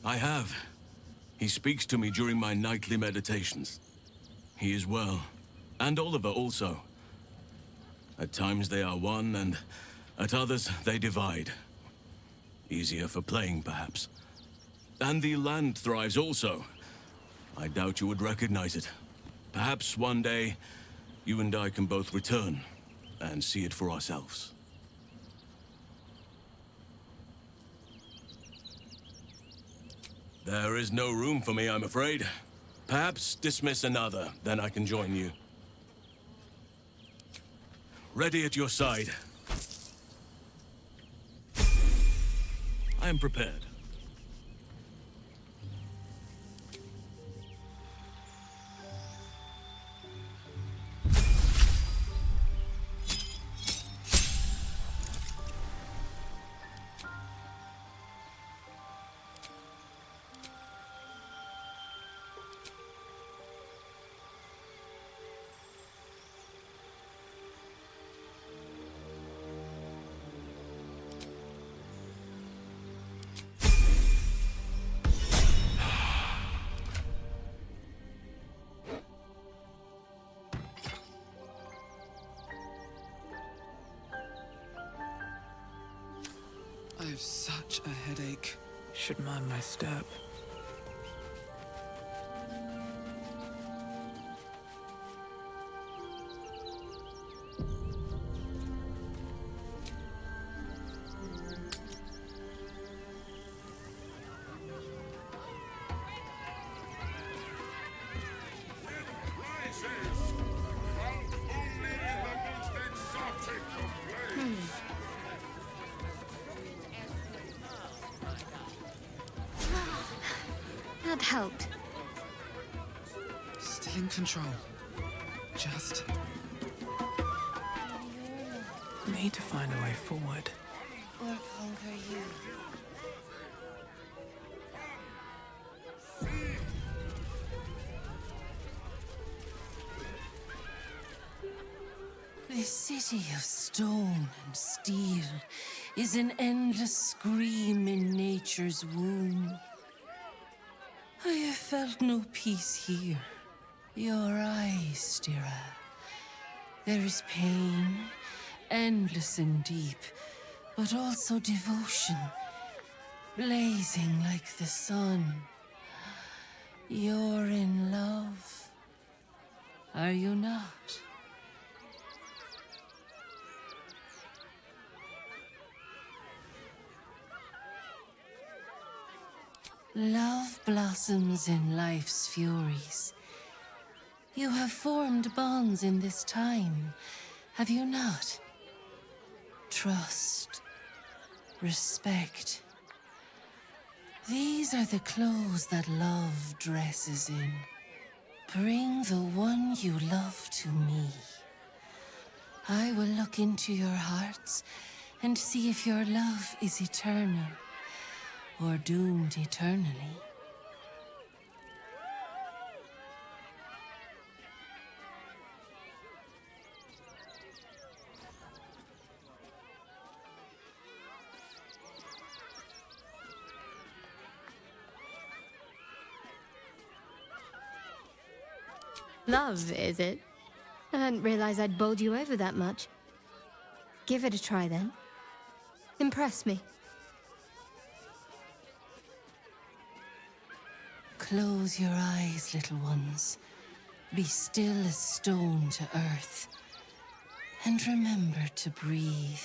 I have. He speaks to me during my nightly meditations. He is well, and Oliver also. At times they are one, and at others they divide. Easier for playing, perhaps. And the land thrives also. I doubt you would recognize it. Perhaps one day, you and I can both return and see it for ourselves. There is no room for me, I'm afraid. Perhaps dismiss another, then I can join you. Ready at your side. I am prepared. I have such a headache. Should mind my step. Found only the most exotic of That helped. Still in control. Just need to find a way forward. Or conquer you. This city of stone and steel is an endless scream in nature's womb. I have felt no peace here. Your eyes, Dira. There is pain, endless and deep, but also devotion, blazing like the sun. You're in love, are you not? Love blossoms in life's furies. You have formed bonds in this time, have you not? Trust, respect. These are the clothes that love dresses in. Bring the one you love to me. I will look into your hearts and see if your love is eternal or doomed eternally. Love, is it? I hadn't realized I'd bowled you over that much. Give it a try then. Impress me. Close your eyes, little ones. Be still as stone to earth. And remember to breathe.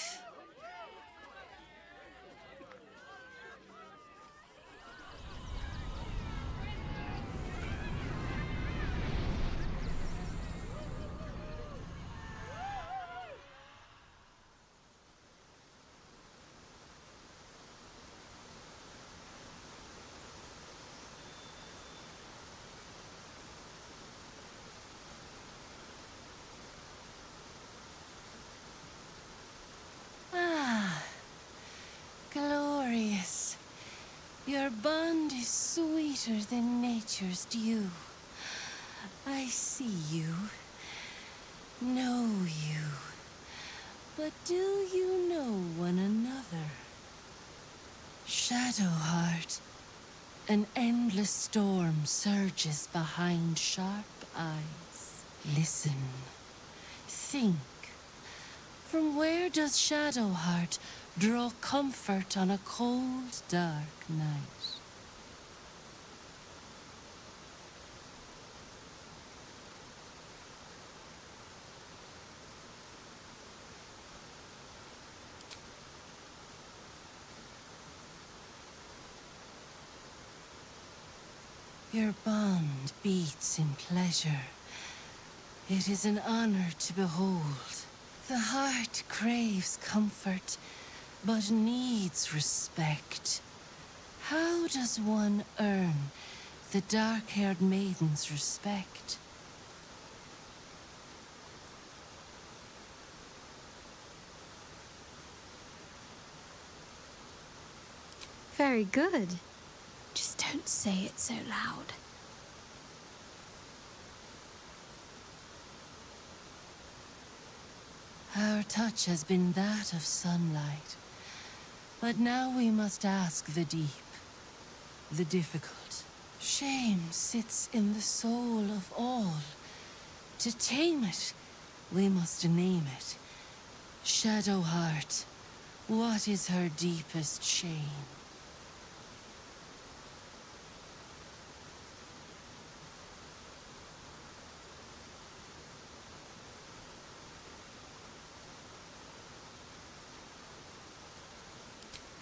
Glorious. Your bond is sweeter than nature's dew. I see you, know you. But do you know one another? Shadowheart, an endless storm surges behind sharp eyes. Listen, think. From where does Shadowheart draw comfort on a cold, dark night? Your bond beats in pleasure. It is an honor to behold. The heart craves comfort, but needs respect. How does one earn the dark-haired maiden's respect? Very good. Just don't say it so loud. Our touch has been that of sunlight. But now we must ask the deep, the difficult. Shame sits in the soul of all. To tame it, we must name it. Shadowheart, what is her deepest shame?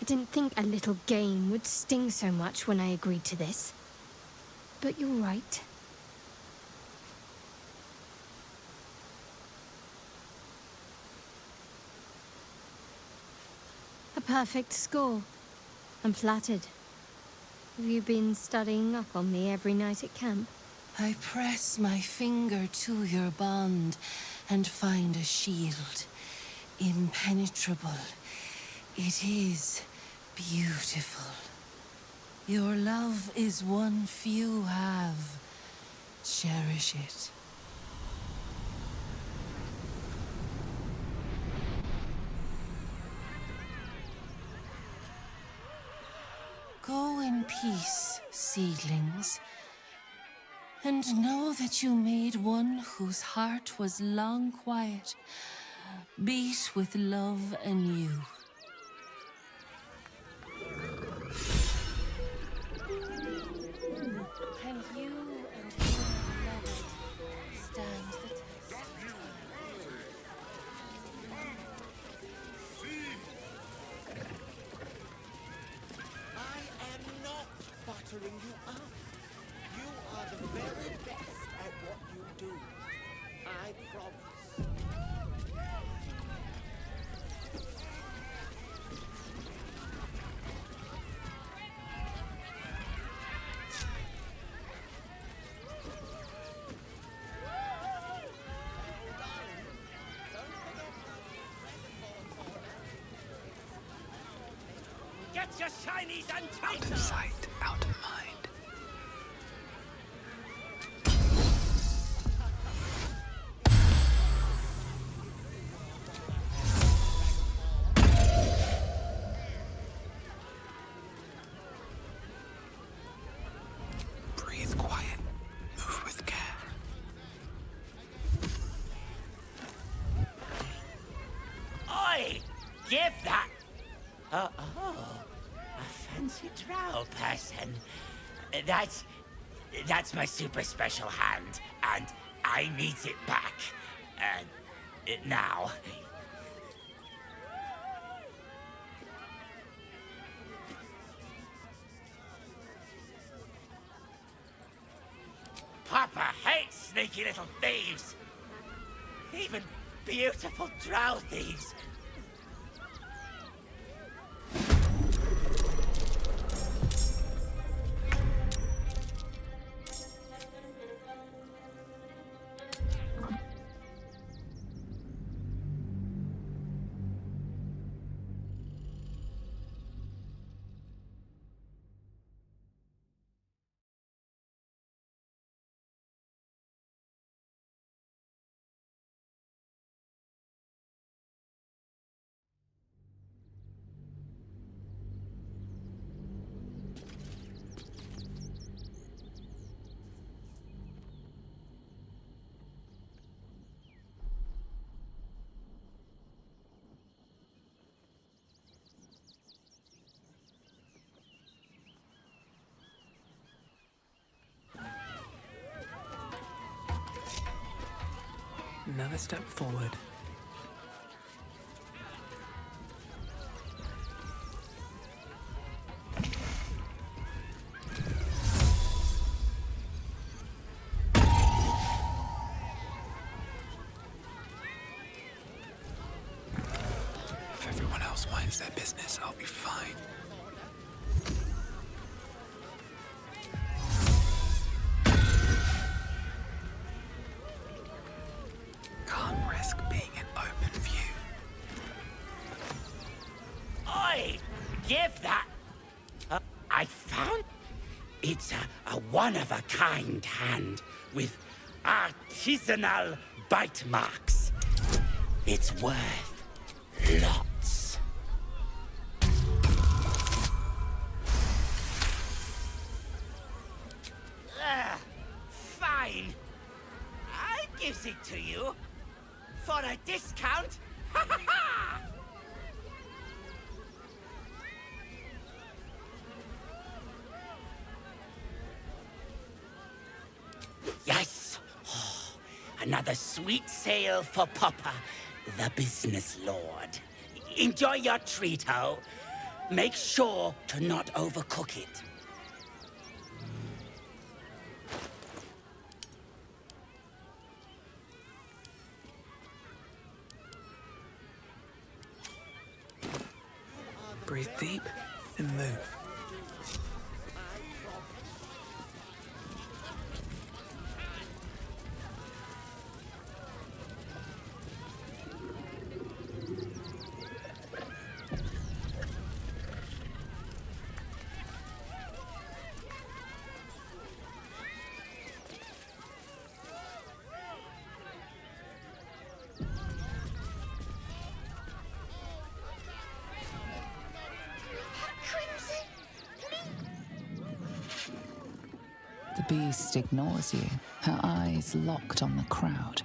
I didn't think a little game would sting so much when I agreed to this. But you're right. A perfect score. I'm flattered. Have you been studying up on me every night at camp? I press my finger to your bond and find a shield. Impenetrable. It is beautiful. Your love is one few have. Cherish it. Go in peace, seedlings, and know that you made one whose heart was long quiet, beat with love anew. Can you and your beloved stand the test of time? I am not buttering you up. You are the very best at what you do. I promise. Get your shinies and Out of sight, out of mind. Breathe quiet. Move with care. Oi! Give that! Oh, a fancy drow person. That's my super special hand, and I need it back. Now. Papa hates sneaky little thieves. Even beautiful drow thieves. Another step forward. If everyone else minds their business, I'll be fine. Can't risk being in open view. Oi! Give that! I found... It's a one-of-a-kind hand with artisanal bite marks. It's worth lots. Fine. I gives it to you. For a discount. Ha ha ha! Yes! Oh, another sweet sale for Papa, the business lord. Enjoy your treat, ho. Make sure to not overcook it. Breathe deep and move. beast ignores you, her eyes locked on the crowd.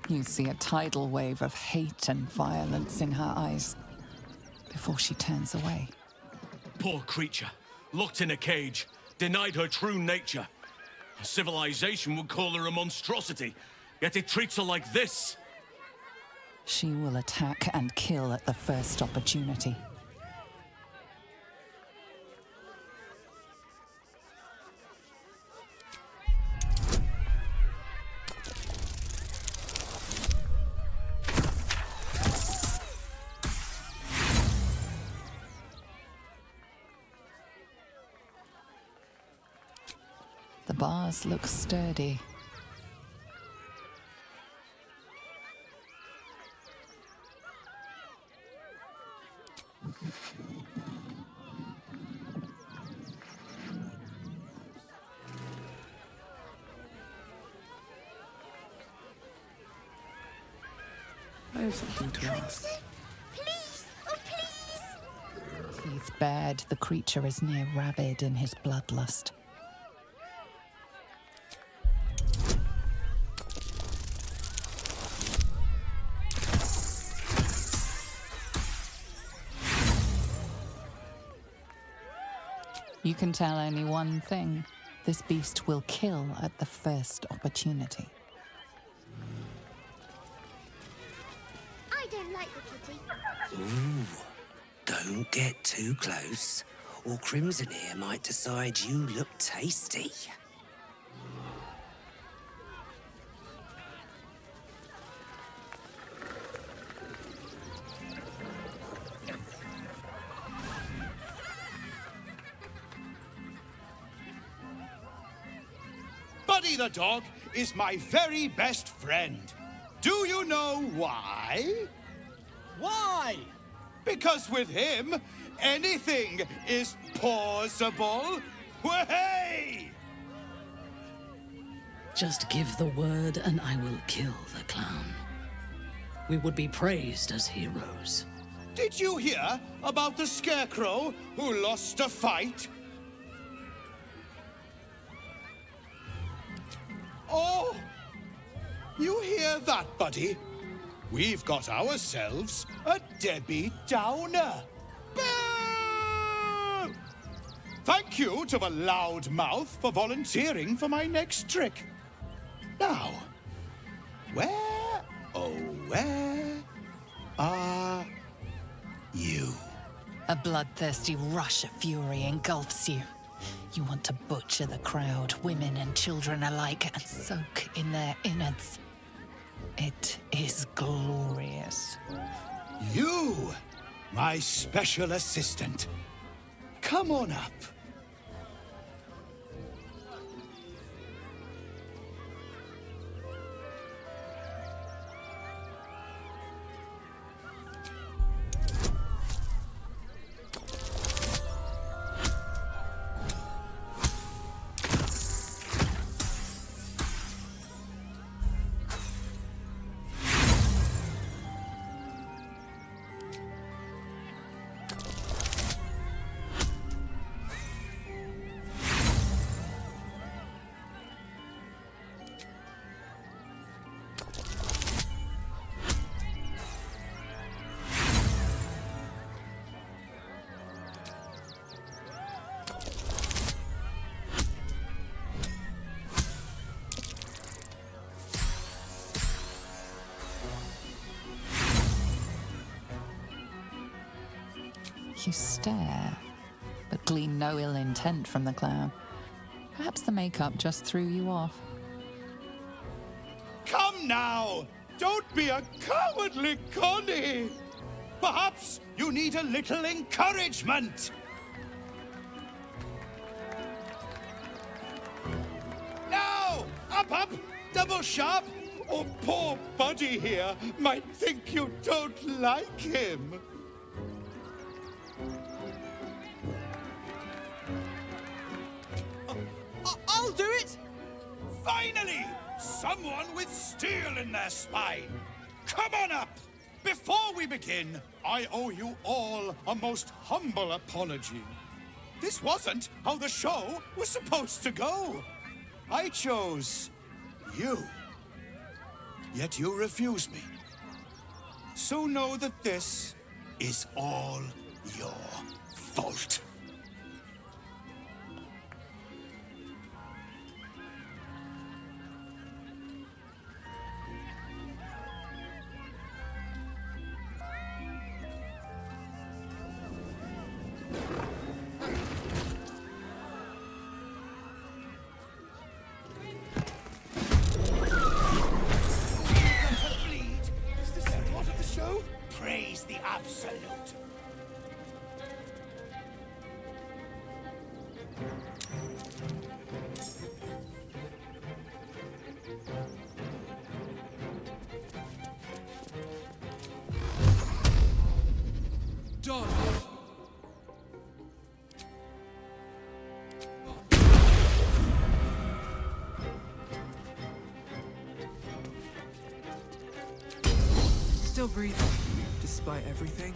You see a tidal wave of hate and violence in her eyes before she turns away. Poor creature, locked in a cage, denied her true nature. Civilization would call her a monstrosity, yet it treats her like this. She will attack and kill at the first opportunity. The bars look sturdy. I have something to ask. Please, oh please! Heath bared, the creature is near rabid in his bloodlust. You can tell only one thing. This beast will kill at the first opportunity. I don't like the kitty. Ooh, don't get too close, or Crimson Ear might decide you look tasty. Buddy the dog is my very best friend. Do you know why? Why? Because with him, anything is possible. Way! Just give the word and I will kill the clown. We would be praised as heroes. Did you hear about the scarecrow who lost a fight? Oh! You hear that, buddy? We've got ourselves a Debbie Downer. Boo! Thank you to the loud mouth for volunteering for my next trick. Now, where, oh, where are you? A bloodthirsty rush of fury engulfs you. You want to butcher the crowd, women and children alike, and soak in their innards. It is glorious. You, my special assistant. Come on up. You stare, but glean no ill intent from the clown. Perhaps the makeup just threw you off. Come now! Don't be a cowardly Connie! Perhaps you need a little encouragement! Now! Up! Double sharp! Or poor Buddy here might think you don't like him. I'll do it! Finally! Someone with steel in their spine! Come on up! Before we begin, I owe you all a most humble apology. This wasn't how the show was supposed to go. I chose you. Yet you refuse me. So know that this is all your fault. Praise the Absolute. Dodge! Still breathing, despite everything.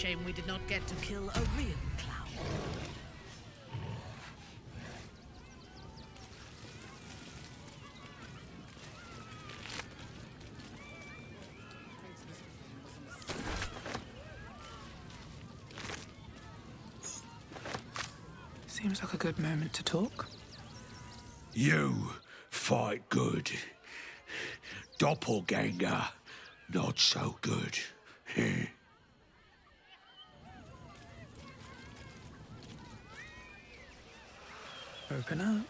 shame we did not get to kill a real clown. Seems like a good moment to talk. You fight good. Doppelganger, not so good. Open up.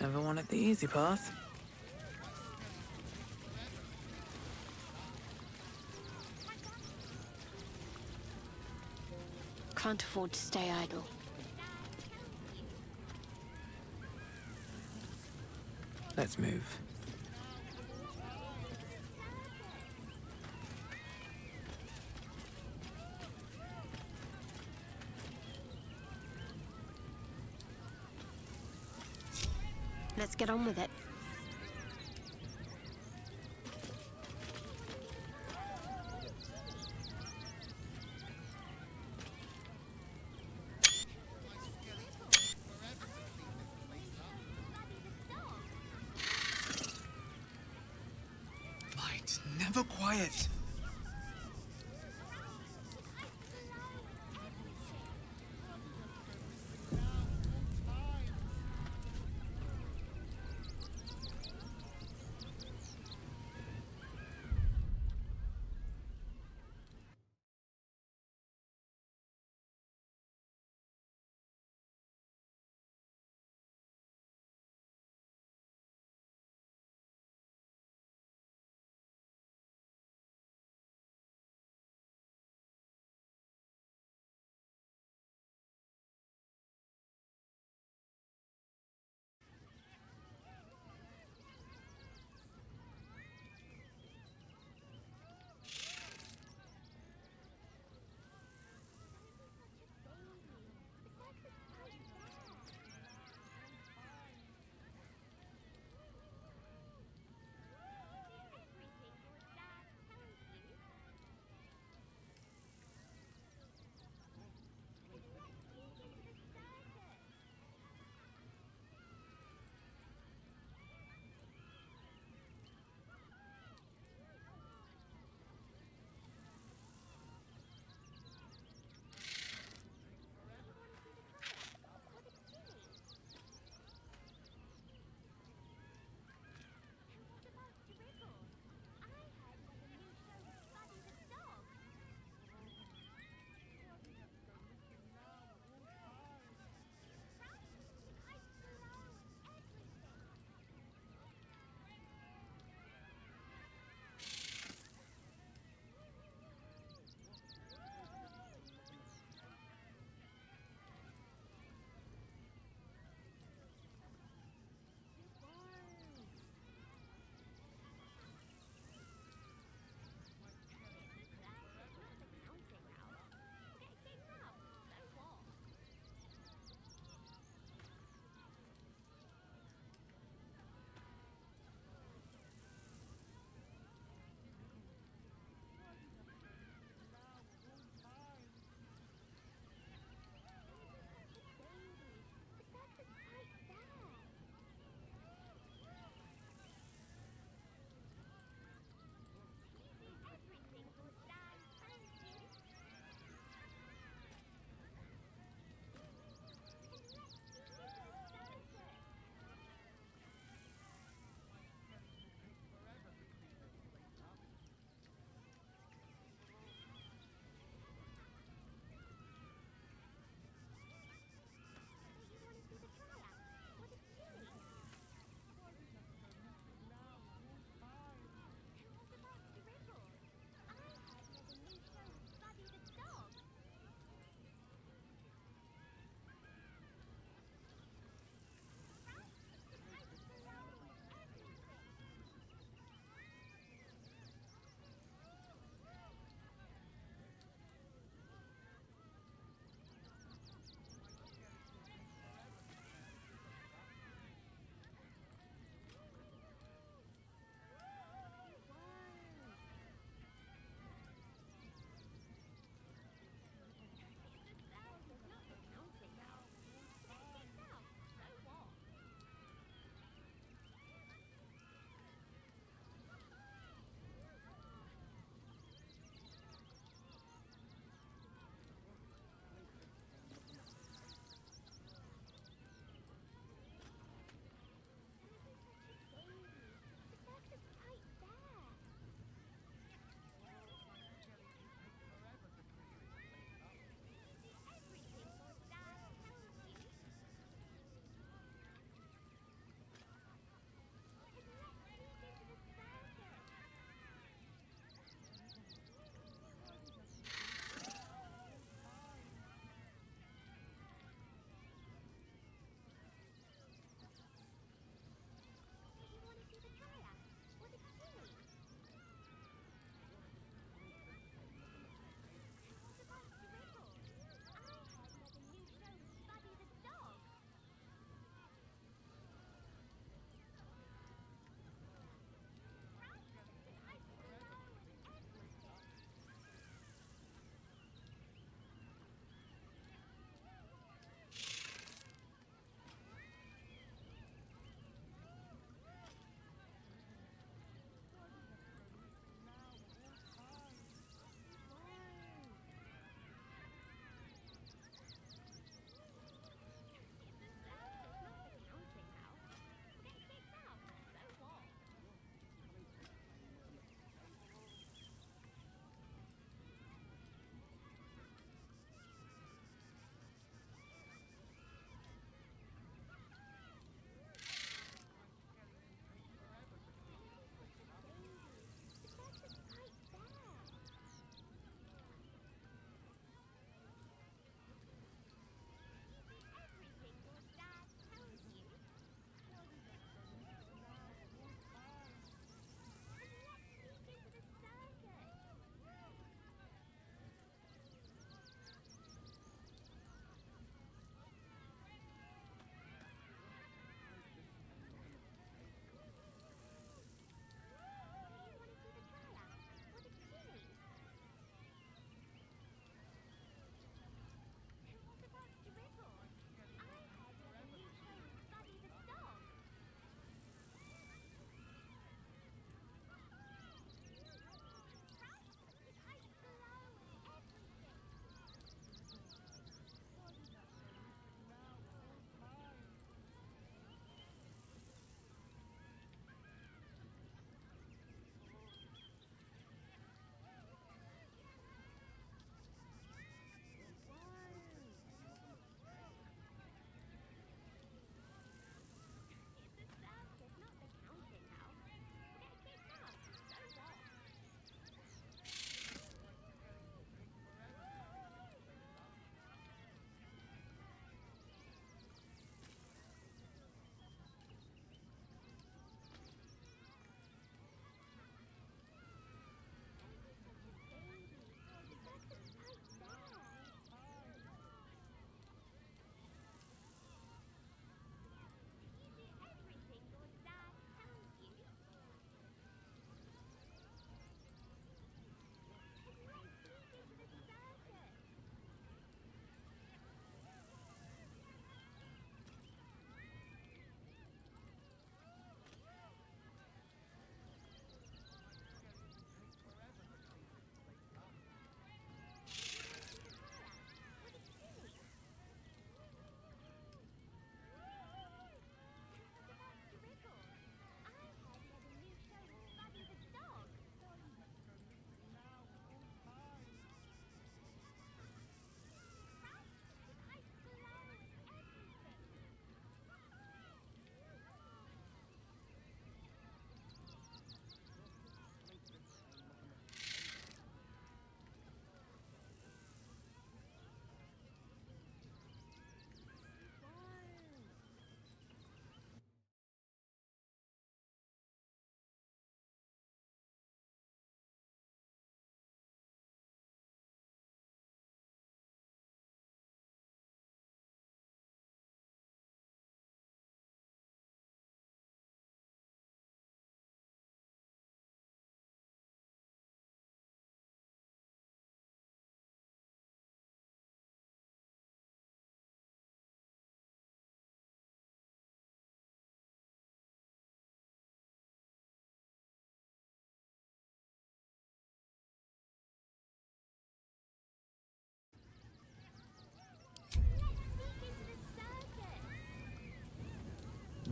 Never wanted the easy path. Can't afford to stay idle. Let's move. Let's get on with it. Light, never quiet.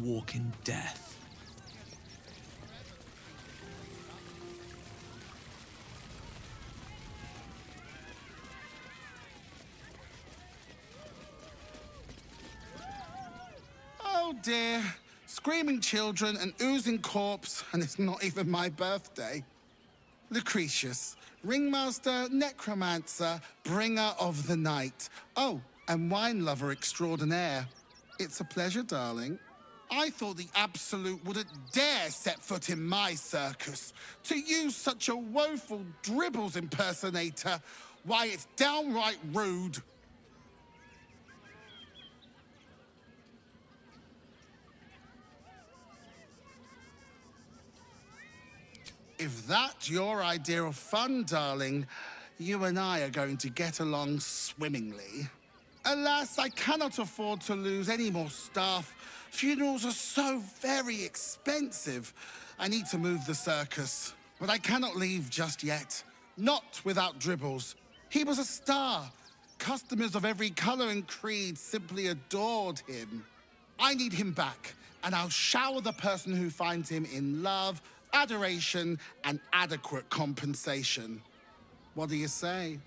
walk in death. Oh dear. Screaming children, an oozing corpse, and it's not even my birthday. Lucretius, ringmaster, necromancer, bringer of the night. Oh, and wine lover extraordinaire. It's a pleasure, darling. I thought the Absolute wouldn't dare set foot in my circus. To use such a woeful dribbles impersonator, why, it's downright rude. If that's your idea of fun, darling, you and I are going to get along swimmingly. Alas, I cannot afford to lose any more staff. Funerals are so very expensive. I need to move the circus, but I cannot leave just yet. Not without Dribbles. He was a star. Customers of every color and creed simply adored him. I need him back, and I'll shower the person who finds him in love, adoration, and adequate compensation. What do you say?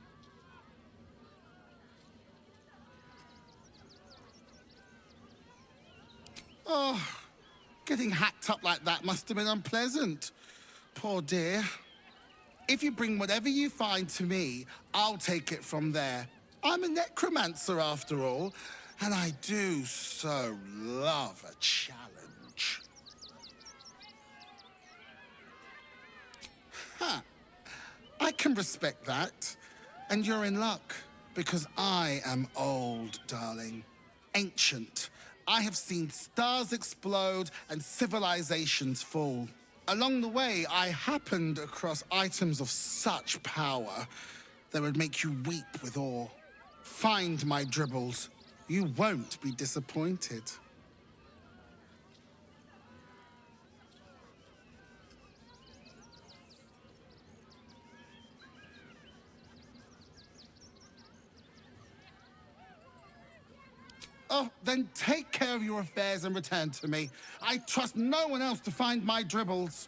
Oh, getting hacked up like that must have been unpleasant. Poor dear. If you bring whatever you find to me, I'll take it from there. I'm a necromancer after all, and I do so love a challenge. Huh. I can respect that. And you're in luck, because I am old, darling. Ancient. I have seen stars explode and civilizations fall. Along the way, I happened across items of such power that would make you weep with awe. Find my Dribbles. You won't be disappointed. Oh, then take care of your affairs and return to me. I trust no one else to find my Dribbles.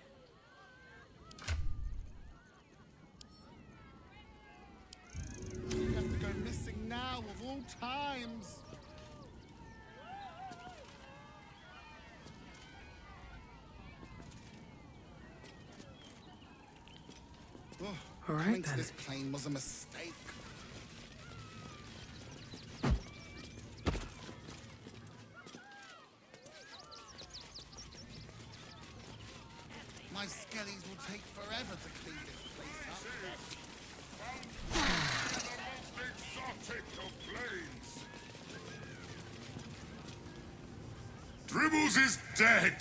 You have to go missing now of all times. Oh, all right, coming to then. this plane was a mistake. My skellies will take forever to clean this place up. The most exotic of planes. Dribbles is dead.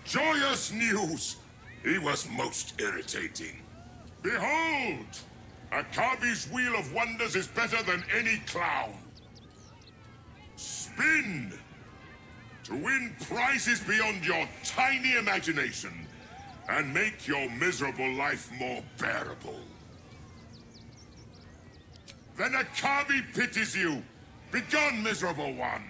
Joyous news. He was most irritating. Behold! Akabi's Wheel of Wonders is better than any clown. Spin! To win prizes beyond your tiny imagination and make your miserable life more bearable. Then Akabi pities you. Begone, miserable one.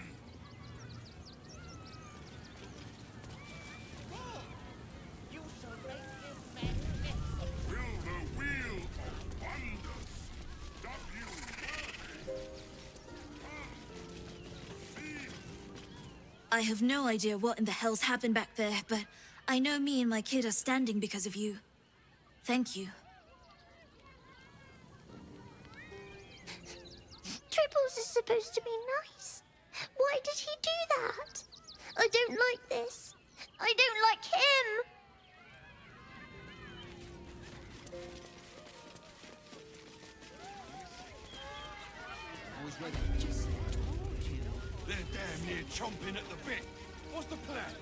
I have no idea what in the hell's happened back there, but I know me and my kid are standing because of you. Thank you. Dribbles is supposed to be nice. Why did he do that? I don't like this. I don't like him. Just told you. They're damn near chomping at the bit. What's the plan?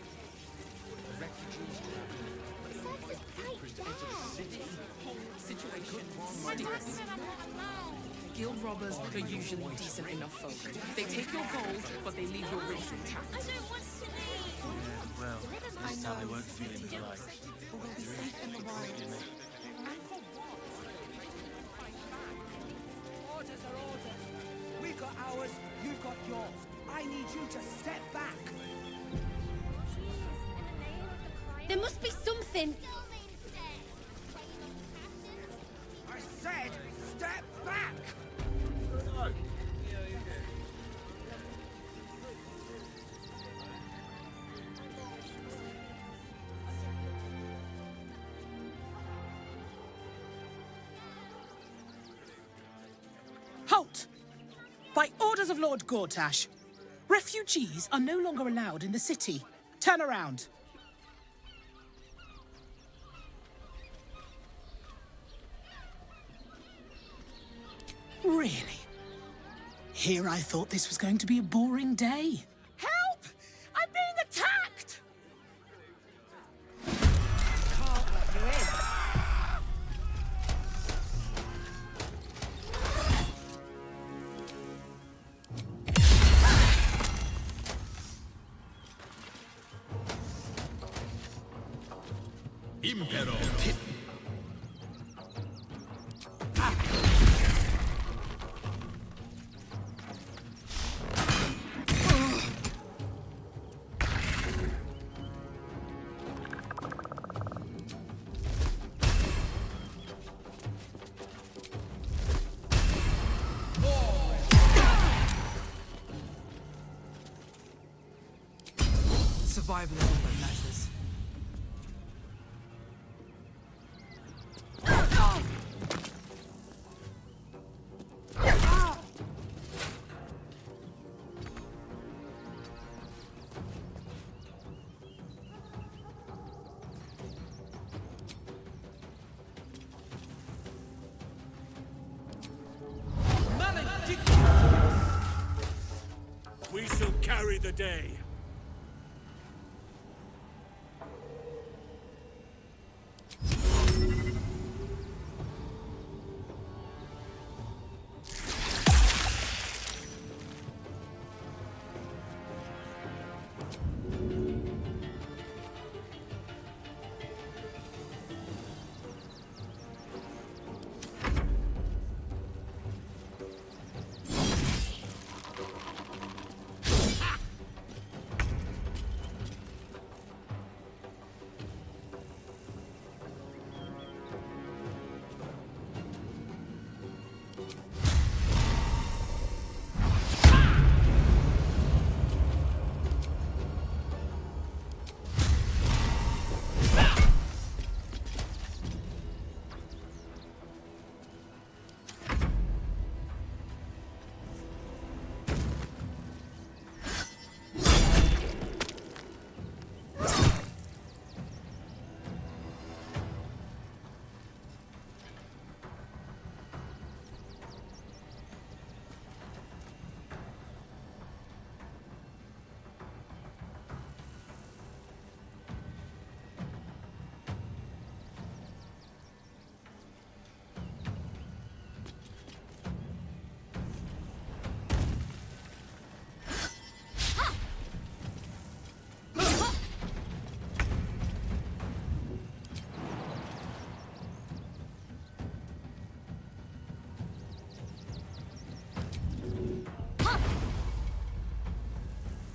Guild robbers are usually decent enough folk. They take your gold, but they leave your rings intact. I don't want to leave. Well, this time they weren't feeling polite. We'll be safe in the wild. Orders are orders. We've got ours, you've got yours. I need you to step back. must be something. I said, step back! Halt! By orders of Lord Gortash, refugees are no longer allowed in the city. Turn around. Really? Here I thought this was going to be a boring day. Help! I'm being attacked! Can't let you in. Impero. Survival is all that matters. We shall carry the day.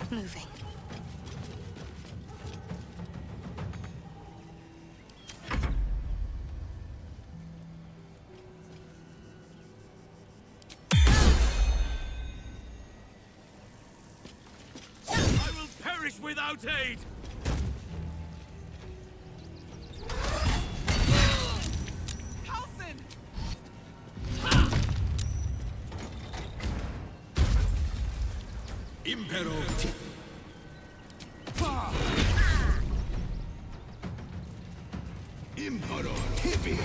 Moving. I will perish without aid! Impero. Impero. Tibi.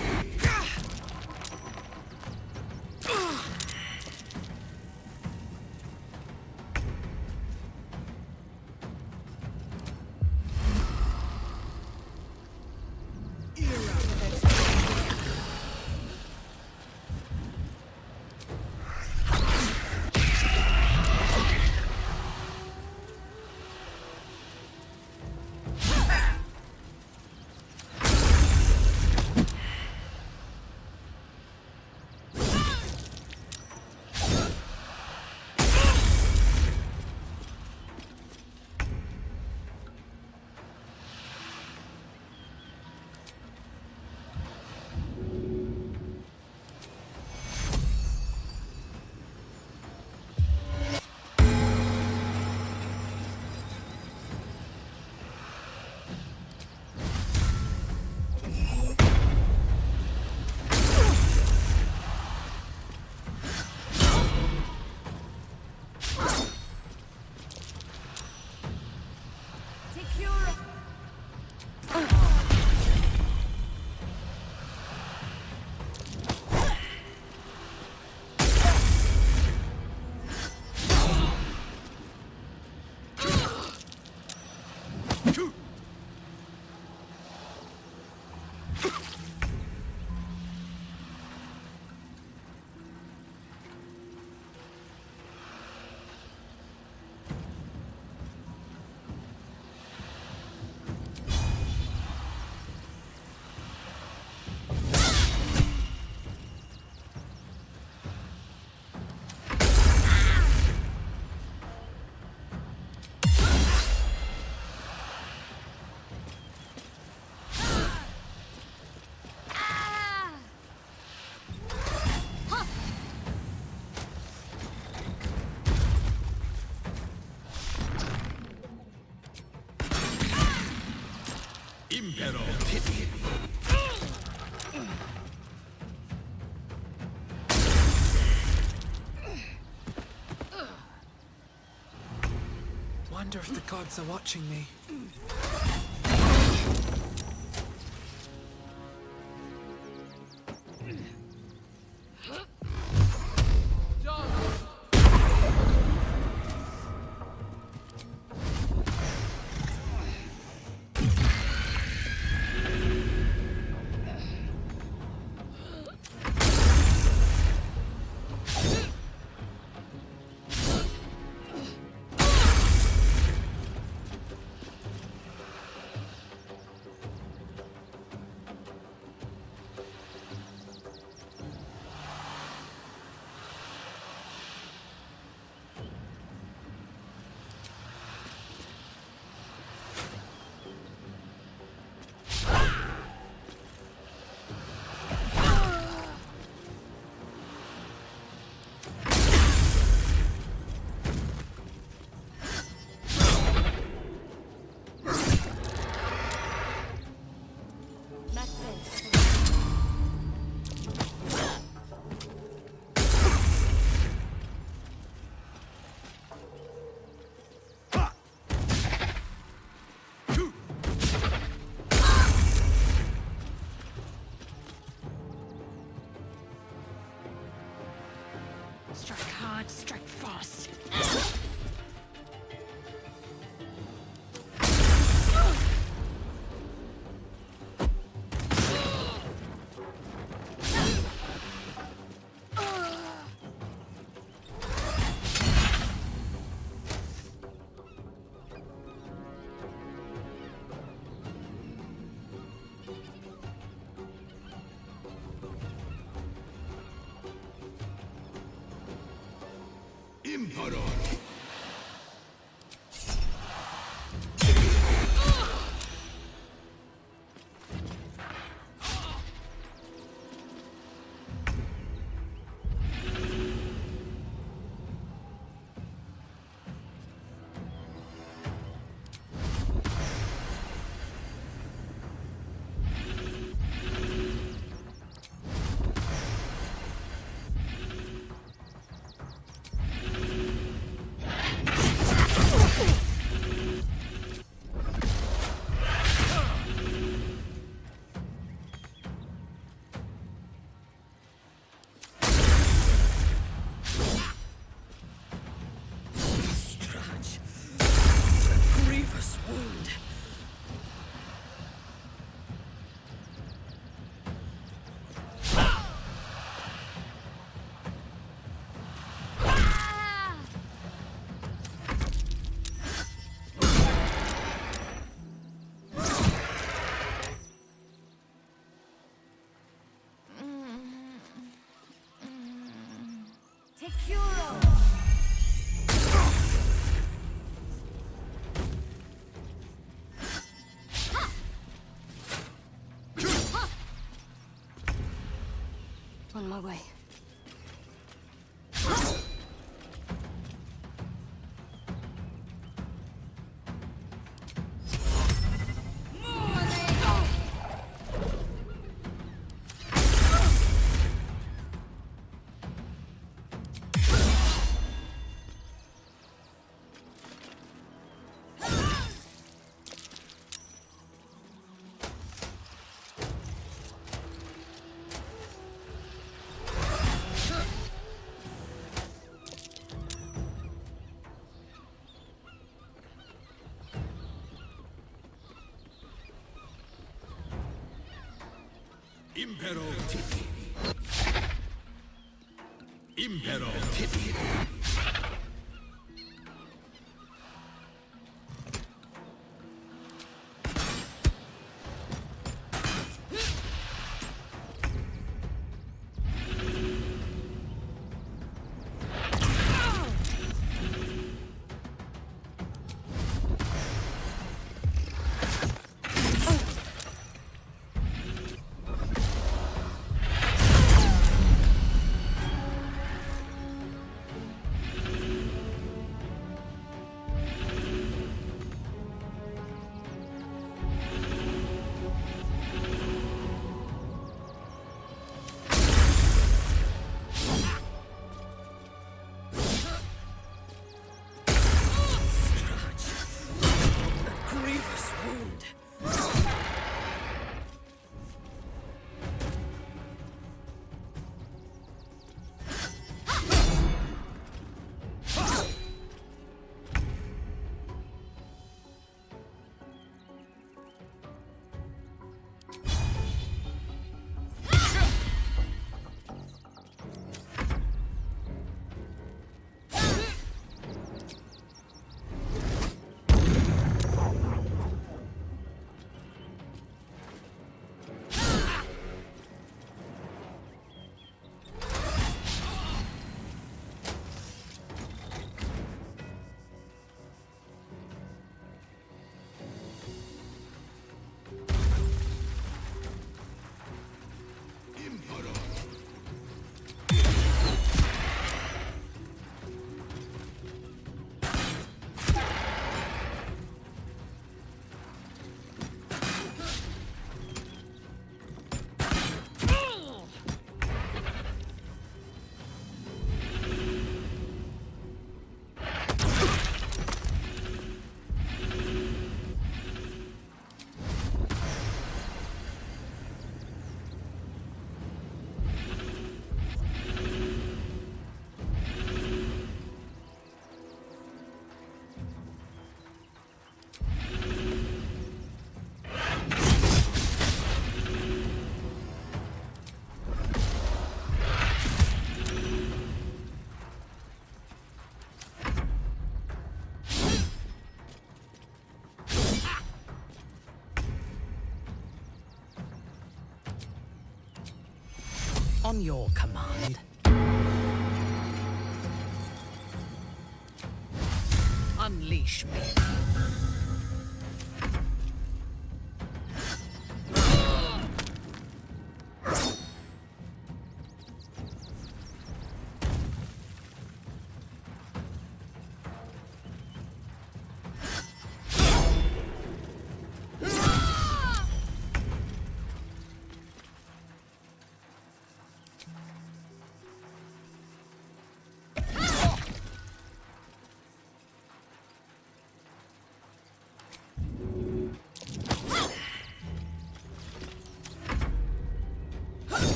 wonder if the gods are watching me. Strike hard, strike fast. Emperor! Grievous wound. On my way. Impero Tipi. Impero Tipi. On your command. Unleash me.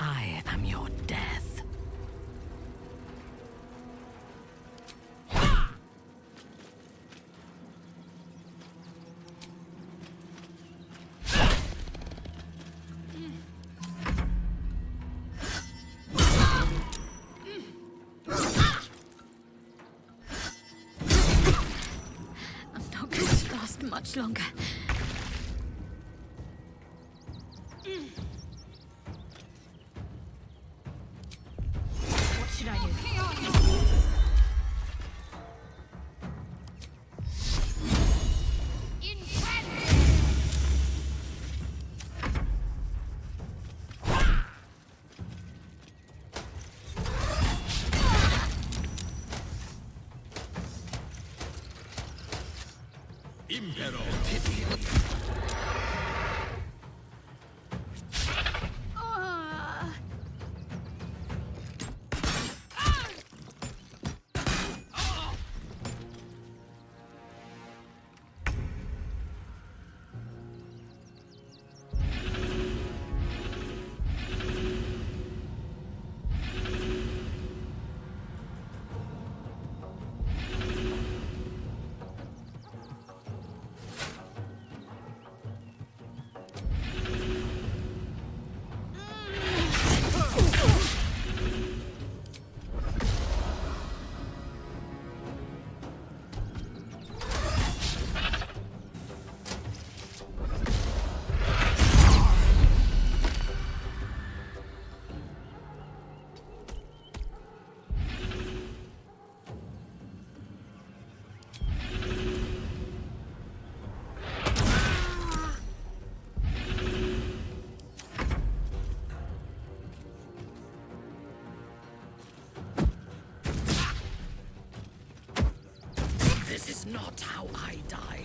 I am your death. I'm not going to last much longer. What should I do? This is not how I die.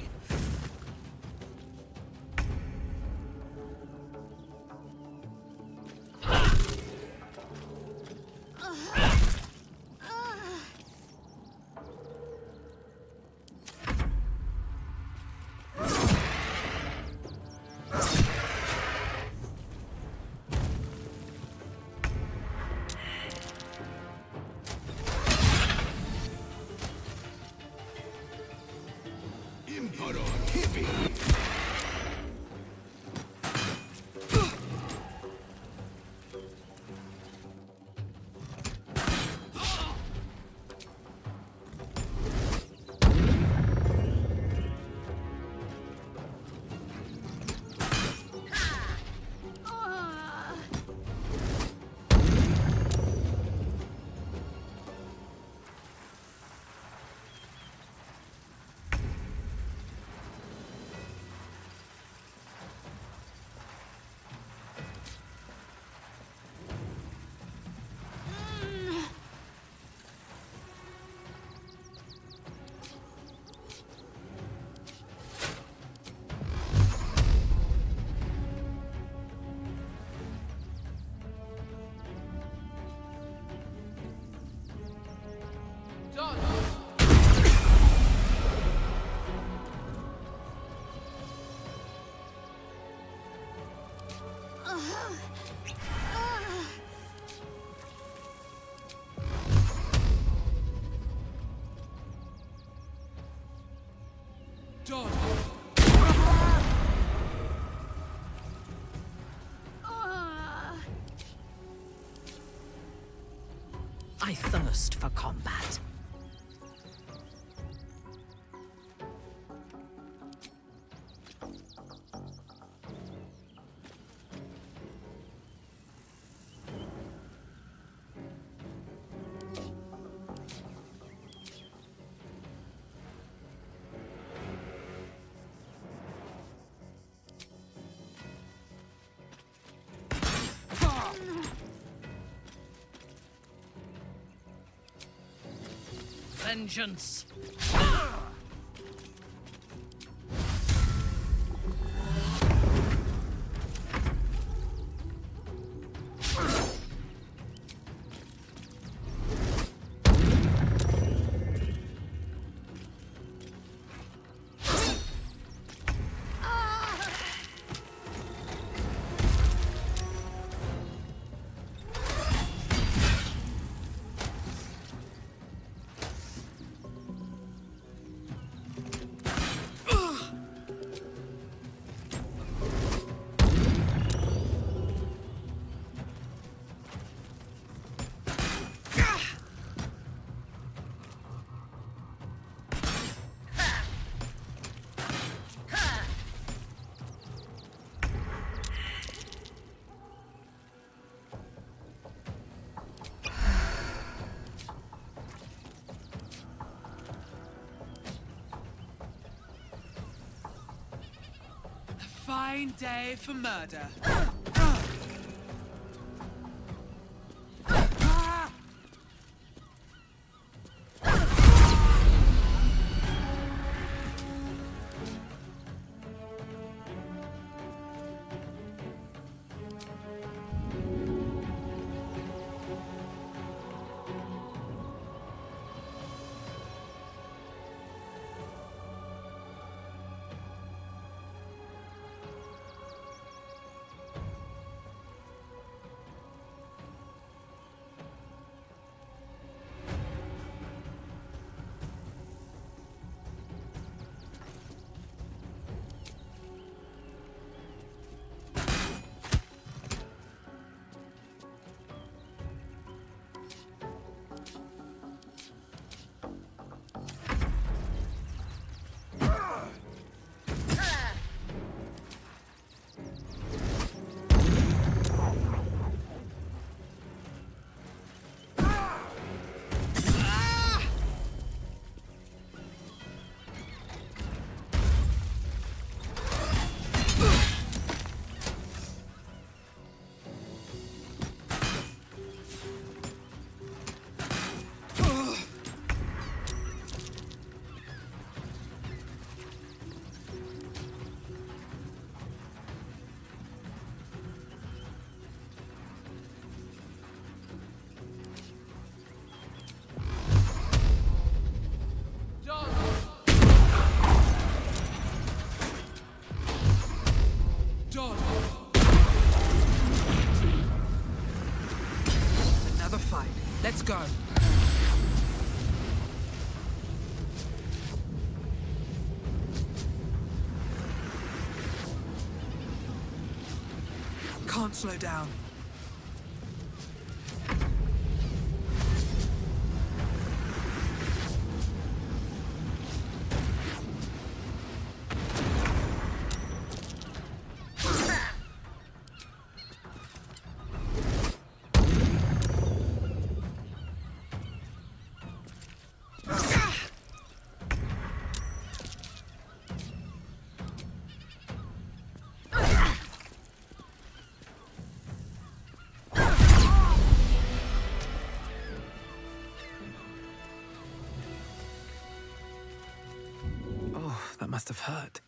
Impero I thirst for combat. Vengeance! Fine day for murder. Another fight. Let's go. Can't slow down. That must have hurt.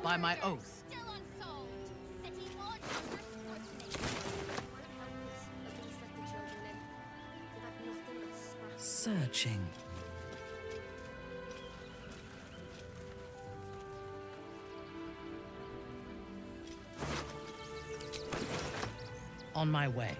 by my oath. Searching. On my way.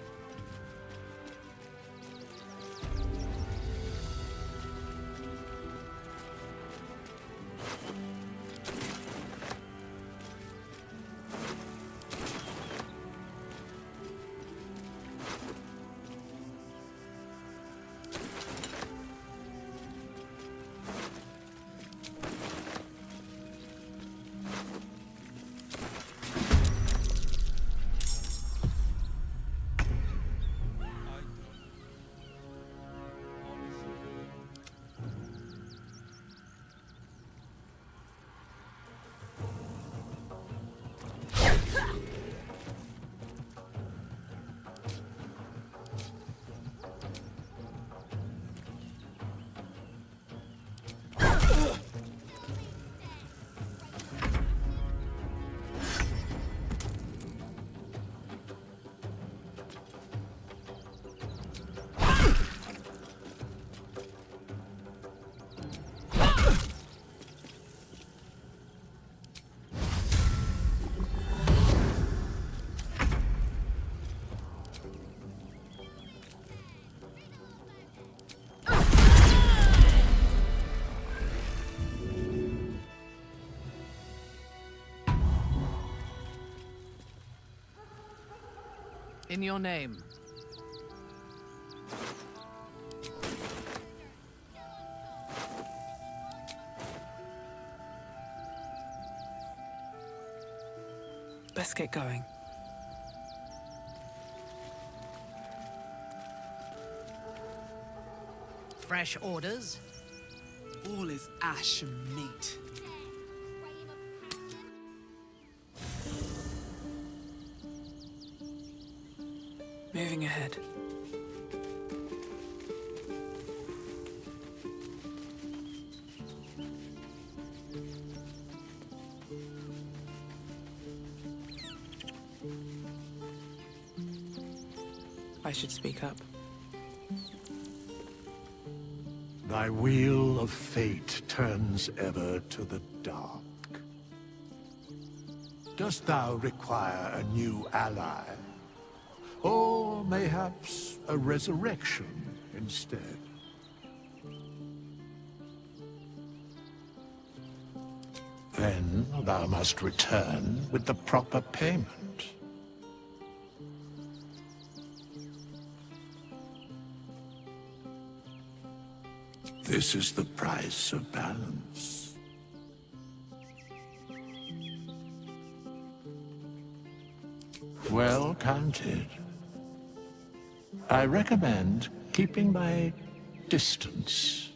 In your name. Let's get going. Fresh orders? All is ash and meat. Moving ahead. I should speak up. Thy wheel of fate turns ever to the dark. Dost thou require a new ally? Or mayhaps a resurrection instead? Then thou must return with the proper payment. This is the price of balance. Well counted. I recommend keeping my distance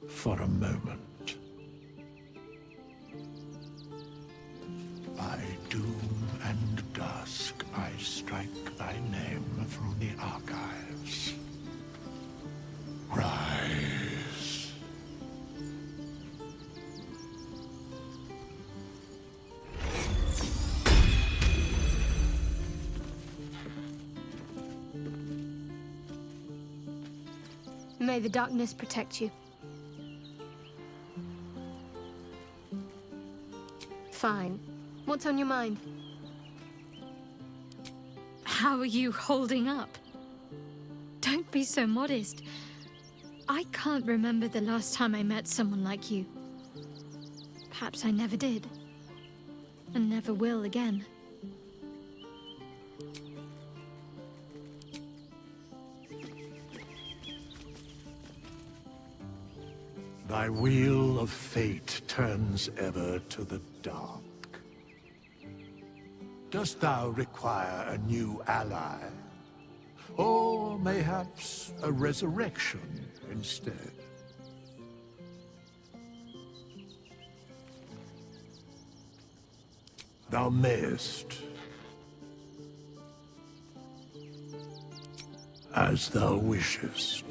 for a moment. By doom and dusk, I strike thy name from the archives. Rise. May the darkness protect you. Fine. What's on your mind? How are you holding up? Don't be so modest. I can't remember the last time I met someone like you. Perhaps I never did. And never will again. Thy wheel of fate turns ever to the dark. Dost thou require a new ally? Or mayhaps a resurrection instead? Thou mayest. As thou wishest.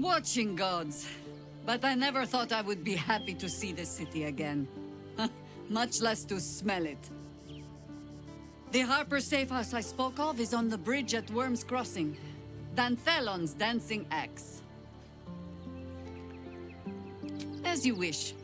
Watching gods. But I never thought I would be happy to see the city again. Much less to smell it. The Harper safe house I spoke of is on the bridge at Worm's Crossing. Danthelon's dancing axe. As you wish.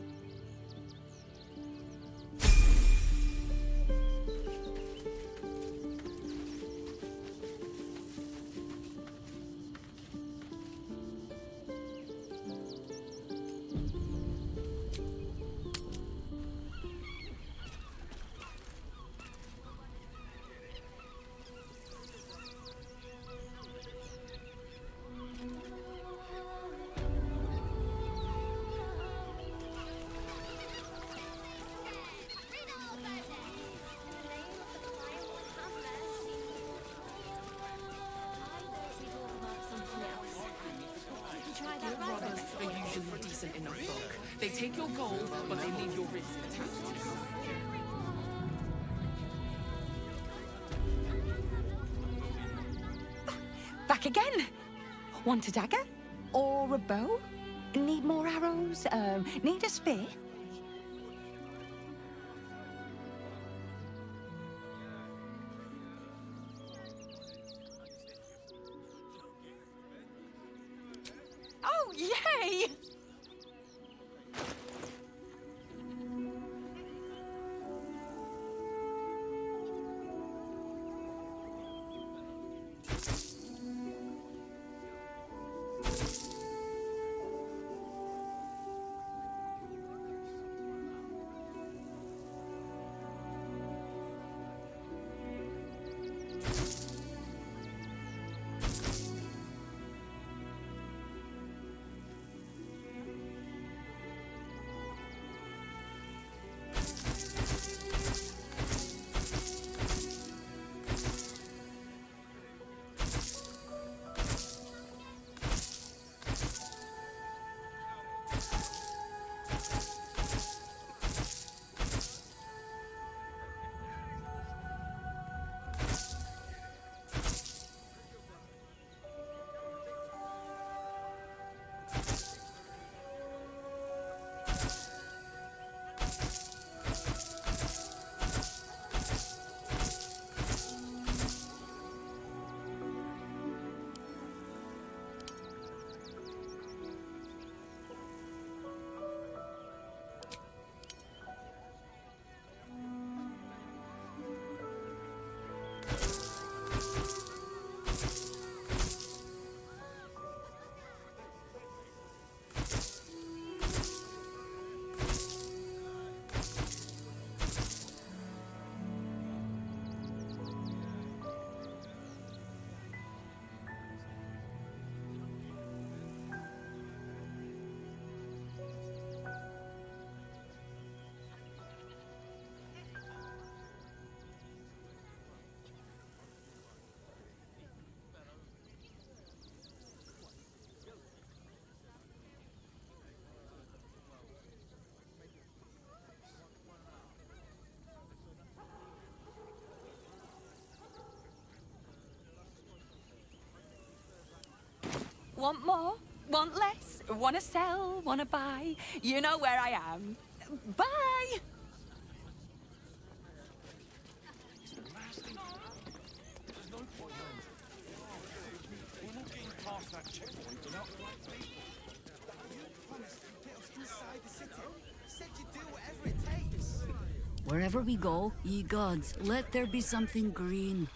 Guild robbers are usually decent enough folk. They take your gold, but they leave your wrist attached. Back again. Want a dagger? Or a bow? Need more arrows? Need a spear? Oh, yay! Want more? Want less? Wanna sell? Wanna buy? You know where I am. Bye! Wherever we go, ye gods, let there be something green.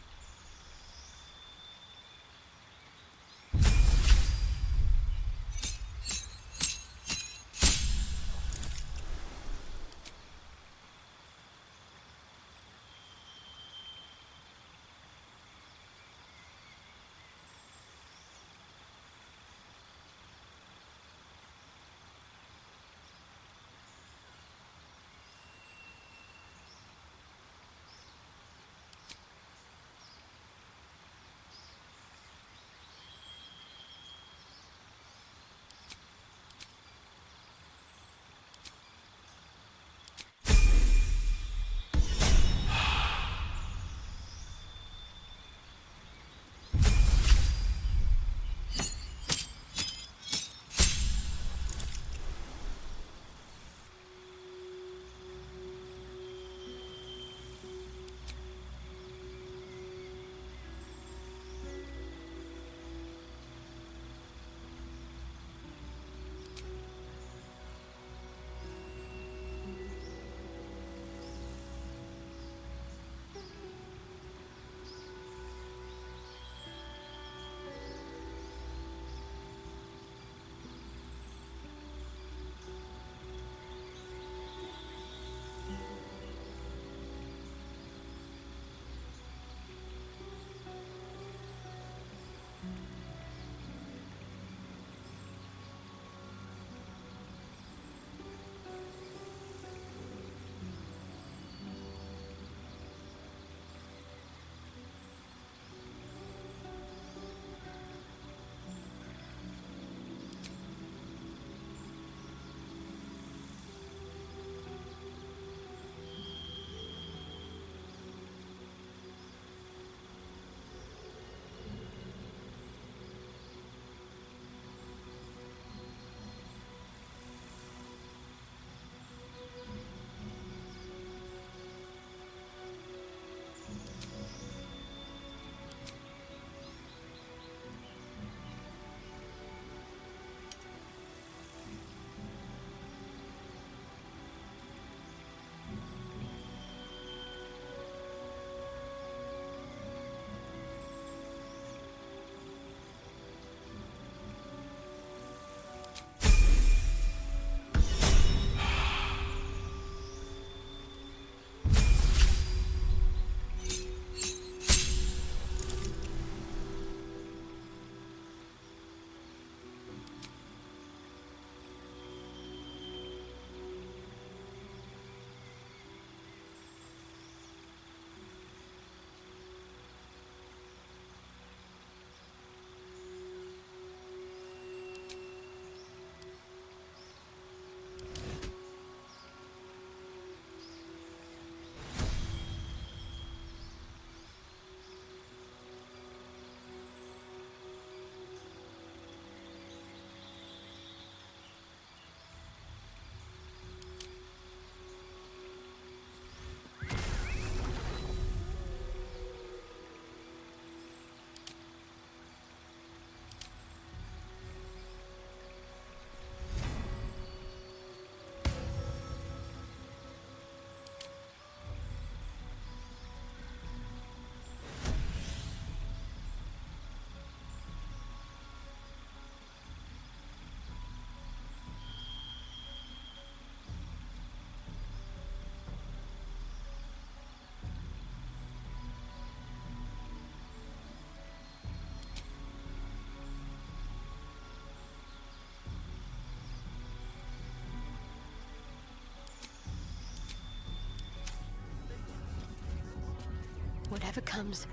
Whatever comes,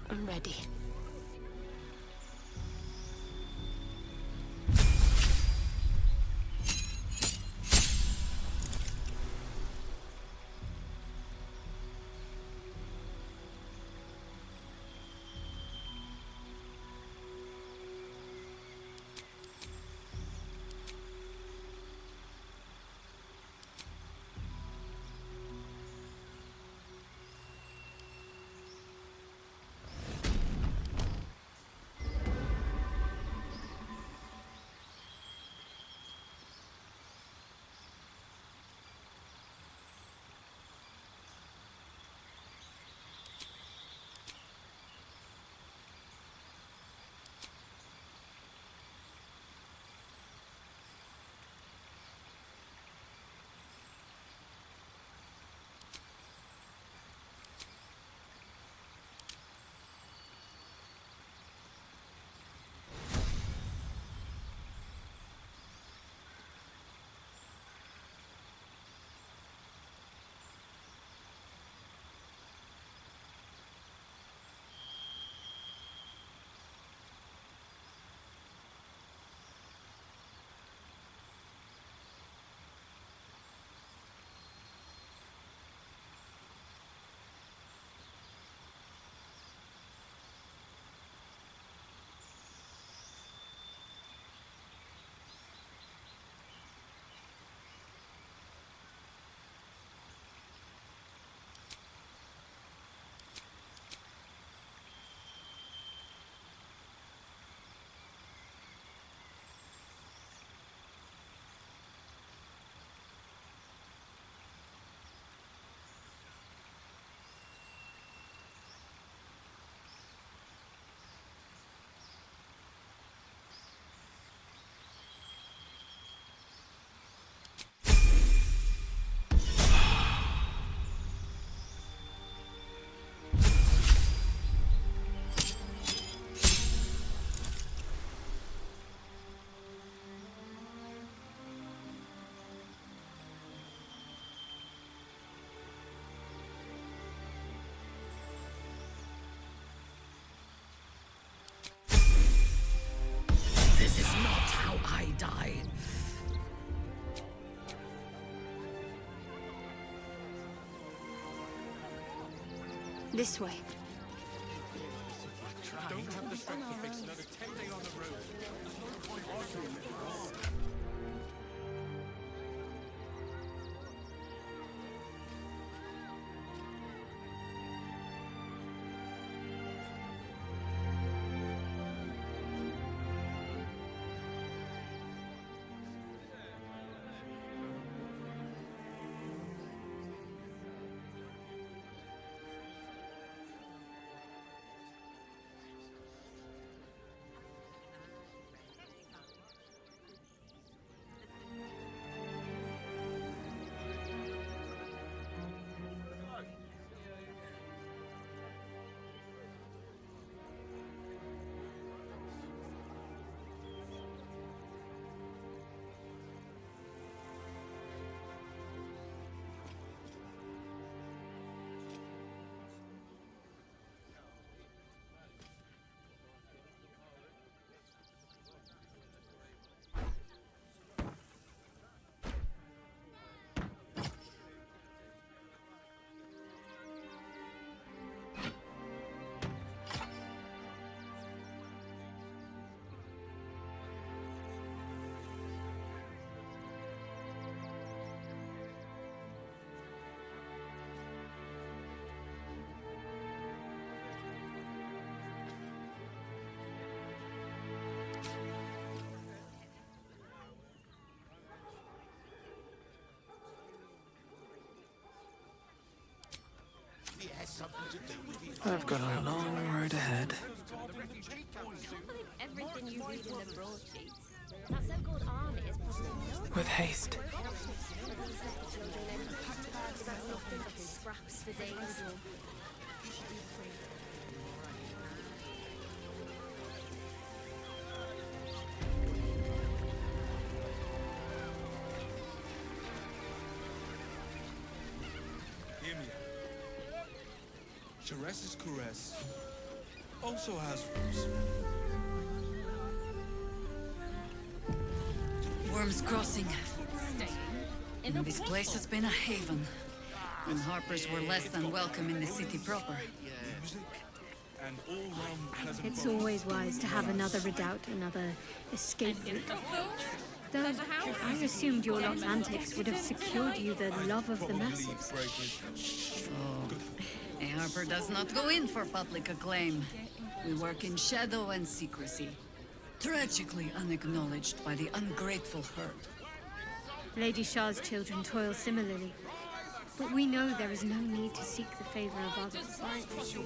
I'm ready. This is not how I die. This way. Don't have the strength to fix another 10 day on the road. There's no point arguing with the wrong. I've got a long road ahead. Everything you read in the broadsheets. That so-called army is probably With haste. Scraps for days. Teresa's caress also has roots. Worm's Crossing. This place has been a haven. When Harpers were less than welcome in the city proper. And all-round It's always wise to have another redoubt, another escape route. Though I assumed your lot's antics would have secured you the love of the masses. A Harper does not go in for public acclaim. We work in shadow and secrecy. Tragically unacknowledged by the ungrateful herd. Lady Shah's children toil similarly. But we know there is no need to seek the favor of others.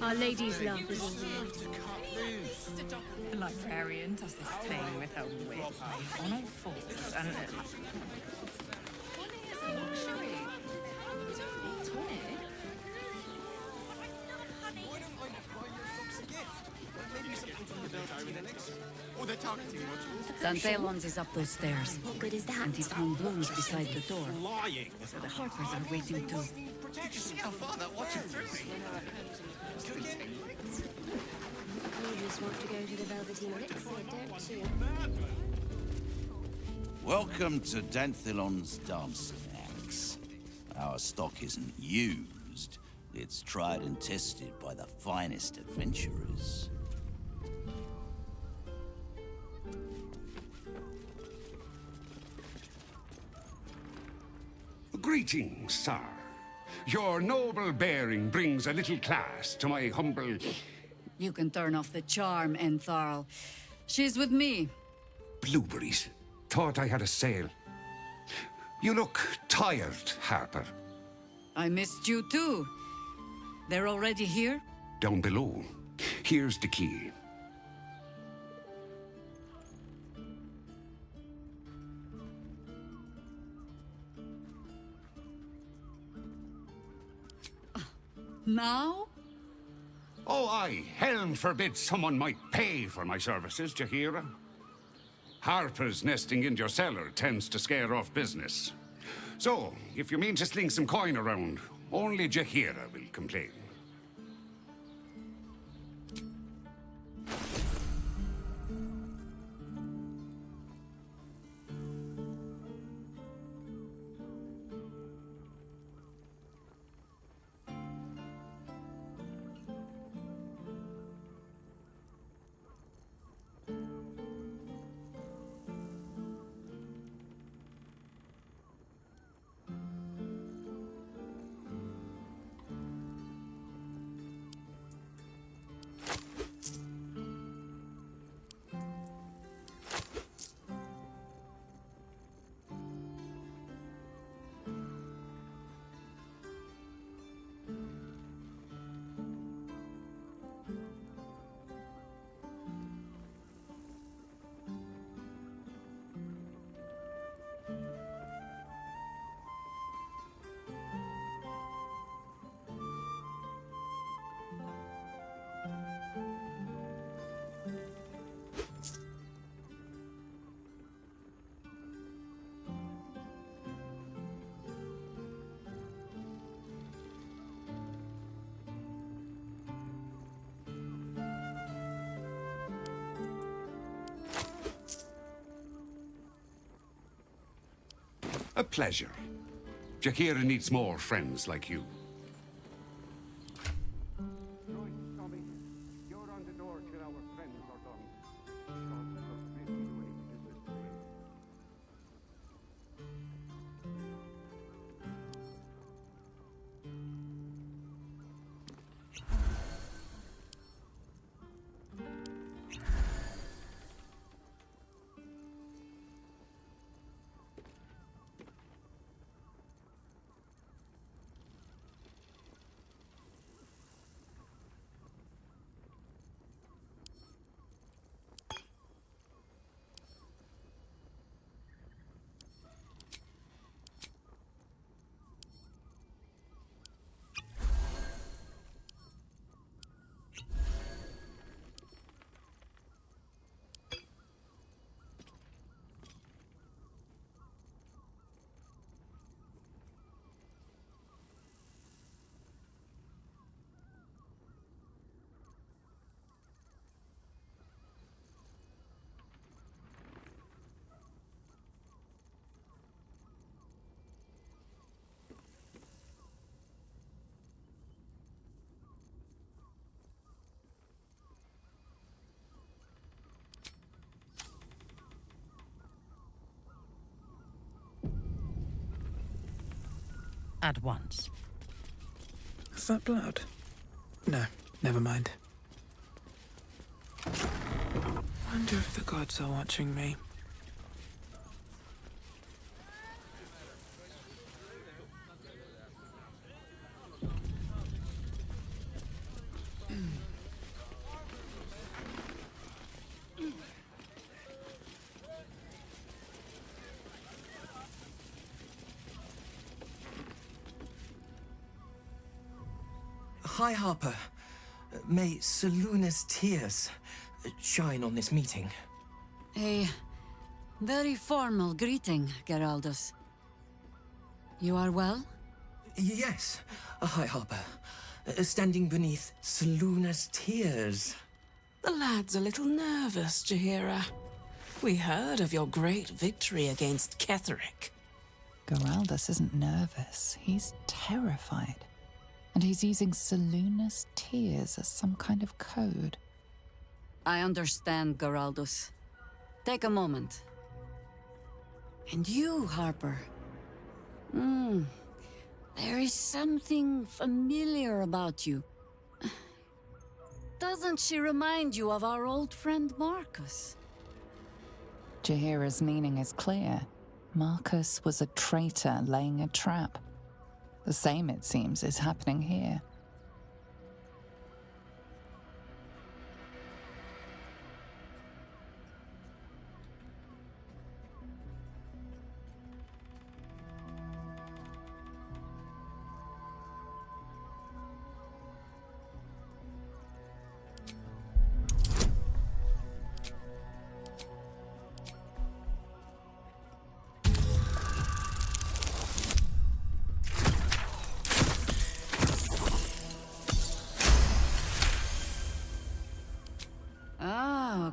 Our Lady's love is all we need. The librarian does this thing with her whip on all fours and... Dantelon's is up those stairs. What good is that? And he's hung blooms beside the door. lying. So the Harpers are waiting too. Did you see how far that watching through me? You just want to go to the Velveteen Elixir, don't you? Welcome to Danthilon's Dancing Axe. Our stock isn't used. It's tried and tested by the finest adventurers. Greetings, sir. Your noble bearing brings a little class to my humble... You can turn off the charm, Entharl. She's with me. Blueberries. Thought I had a sale. You look tired, Harper. I missed you too. They're already here? Down below. Here's the key. Now? Oh, aye. Helm forbid someone might pay for my services, Jaheira. Harper's nesting in your cellar tends to scare off business. So, if you mean to sling some coin around, only Jaheira will complain. A pleasure. Jaheira needs more friends like you. at once. Is that blood? No, never mind. Wonder if the gods are watching me. Hi, Harper. May Seluna's tears shine on this meeting. A very formal greeting, Geraldus. You are well? Yes. Hi, Harper. Standing beneath Seluna's tears. The lad's a little nervous, Jaheira. We heard of your great victory against Ketheric. Geraldus isn't nervous. He's terrified. And he's using Seluna's tears as some kind of code. I understand, Geraldus. Take a moment. And you, Harper. There is something familiar about you. Doesn't she remind you of our old friend Marcus? Jaheira's meaning is clear. Marcus was a traitor laying a trap. The same, it seems, is happening here.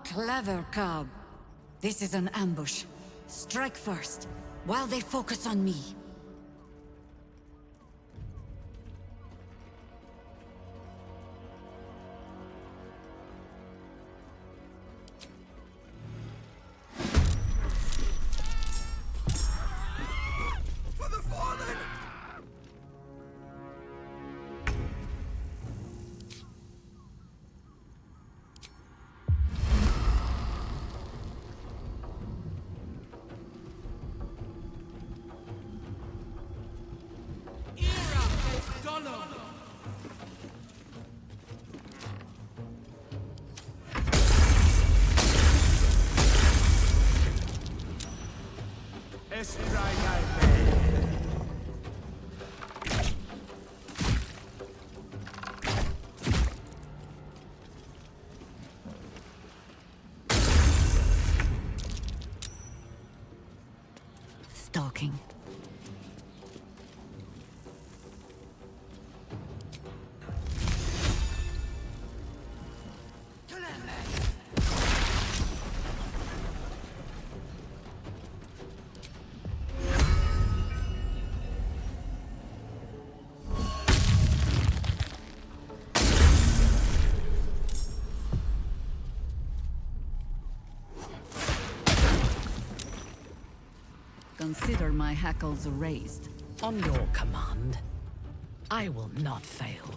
Clever cub. This is an ambush. Strike first, while they focus on me. For the fallen! Stalking. Consider my hackles raised. On your command, I will not fail.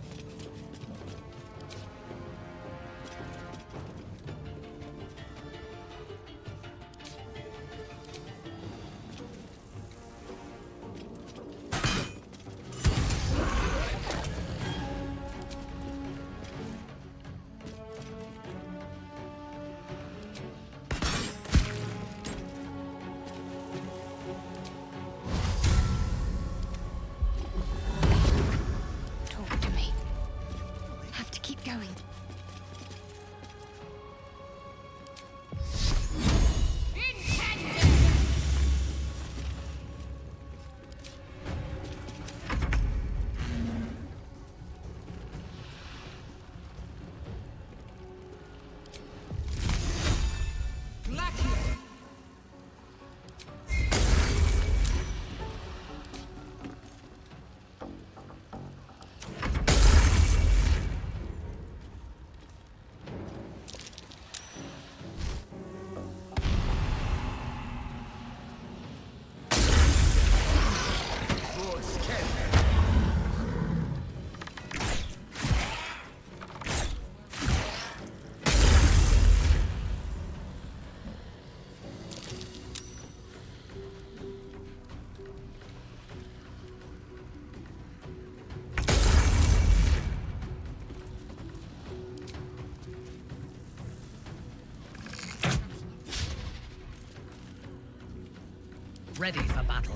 ready for battle.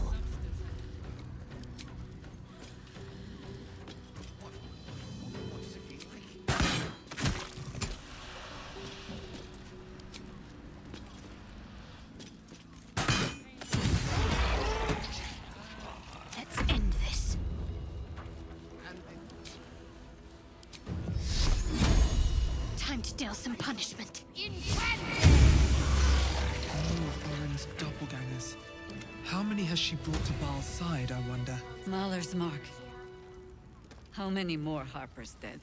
Let's end this. Time to deal some punishment. Oren's doppelgangers. How many has she brought to Baal's side, I wonder? Mahler's mark. How many more Harper's dead?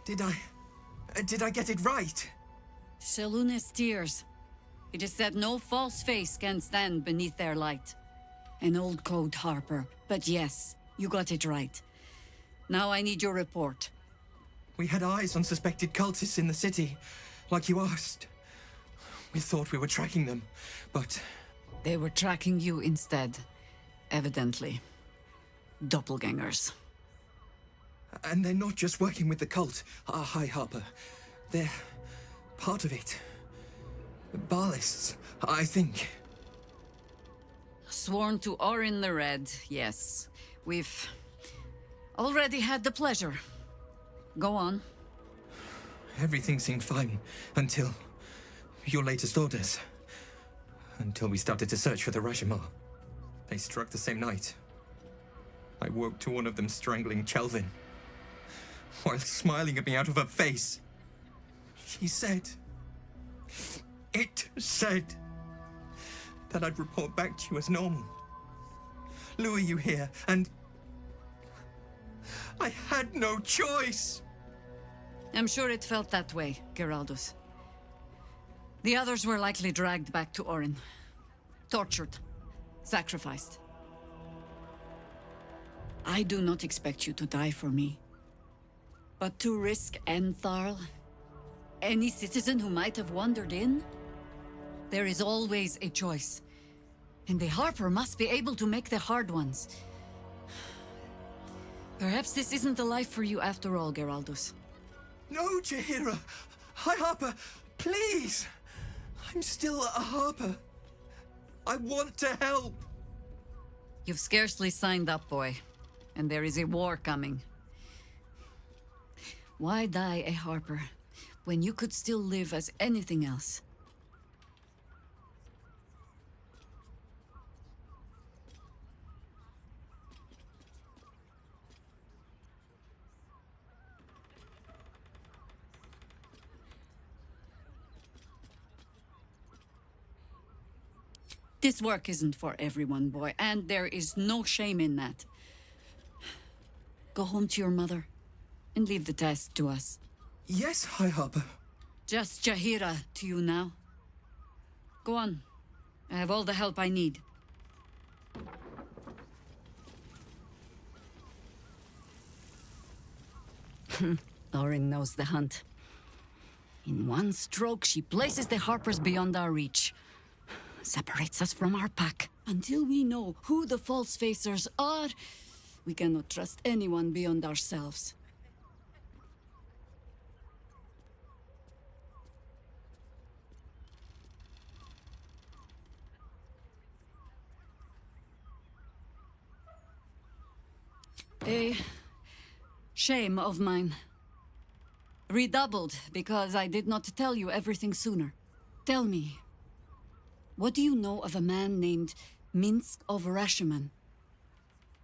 Did I get it right? Seluna's tears. It is said no false face can stand beneath their light. An old code, Harper. But yes, you got it right. Now I need your report. We had eyes on suspected cultists in the city, like you asked. We thought we were tracking them, but... They were tracking you instead, evidently. Doppelgangers. And they're not just working with the cult, High Harper. They're part of it. Baalists, I think. Sworn to Orin the Red, yes. We've already had the pleasure. Go on. Everything seemed fine until your latest orders. Until we started to search for the Rashomon. They struck the same night. I woke to one of them strangling Chelvin, while smiling at me out of her face. She said... It said... that I'd report back to you as normal. Lure you here, and... I had no choice! I'm sure it felt that way, Geraldus. The others were likely dragged back to Orin. Tortured. Sacrificed. I do not expect you to die for me. But to risk Entharl, any citizen who might have wandered in, there is always a choice. And the Harper must be able to make the hard ones. Perhaps this isn't the life for you after all, Geraldus. No, Jaheira! High Harper, please! I'm still a Harper. I want to help! You've scarcely signed up, boy. And there is a war coming. Why die a Harper, when you could still live as anything else? This work isn't for everyone, boy, and there is no shame in that. Go home to your mother, and leave the task to us. Yes, High Harper. Just Jaheira to you now. Go on. I have all the help I need. Orin knows the hunt. In one stroke, she places the Harpers beyond our reach. Separates us from our pack. Until we know who the false facers are, we cannot trust anyone beyond ourselves. A shame of mine. Redoubled because I did not tell you everything sooner. Tell me, what do you know of a man named Minsk of Rashomon?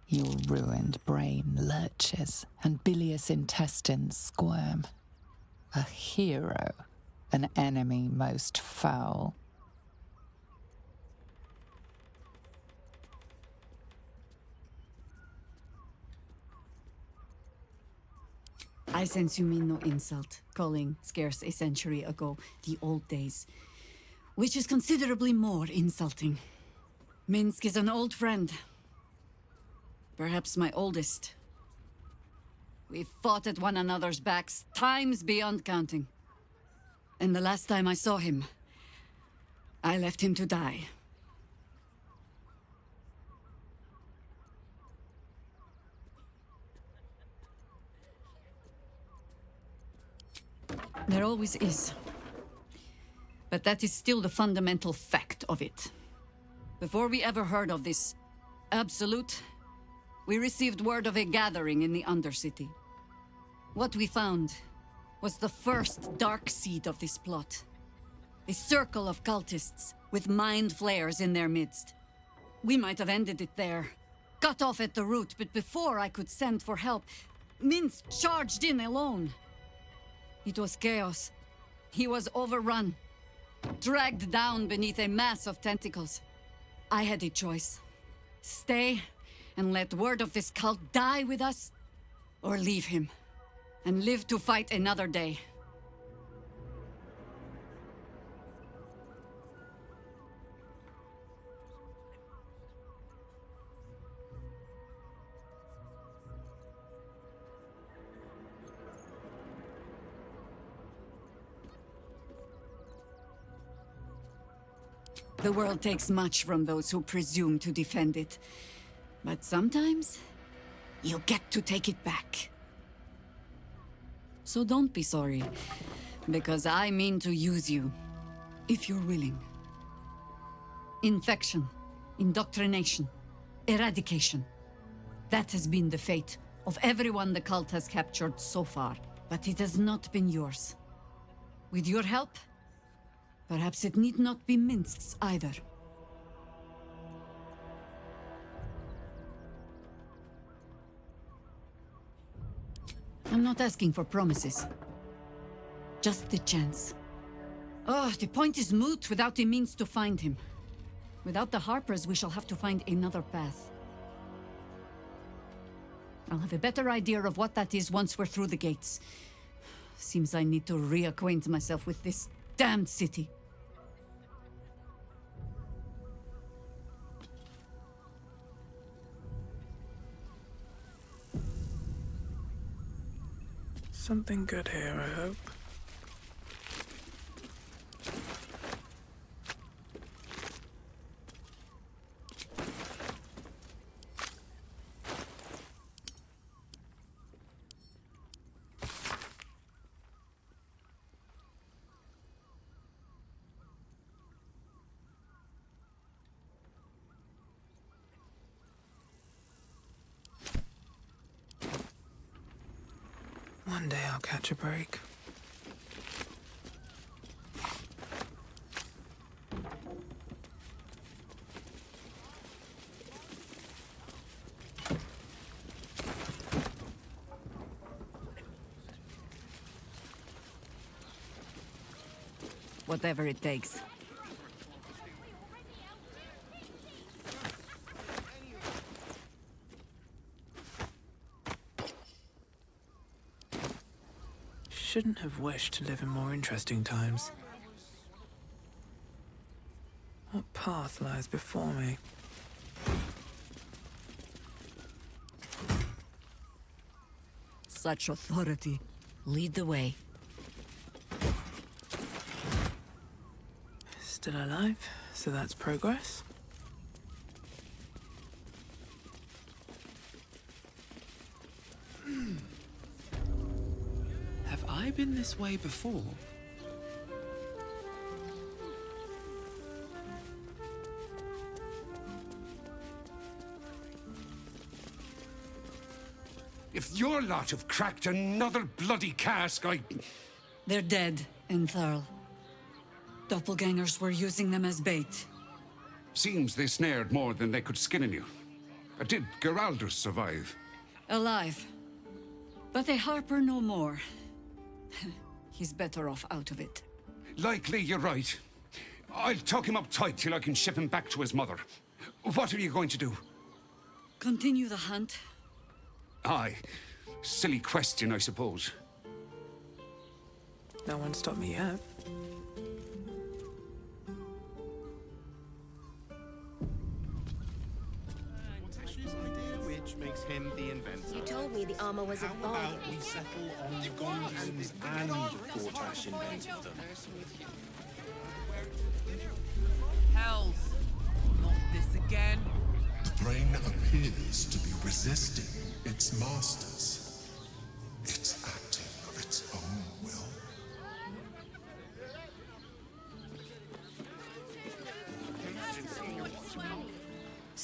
Your ruined brain lurches and bilious intestines squirm. A hero, an enemy most foul. I sense you mean no insult, calling scarce a century ago the old days, which is considerably more insulting. Minsk is an old friend. Perhaps my oldest. We've fought at one another's backs times beyond counting. And the last time I saw him, I left him to die. There always is. But that is still the fundamental fact of it. Before we ever heard of this Absolute, we received word of a gathering in the Undercity. What we found was the first dark seed of this plot. A circle of cultists with mind flayers in their midst. We might have ended it there, cut off at the root, but before I could send for help, Minsk charged in alone. It was chaos. He was overrun, dragged down beneath a mass of tentacles. I had a choice. Stay and let word of this cult die with us, or leave him and live to fight another day. The world takes much from those who presume to defend it. But sometimes, you get to take it back. So don't be sorry, because I mean to use you, if you're willing. Infection, indoctrination, eradication. That has been the fate of everyone the cult has captured so far, but it has not been yours. With your help, perhaps it need not be Minsk's either. I'm not asking for promises. Just the chance. Oh, the point is moot without the means to find him. Without the Harpers, we shall have to find another path. I'll have a better idea of what that is once we're through the gates. Seems I need to reacquaint myself with this damned city. Something good here, I hope. One day I'll catch a break. Whatever it takes. Shouldn't have wished to live in more interesting times. What path lies before me? Such authority. Lead the way. Still alive, so that's progress. Have I been this way before? If your lot have cracked another bloody cask, They're dead, Entharl. Doppelgangers were using them as bait. Seems they snared more than they could skin in you. Did Geraldus survive? Alive. But a Harper no more. He's better off out of it. Likely you're right. I'll tuck him up tight till I can ship him back to his mother. What are you going to do? Continue the hunt. Aye. Silly question, I suppose. No one stopped me yet. Which makes him the inventor. You told me the armor was a How bargain. about we settle on the Gondrons and Gortash invented them? Hells! Not this again. The brain appears to be resisting its masters. It's acting of its own will.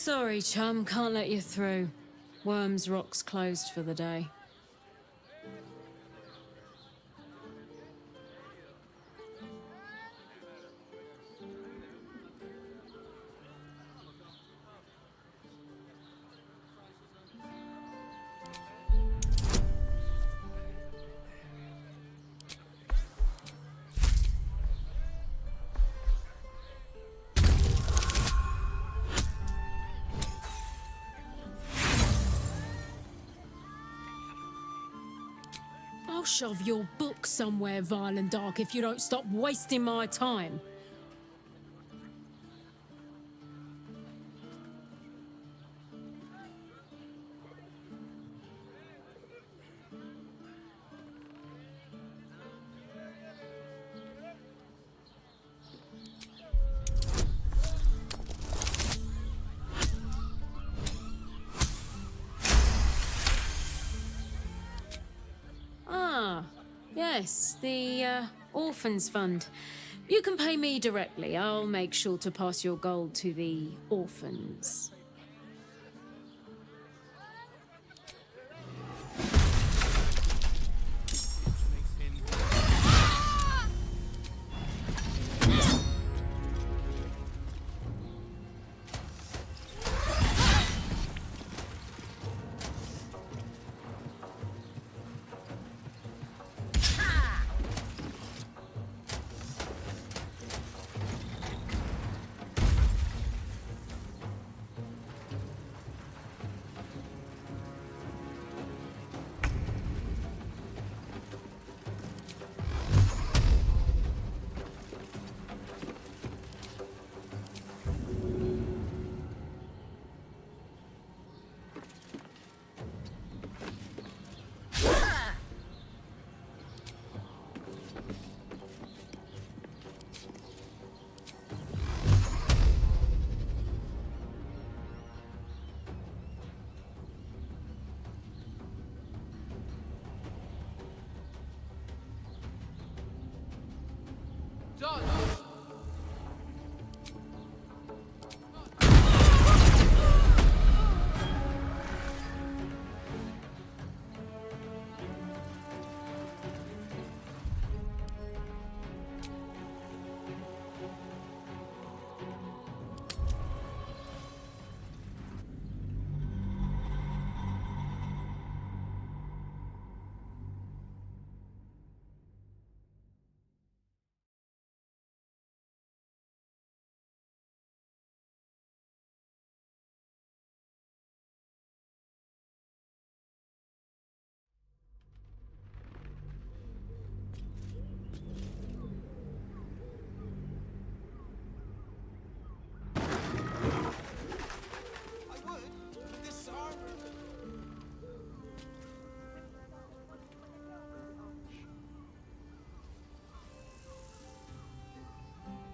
Sorry, chum, can't let you through. Worms Rock's closed for the day. I'll shove your book somewhere vile and dark if you don't stop wasting my time. Yes, the Orphans Fund. You can pay me directly. I'll make sure to pass your gold to the orphans.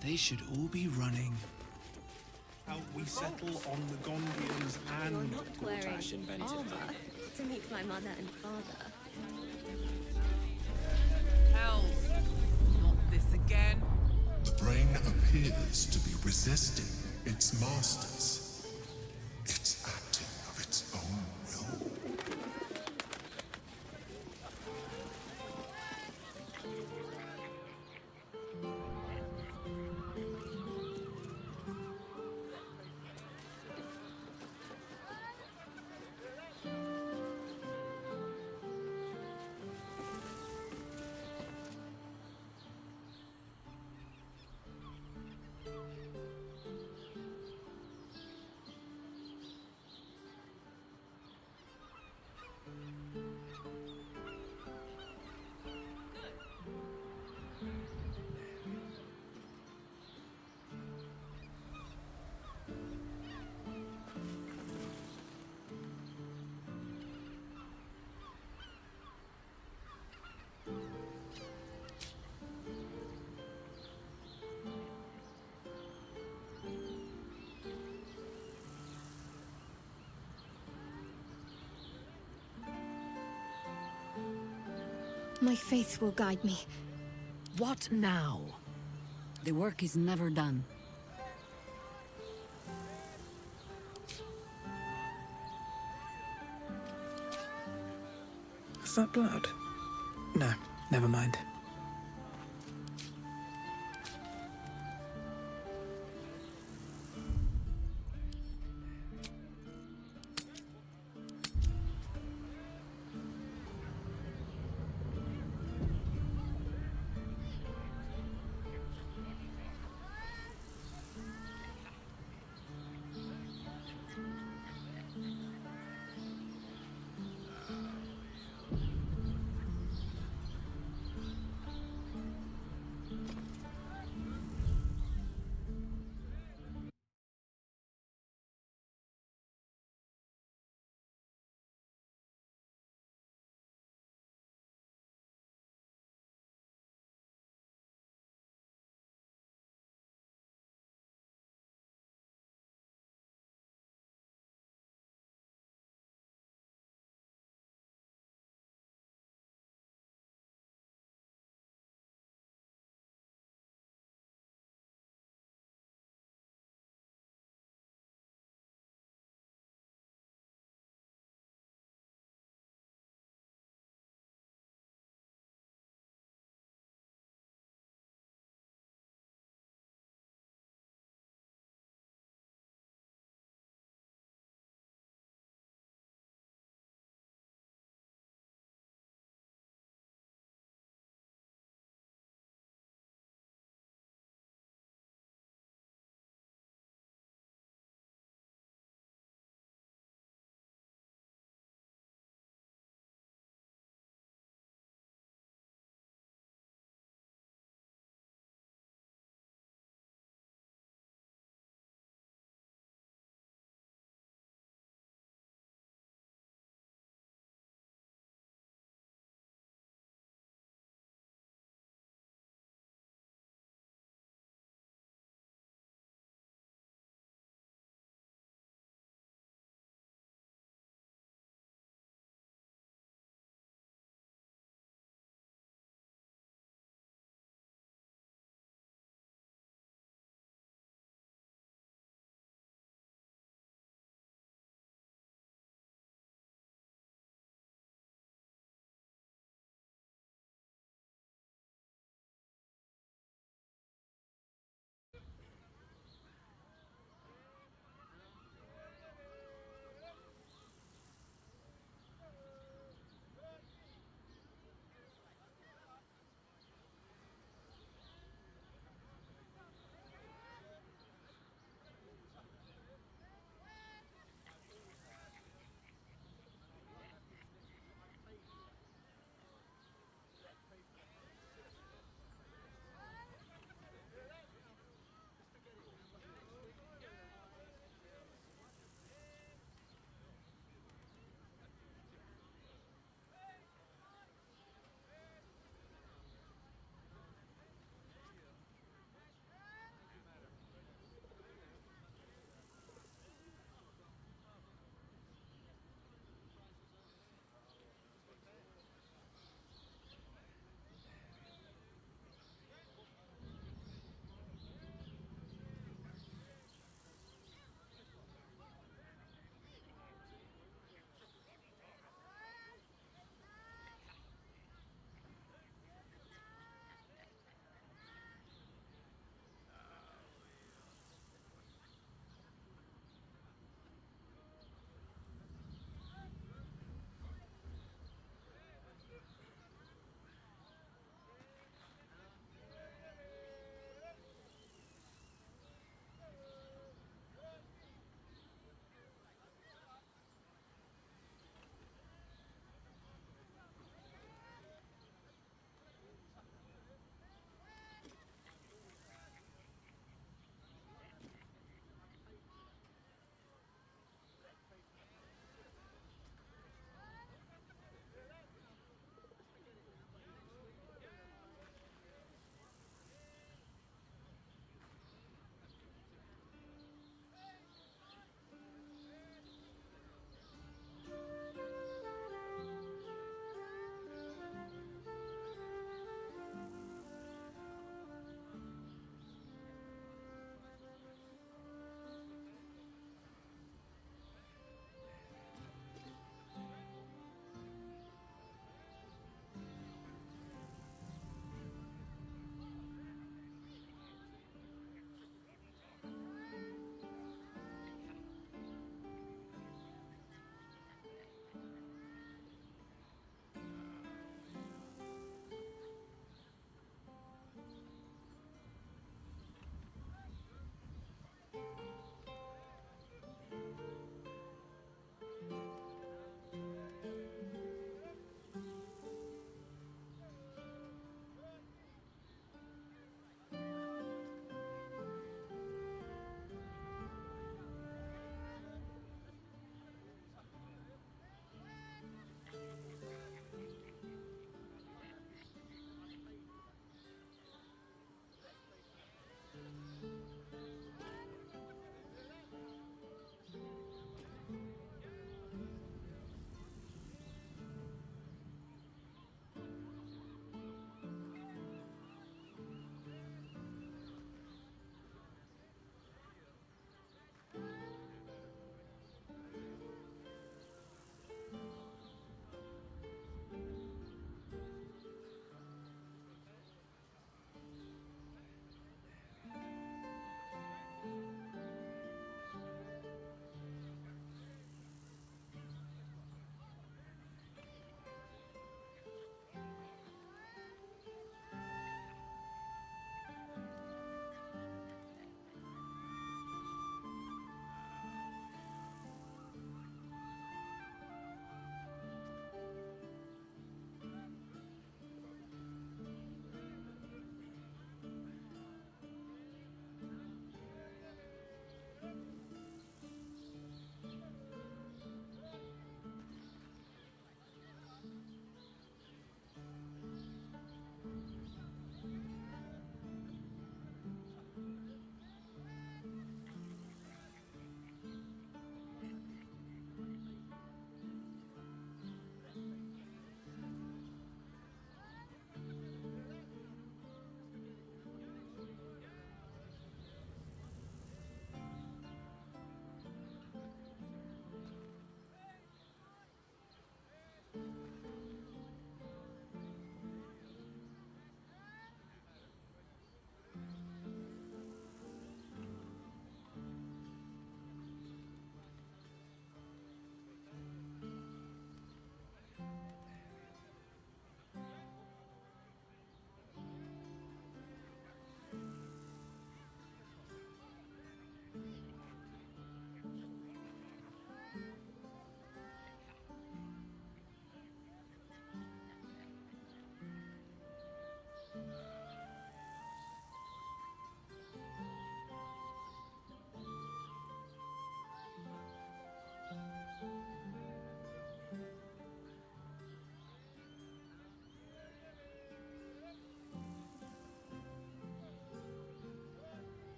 They should all be running. How we settle on the Gondians and Gortash invented them. To meet my mother and father. Hells. Not this again. The brain appears to be resisting its masters. It's acting of its own will. My faith will guide me. What now? The work is never done. Was that blood? No, never mind.